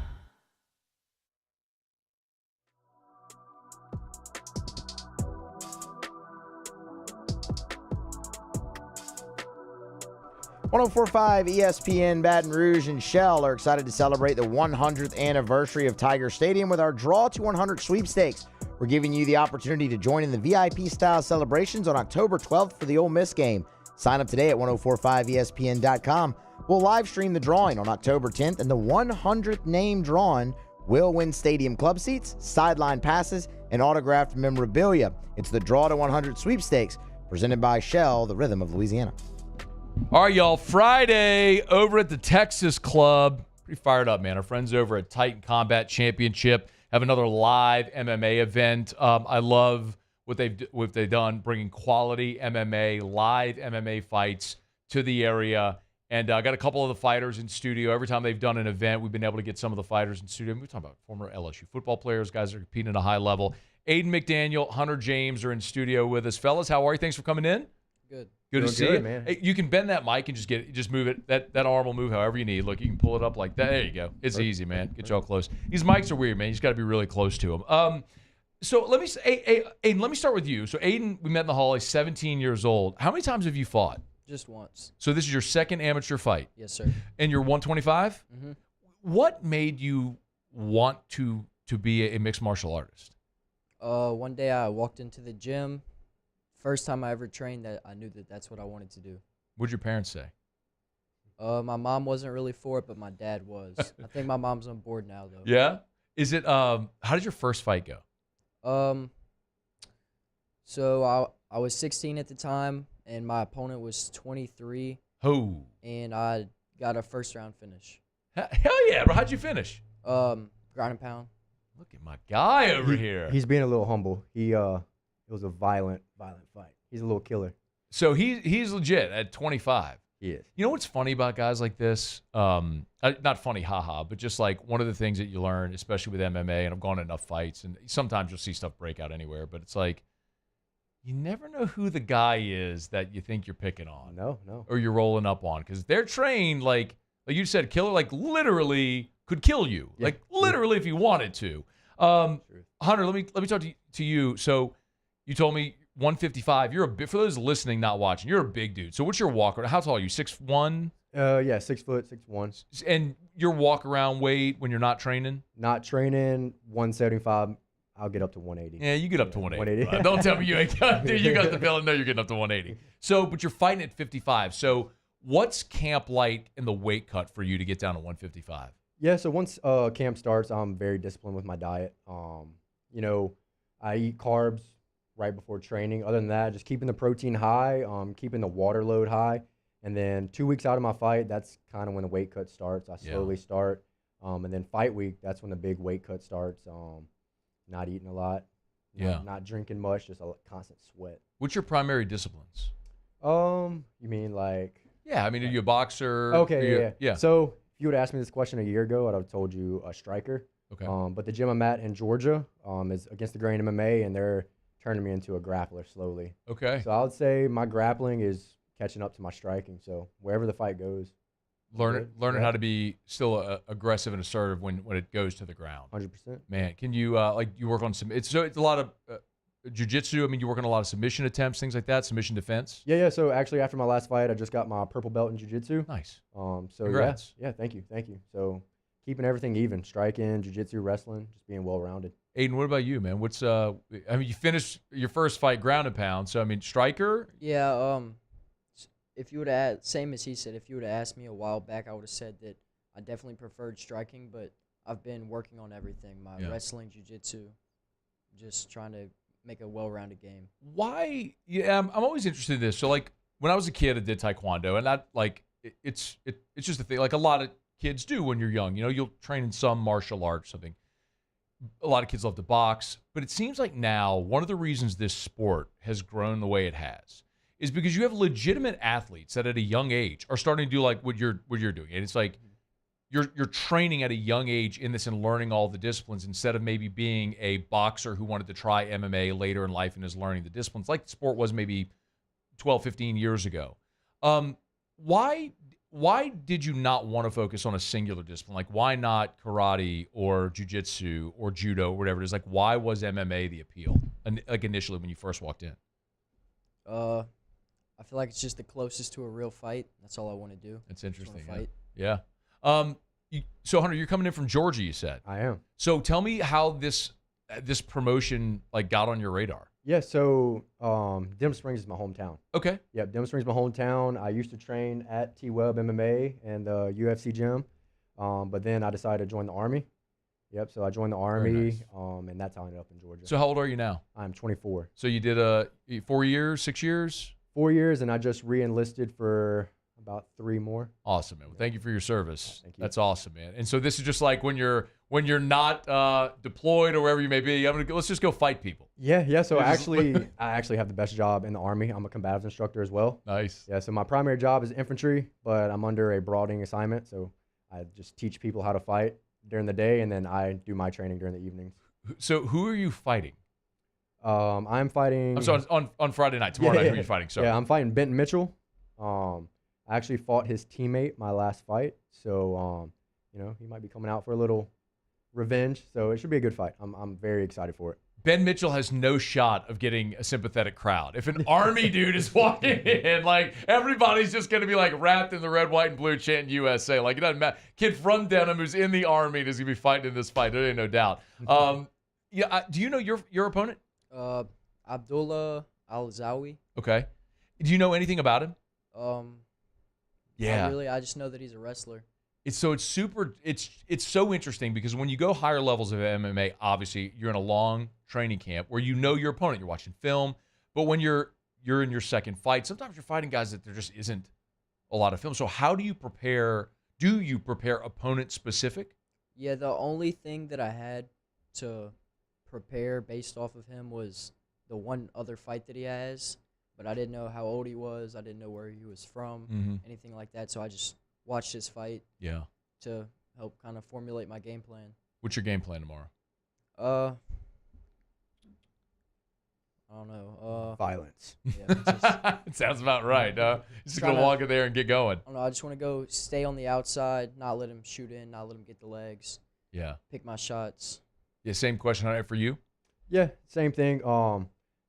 .1045 ESPN Baton Rouge and Shell are excited to celebrate the 100th anniversary of Tiger Stadium with our Draw to 100 sweepstakes. We're giving you the opportunity to join in the VIP-style celebrations on October 12th for the Ole Miss game. Sign up today at 1045ESPN.com. We'll live stream the drawing on October 10th, and the 100th name drawn will win stadium club seats, sideline passes, and autographed memorabilia. It's the Draw to 100 sweepstakes, presented by Shell, the rhythm of Louisiana. All right, y'all. Friday over at the Texas Club. Pretty fired up, man. Our friends over at Titan Combat Championship have another live MMA event. I love what they've done, bringing quality MMA, live MMA fights to the area. And I got a couple of the fighters in studio. Every time they've done an event, we've been able to get some of the fighters in studio. We're talking about former LSU football players, guys that are competing at a high level. Aiden McDaniel, Hunter James are in studio with us. Fellas, how are you? Thanks for coming in. Good. Good to see you, man. Hey, you can bend that mic and just move it. That arm will move however you need. Look, you can pull it up like that. There you go. It's easy, man. Get y'all close. These mics are weird, man. You just got to be really close to them. So let me say, Aiden, let me start with you. So Aiden, we met in the hall. He's 17 years old. How many times have you fought? Just once. So this is your second amateur fight. Yes, sir. And you're 125. Mm-hmm. What made you want to be a mixed martial artist? One day I walked into the gym. First time I ever trained, that I knew that's what I wanted to do. What'd your parents say? My mom wasn't really for it, but my dad was. I think my mom's on board now, though. Yeah? Is it, how did your first fight go? So I was 16 at the time, and my opponent was 23. Oh. And I got a first-round finish. Hell yeah, bro. How'd you finish? Ground and pound. Look at my guy over here. He's being a little humble. It was a violent fight. He's a little killer. So he's legit at 25. He is. You know what's funny about guys like this? Not funny, haha, but just like one of the things that you learn, especially with MMA, and I've gone to enough fights, and sometimes you'll see stuff break out anywhere, but it's like you never know who the guy is that you think you're picking on. No. Or you're rolling up on, because they're trained like you said, killer, like literally could kill you, Yeah, like literally if you wanted to. Hunter, let me talk to you. So you told me 155. You're a bit, for those listening, not watching, you're a big dude. So what's your walk around? How tall are you? 6'1"? Yeah, 6 foot, 6'1". And your walk around weight when you're not training? Not training, 175. I'll get up to 180. Yeah, you get up to 180. 180. Don't tell me you ain't got, dude, you got the feeling. No, you're getting up to 180. So, but you're fighting at 55. So what's camp like in the weight cut for you to get down to 155? Yeah, so once camp starts, I'm very disciplined with my diet. I eat carbs right before training. Other than that, just keeping the protein high, keeping the water load high. And then 2 weeks out of my fight, that's kind of when the weight cut starts. I slowly start. And then fight week, that's when the big weight cut starts. Not eating a lot. Not drinking much, just a constant sweat. What's your primary disciplines? You mean like... Yeah, I mean, are you a boxer? Okay, yeah. So if you would ask me this question a year ago, I'd have told you a striker. Okay. But the gym I'm at in Georgia is Against the Grain MMA, and they're turning me into a grappler slowly. Okay. So I would say my grappling is catching up to my striking. So wherever the fight goes, learning how to be still aggressive and assertive when it goes to the ground. 100%. Man, can you you work on some? It's a lot of jiu-jitsu, I mean, you work on a lot of submission attempts, things like that, submission defense. Yeah. So actually, after my last fight, I just got my purple belt in jiu-jitsu. Nice. So Congrats. Yeah. Thank you. So keeping everything even, striking, jiu-jitsu, wrestling, just being well-rounded. Aiden, what about you, man? What's I mean, you finished your first fight ground and pound, so I mean, striker. Yeah. If you would have, same as he said, if you would have asked me a while back, I would have said that I definitely preferred striking, but I've been working on everything. My wrestling, jiu-jitsu, just trying to make a well-rounded game. Why? Yeah, I'm always interested in this. So, like, when I was a kid, I did taekwondo, and that, like, it's just a thing. Like a lot of kids do when you're young. You know, you'll train in some martial art or something. A lot of kids love to box, but it seems like now one of the reasons this sport has grown the way it has is because you have legitimate athletes that at a young age are starting to do like what you're doing, and it's like you're training at a young age in this and learning all the disciplines instead of maybe being a boxer who wanted to try MMA later in life and is learning the disciplines like the sport was maybe 12, 15 years ago. Why did you not want to focus on a singular discipline? Like, why not karate or jiu-jitsu or judo or whatever it is? Like, why was MMA the appeal, like, initially when you first walked in? I feel like it's just the closest to a real fight. That's all I want to do. That's interesting. Fight. Yeah. So, Hunter, you're coming in from Georgia, you said. I am. So tell me how this promotion, like, got on your radar. Yeah, so Denham Springs is my hometown. Okay. Yep, Denham Springs is my hometown. I used to train at T-Web MMA and the UFC gym, but then I decided to join the Army. Yep, so I joined the Army, and that's how I ended up in Georgia. So how old are you now? I'm 24. So you did 4 years, 6 years? 4 years, and I just re-enlisted for about 3 more. Awesome, man. Well, thank you for your service. Thank you. That's awesome, man. And so this is just like when you're not deployed or wherever you may be. Let's just go fight people. Yeah. So I actually have the best job in the Army. I'm a combatives instructor as well. Nice. Yeah. So my primary job is infantry, but I'm under a broadening assignment. So I just teach people how to fight during the day, and then I do my training during the evenings. So who are you fighting? I'm fighting. I'm sorry, on Friday night. Tomorrow night, who are you fighting? Sorry. Yeah, I'm fighting Benton Mitchell. I actually fought his teammate my last fight, so he might be coming out for a little revenge. So it should be a good fight. I'm very excited for it. Ben Mitchell has no shot of getting a sympathetic crowd. If an Army dude is walking in, like, everybody's just going to be like wrapped in the red, white, and blue chanting USA. Like, it doesn't matter. Kid from Denham who's in the Army is going to be fighting in this fight. There ain't no doubt. Do you know your opponent? Abdullah Al-Zawi. Okay. Do you know anything about him? Not really. I just know that he's a wrestler. It's so interesting because when you go higher levels of MMA, obviously you're in a long training camp where you know your opponent, you're watching film, but when you're in your second fight, sometimes you're fighting guys that there just isn't a lot of film. So how do you prepare? Do you prepare opponent specific? Yeah, the only thing that I had to prepare based off of him was the one other fight that he has, but I didn't know how old he was. I didn't know where he was from, anything like that. So I just watched his fight. Yeah. To help kind of formulate my game plan. What's your game plan tomorrow? I don't know. Violence. Yeah, it sounds about right. Just gonna walk in there and get going. I don't know. I just want to go stay on the outside, not let him shoot in, not let him get the legs. Yeah. Pick my shots. Yeah. Same question for you. Yeah. Same thing. That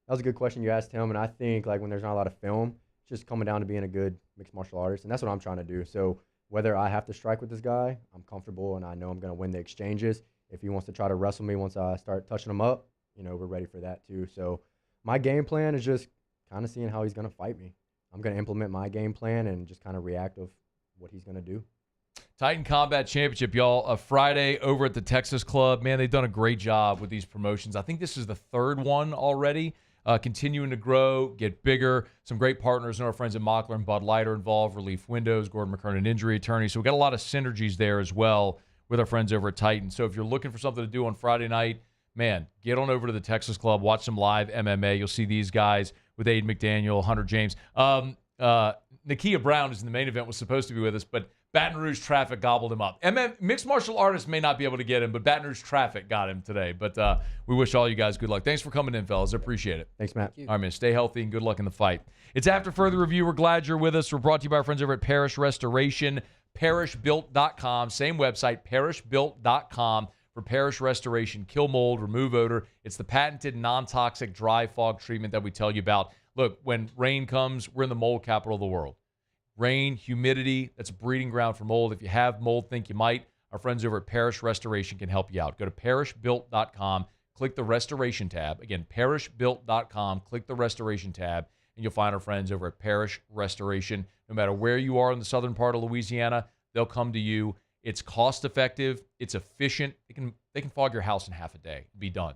was a good question you asked him, and I think like when there's not a lot of film, it's just coming down to being a good mixed martial artist, and that's what I'm trying to do. So whether I have to strike with this guy, I'm comfortable and I know I'm going to win the exchanges. If he wants to try to wrestle me once I start touching him up, we're ready for that too. So my game plan is just kind of seeing how he's going to fight me. I'm going to implement my game plan and just kind of react of what he's going to do. Titan Combat Championship, y'all. A Friday over at the Texas Club. Man, they've done a great job with these promotions. I think this is the third one already. Continuing to grow, get bigger. Some great partners and our friends at Mockler and Bud Light are involved. Relief Windows, Gordon McKernan Injury Attorney. So we've got a lot of synergies there as well with our friends over at Titan. So if you're looking for something to do on Friday night, man, get on over to the Texas Club. Watch some live MMA. You'll see these guys with Aiden McDaniel, Hunter James. Nakia Brown is in the main event, was supposed to be with us, but Baton Rouge traffic gobbled him up. Mixed martial artists may not be able to get him, but Baton Rouge traffic got him today. But we wish all you guys good luck. Thanks for coming in, fellas. I appreciate it. Thanks, Matt. All right, man. Stay healthy and good luck in the fight. It's After Further Review. We're glad you're with us. We're brought to you by our friends over at Parish Restoration, parishbuilt.com. Same website, parishbuilt.com. for Parish Restoration. Kill mold, remove odor. It's the patented non-toxic dry fog treatment that we tell you about. Look, when rain comes, we're in the mold capital of the world. Rain, humidity, that's a breeding ground for mold. If you have mold, think you might, our friends over at Parish Restoration can help you out. Go to parishbuilt.com, click the Restoration tab. Again, parishbuilt.com, click the Restoration tab, and you'll find our friends over at Parish Restoration. No matter where you are in the southern part of Louisiana, they'll come to you. It's cost-effective. It's efficient. They can fog your house in half a day. Be done.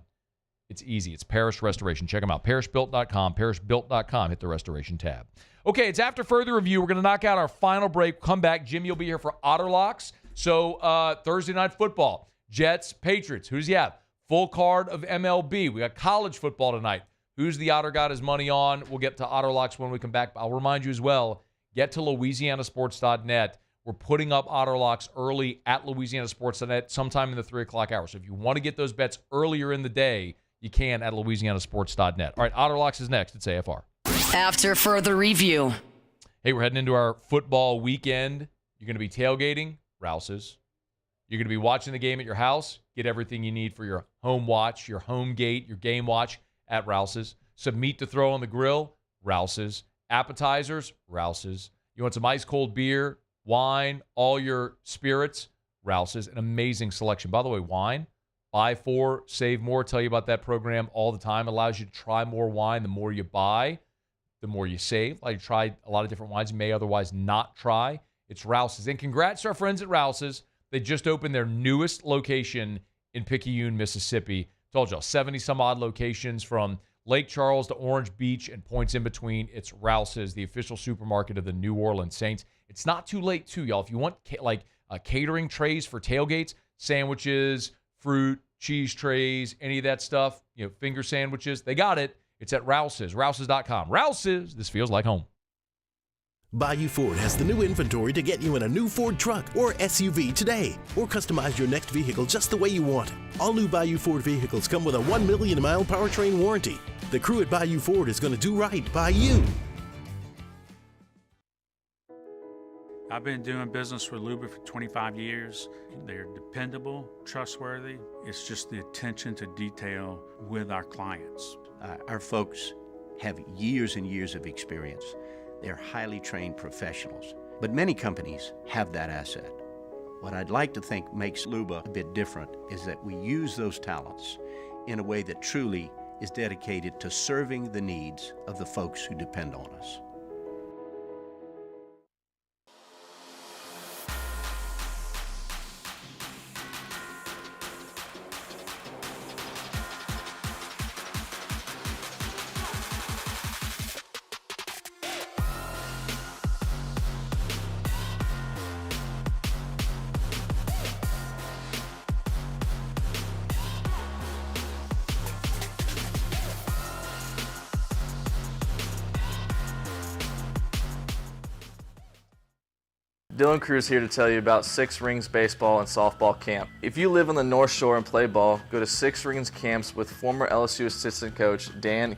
It's easy. It's Parish Restoration. Check them out. Parishbuilt.com. Parishbuilt.com. Hit the Restoration tab. Okay, it's after further review. We're going to knock out our final break. Come back. Jimmy will be here for Otter Locks. So Thursday night football. Jets, Patriots. Who's you have? Full card of MLB. We got college football tonight. Who's the Otter got his money on? We'll get to Otter Locks when we come back. I'll remind you as well, get to LouisianaSports.net. We're putting up Otter Locks early at LouisianaSports.net sometime in the 3 o'clock hour. So if you want to get those bets earlier in the day, you can at LouisianaSports.net. All right, Otter Locks is next. It's AFR. After further review. Hey, we're heading into our football weekend. You're going to be tailgating, Rouse's. You're going to be watching the game at your house. Get everything you need for your home watch, your home gate, your game watch at Rouse's. Some meat to throw on the grill, Rouse's. Appetizers, Rouse's. You want some ice cold beer, wine, all your spirits, Rouse's. An amazing selection. By the way, wine, buy 4, save more. Tell you about that program all the time. It allows you to try more wine. The more you buy, the more you save. Like, try a lot of different wines you may otherwise not try. It's Rouse's. And congrats to our friends at Rouse's. They just opened their newest location in Picayune, Mississippi. Told y'all, 70-some-odd locations from Lake Charles to Orange Beach and points in between. It's Rouse's, the official supermarket of the New Orleans Saints. It's not too late, too, y'all. If you want catering trays for tailgates, sandwiches, fruit, cheese trays, any of that stuff, finger sandwiches, they got it. It's at Rouse's, Rouse's.com. Rouse's, this feels like home. Bayou Ford has the new inventory to get you in a new Ford truck or SUV today, or customize your next vehicle just the way you want. All new Bayou Ford vehicles come with a 1 million mile powertrain warranty. The crew at Bayou Ford is going to do right by you. I've been doing business with Luba for 25 years. They're dependable, trustworthy. It's just the attention to detail with our clients. Our folks have years and years of experience. They're highly trained professionals, but many companies have that asset. What I'd like to think makes Luba a bit different is that we use those talents in a way that truly is dedicated to serving the needs of the folks who depend on us. Dylan Cruz here to tell you about Six Rings Baseball and Softball Camp. If you live on the North Shore and play ball, go to Six Rings Camps with former LSU assistant coach Darin.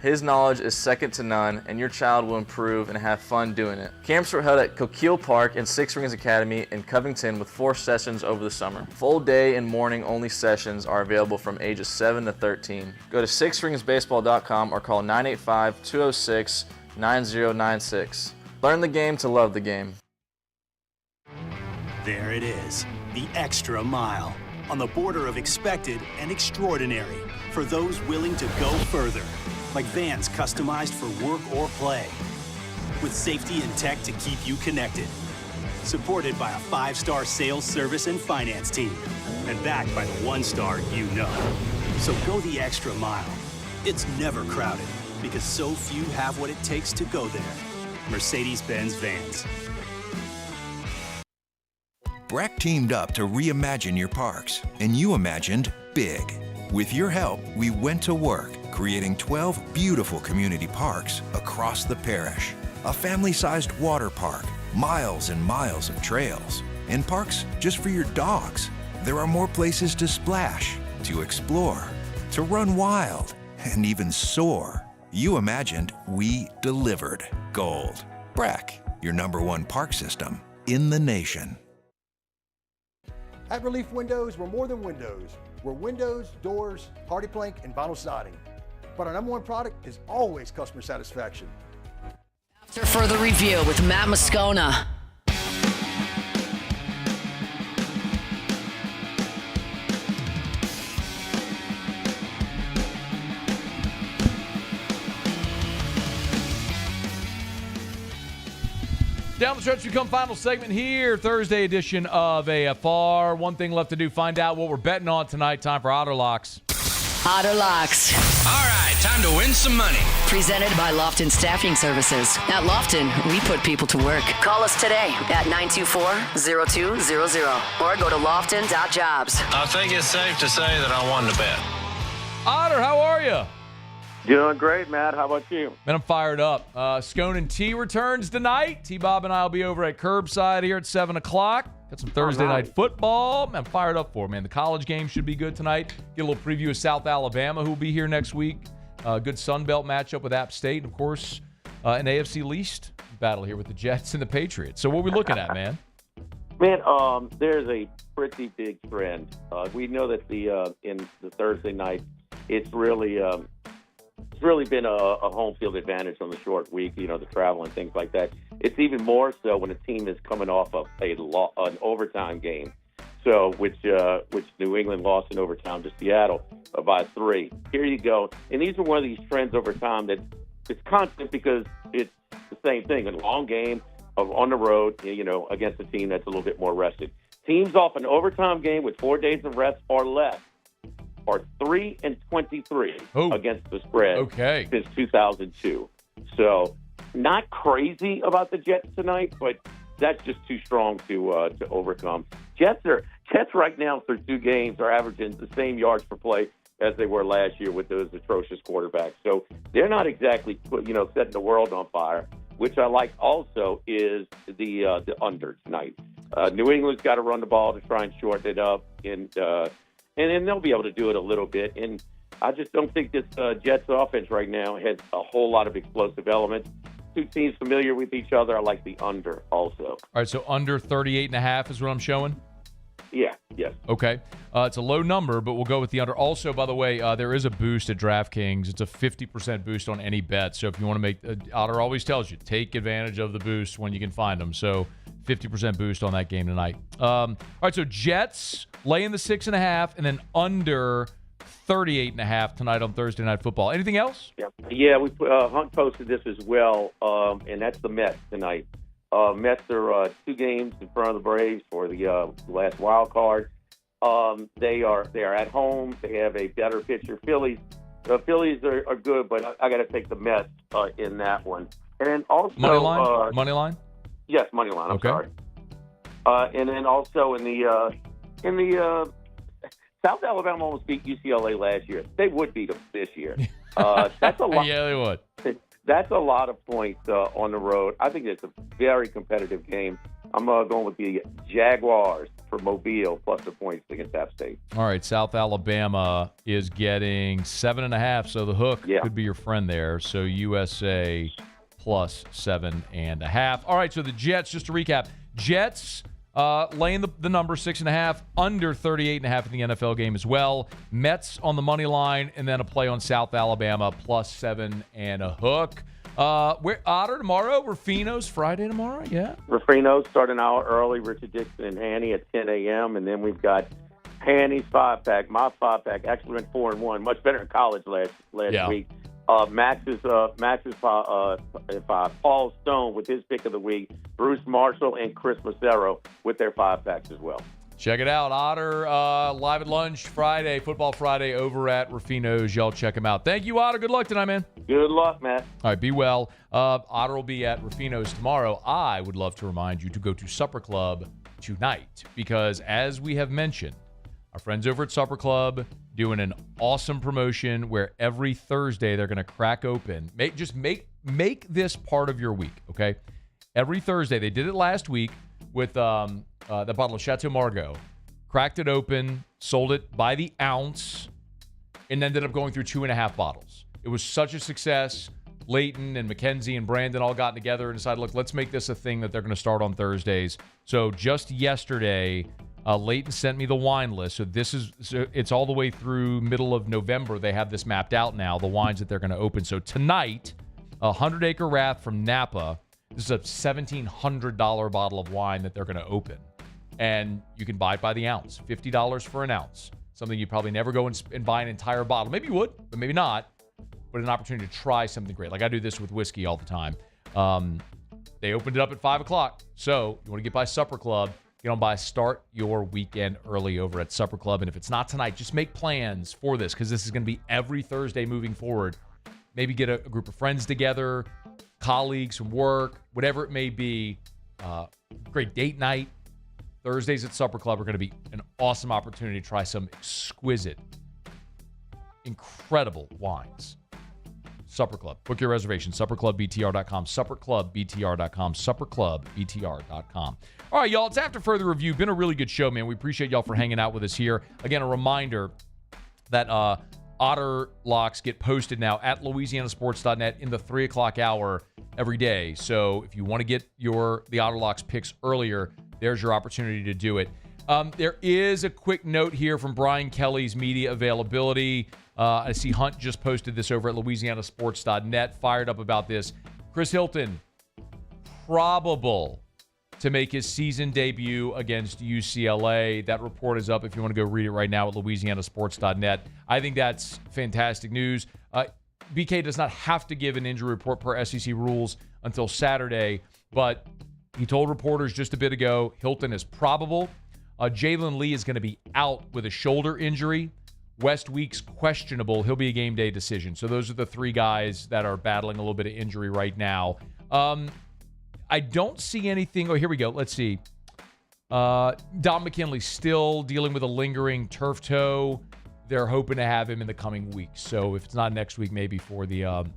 His knowledge is second to none, and your child will improve and have fun doing it. Camps were held at Coquille Park and Six Rings Academy in Covington with 4 sessions over the summer. Full day and morning only sessions are available from ages 7 to 13. Go to sixringsbaseball.com or call 985-206-9096. Learn the game to love the game. There it is, the extra mile, on the border of expected and extraordinary, for those willing to go further, like vans customized for work or play, with safety and tech to keep you connected, supported by a 5-star sales, service, and finance team, and backed by the 1-star you know. So go the extra mile. It's never crowded, because so few have what it takes to go there. Mercedes-Benz Vans. Breck teamed up to reimagine your parks, and you imagined big. With your help, we went to work, creating 12 beautiful community parks across the parish. A family-sized water park, miles and miles of trails, and parks just for your dogs. There are more places to splash, to explore, to run wild, and even soar. You imagined, we delivered. Gold. Breck, your #1 park system in the nation. At Relief Windows, we're more than windows. We're windows, doors, hardy plank, and vinyl siding. But our number one product is always customer satisfaction. After further review with Matt Moscona. Down the stretch, we come final segment here, Thursday edition of AFR. One thing left to do, find out what we're betting on tonight. Time for Otter Locks. Otter Locks. All right, time to win some money. Presented by Lofton Staffing Services. At Lofton, we put people to work. Call us today at 924-0200 or go to lofton.jobs. I think it's safe to say that I won the bet. Otter, how are you? Doing great, Matt. How about you? Man, I'm fired up. Scone and T returns tonight. T-Bob and I will be over at Curbside here at 7 o'clock. Got some Thursday night football. Man, I'm fired up for it, man. The college game should be good tonight. Get a little preview of South Alabama, who will be here next week. Good Sun Belt matchup with App State. And, of course, an AFC least battle here with the Jets and the Patriots. So what are we looking at, man? Man, there's a pretty big trend. We know that in the Thursday night, it's really been a home field advantage on the short week, the travel and things like that. It's even more so when a team is coming off of an overtime game. So, which New England lost in overtime to Seattle by 3. Here you go. And these are one of these trends over time that it's constant because it's the same thing. A long game on the road, against a team that's a little bit more rested. Teams off an overtime game with 4 days of rest or less are 3-23 against the spread since 2002. So not crazy about the Jets tonight, but that's just too strong to overcome. Jets right now through 2 games are averaging the same yards per play as they were last year with those atrocious quarterbacks. So they're not exactly setting the world on fire. Which I like also is the under tonight. New England's got to run the ball to try and shorten it up, and then they'll be able to do it a little bit. And I just don't think this Jets offense right now has a whole lot of explosive elements. 2 teams familiar with each other. I like the under also. All right, so under 38.5 is what I'm showing? Yeah, yes. Okay. It's a low number, but we'll go with the under. Also, by the way, there is a boost at DraftKings. It's a 50% boost on any bet. So if you want to make Otter always tells you, take advantage of the boost when you can find them. So 50% boost on that game tonight. All right, so Jets laying the 6.5 and then under 38.5 tonight on Thursday Night Football. Anything else? Yeah, we Hunt posted this as well, and that's the Mets tonight. Mets are 2 games in front of the Braves for the last wild card. They are at home. They have a better pitcher. Phillies. The Phillies are good, but I got to take the Mets in that one. And also money line. Money line. Yes, money line. I'm sorry. And then also in the South Alabama almost beat UCLA last year. They would beat them this year. That's a lot. Yeah, they would. That's a lot of points on the road. I think it's a very competitive game. I'm going with the Jaguars for Mobile plus the points against App State. All right, South Alabama is getting 7.5, so the hook could be your friend there. So USA plus 7.5. All right, so the Jets, just to recap, Jets laying the number 6.5, under 38.5 in the NFL game as well. Mets on the money line, and then a play on South Alabama plus 7 and a hook. We're Otter tomorrow. Rufino's Friday tomorrow. Yeah. Rufino's starting an hour early. Richard Dixon and Hanny at 10 a.m. And then we've got Hanny's 5-pack, my 5-pack. Actually went 4-1. Much better in college last week. Max's 5. Paul Stone with his pick of the week. Bruce Marshall and Chris Macero with their 5-packs as well. Check it out. Otter live at lunch Friday, Football Friday over at Rufino's. Y'all check him out. Thank you, Otter. Good luck tonight, man. Good luck, Matt. All right, be well. Otter will be at Rufino's tomorrow. I would love to remind you to go to Supper Club tonight because, as we have mentioned, our friends over at Supper Club doing an awesome promotion where every Thursday they're going to crack open. Make this part of your week, okay? Every Thursday. They did it last week with that bottle of Chateau Margaux. Cracked it open, sold it by the ounce, and ended up going through 2.5 bottles. It was such a success. Leighton and Mackenzie and Brandon all got together and decided, look, let's make this a thing that they're going to start on Thursdays. So just yesterday, Leighton sent me the wine list. So it's all the way through middle of November. They have this mapped out now, the wines that they're going to open. So tonight, 100 Acre Wrath from Napa. This is a $1,700 bottle of wine that they're going to open. And you can buy it by the ounce, $50 for an ounce. Something you probably never go and buy an entire bottle. Maybe you would, but maybe not. But an opportunity to try something great. Like I do this with whiskey all the time. They opened it up at 5 o'clock. So you want to get by Supper Club. Get on by, start your weekend early over at Supper Club. And if it's not tonight, just make plans for this because this is going to be every Thursday moving forward. Maybe get a group of friends together, colleagues from work, whatever it may be. Great date night. Thursdays at Supper Club are going to be an awesome opportunity to try some exquisite, incredible wines. Supper Club. Book your reservation. SupperClubBTR.com. SupperClubBTR.com. SupperClubBTR.com. All right, y'all. It's After Further Review. Been a really good show, man. We appreciate y'all for hanging out with us here. Again, a reminder that Otter Locks get posted now at LouisianaSports.net in the 3 o'clock hour every day. So if you want to get the Otter Locks picks earlier, there's your opportunity to do it. There is a quick note here from Brian Kelly's media availability. I see Hunt just posted this over at LouisianaSports.net, fired up about this. Chris Hilton, probable to make his season debut against UCLA. That report is up if you want to go read it right now at LouisianaSports.net. I think that's fantastic news. BK does not have to give an injury report per SEC rules until Saturday, but he told reporters just a bit ago, Hilton is probable. Jalen Lee is going to be out with a shoulder injury. West Weeks questionable. He'll be a game day decision. So those are the three guys that are battling a little bit of injury right now. I don't see anything. Oh, here we go. Let's see. Don McKinley still dealing with a lingering turf toe. They're hoping to have him in the coming weeks. So if it's not next week, maybe for the Ole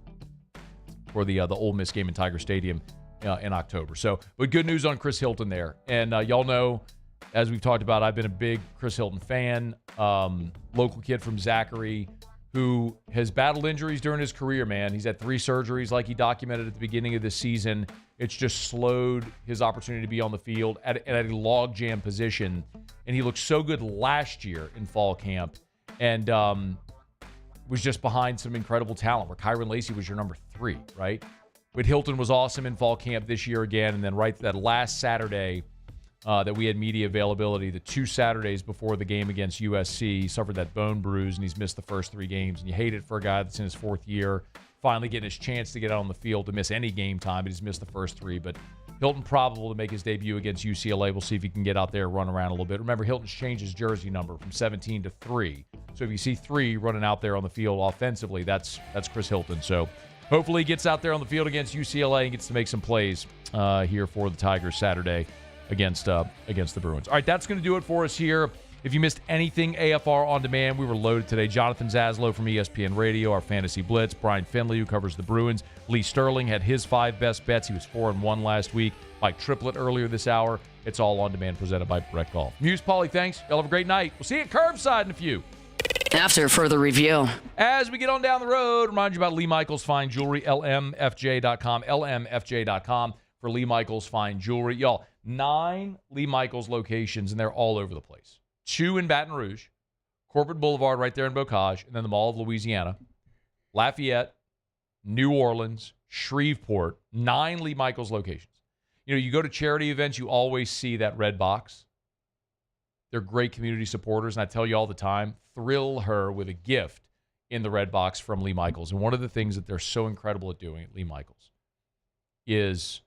Miss game in Tiger Stadium in October. So, but good news on Chris Hilton there. And y'all know, as we've talked about, I've been a big Chris Hilton fan. Local kid from Zachary who has battled injuries during his career, man. He's had 3 surgeries like he documented at the beginning of this season. It's just slowed his opportunity to be on the field at a logjam position. And he looked so good last year in fall camp and was just behind some incredible talent where Kyron Lacey was your number 3, right? But Hilton was awesome in fall camp this year again. And then right that last Saturday that we had media availability, the 2 Saturdays before the game against USC, he suffered that bone bruise and he's missed the first 3 games. And you hate it for a guy that's in his 4th year, finally getting his chance to get out on the field to miss any game time, but he's missed the first 3. But Hilton probable to make his debut against UCLA. We'll see if he can get out there, run around a little bit. Remember, Hilton's changed his jersey number from 17 to 3. So if you see 3 running out there on the field offensively, that's Chris Hilton. So hopefully he gets out there on the field against UCLA and gets to make some plays here for the Tigers Saturday against the Bruins. All right, that's going to do it for us here. If you missed anything AFR On Demand, we were loaded today. Jonathan Zaslow from ESPN Radio, our Fantasy Blitz. Brian Finley, who covers the Bruins. Lee Sterling had his 5 best bets. He was 4-1 last week. Mike Triplett earlier this hour. It's all On Demand presented by Brett Golf. Muse, Paulie, thanks. Y'all have a great night. We'll see you at Curbside in a few. After further review. As we get on down the road, remind you about Lee Michaels Fine Jewelry, lmfj.com, lmfj.com for Lee Michaels Fine Jewelry. Y'all, 9 Lee Michaels locations, and they're all over the place. 2 in Baton Rouge, Corporate Boulevard right there in Bocage, and then the Mall of Louisiana, Lafayette, New Orleans, Shreveport, 9 Lee Michaels locations. You know, you go to charity events, you always see that red box. They're great community supporters, and I tell you all the time, thrill her with a gift in the red box from Lee Michaels. And one of the things that they're so incredible at doing at Lee Michaels is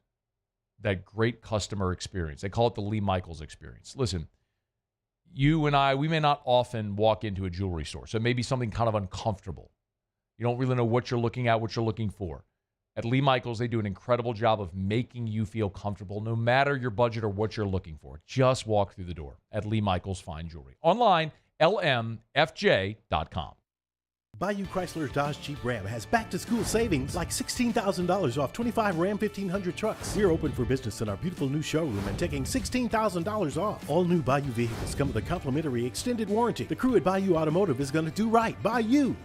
that great customer experience. They call it the Lee Michaels experience. Listen, you and I, we may not often walk into a jewelry store, so it may be something kind of uncomfortable. You don't really know what you're looking at, what you're looking for. At Lee Michaels, they do an incredible job of making you feel comfortable no matter your budget or what you're looking for. Just walk through the door at Lee Michaels Fine Jewelry. Online, lmfj.com. Bayou Chrysler Dodge Jeep Ram has back-to-school savings like $16,000 off 25 Ram 1500 trucks. We're open for business in our beautiful new showroom and taking $16,000 off. All new Bayou vehicles come with a complimentary extended warranty. The crew at Bayou Automotive is going to do right by you.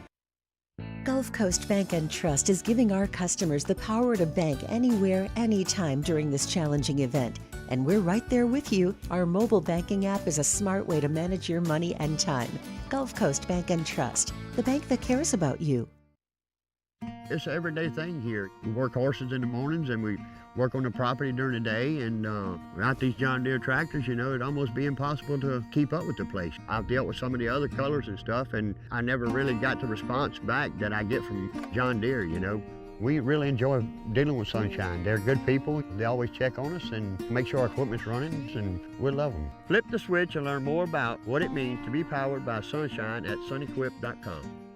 Gulf Coast Bank and Trust is giving our customers the power to bank anywhere, anytime during this challenging event. and we're right there with you. Our mobile banking app is a smart way to manage your money and time. Gulf Coast Bank and Trust, the bank that cares about you. It's an everyday thing here. We work horses in the mornings and we work on the property during the day, and without these John Deere tractors, you know, it'd almost be impossible to keep up with the place. I've dealt with some of the other colors and stuff, and I never really got the response back that I get from John Deere, you know. We really enjoy dealing with Sunshine. They're good people. They always check on us and make sure our equipment's running, and we love them. Flip the switch and learn more about what it means to be powered by Sunshine at sunequip.com.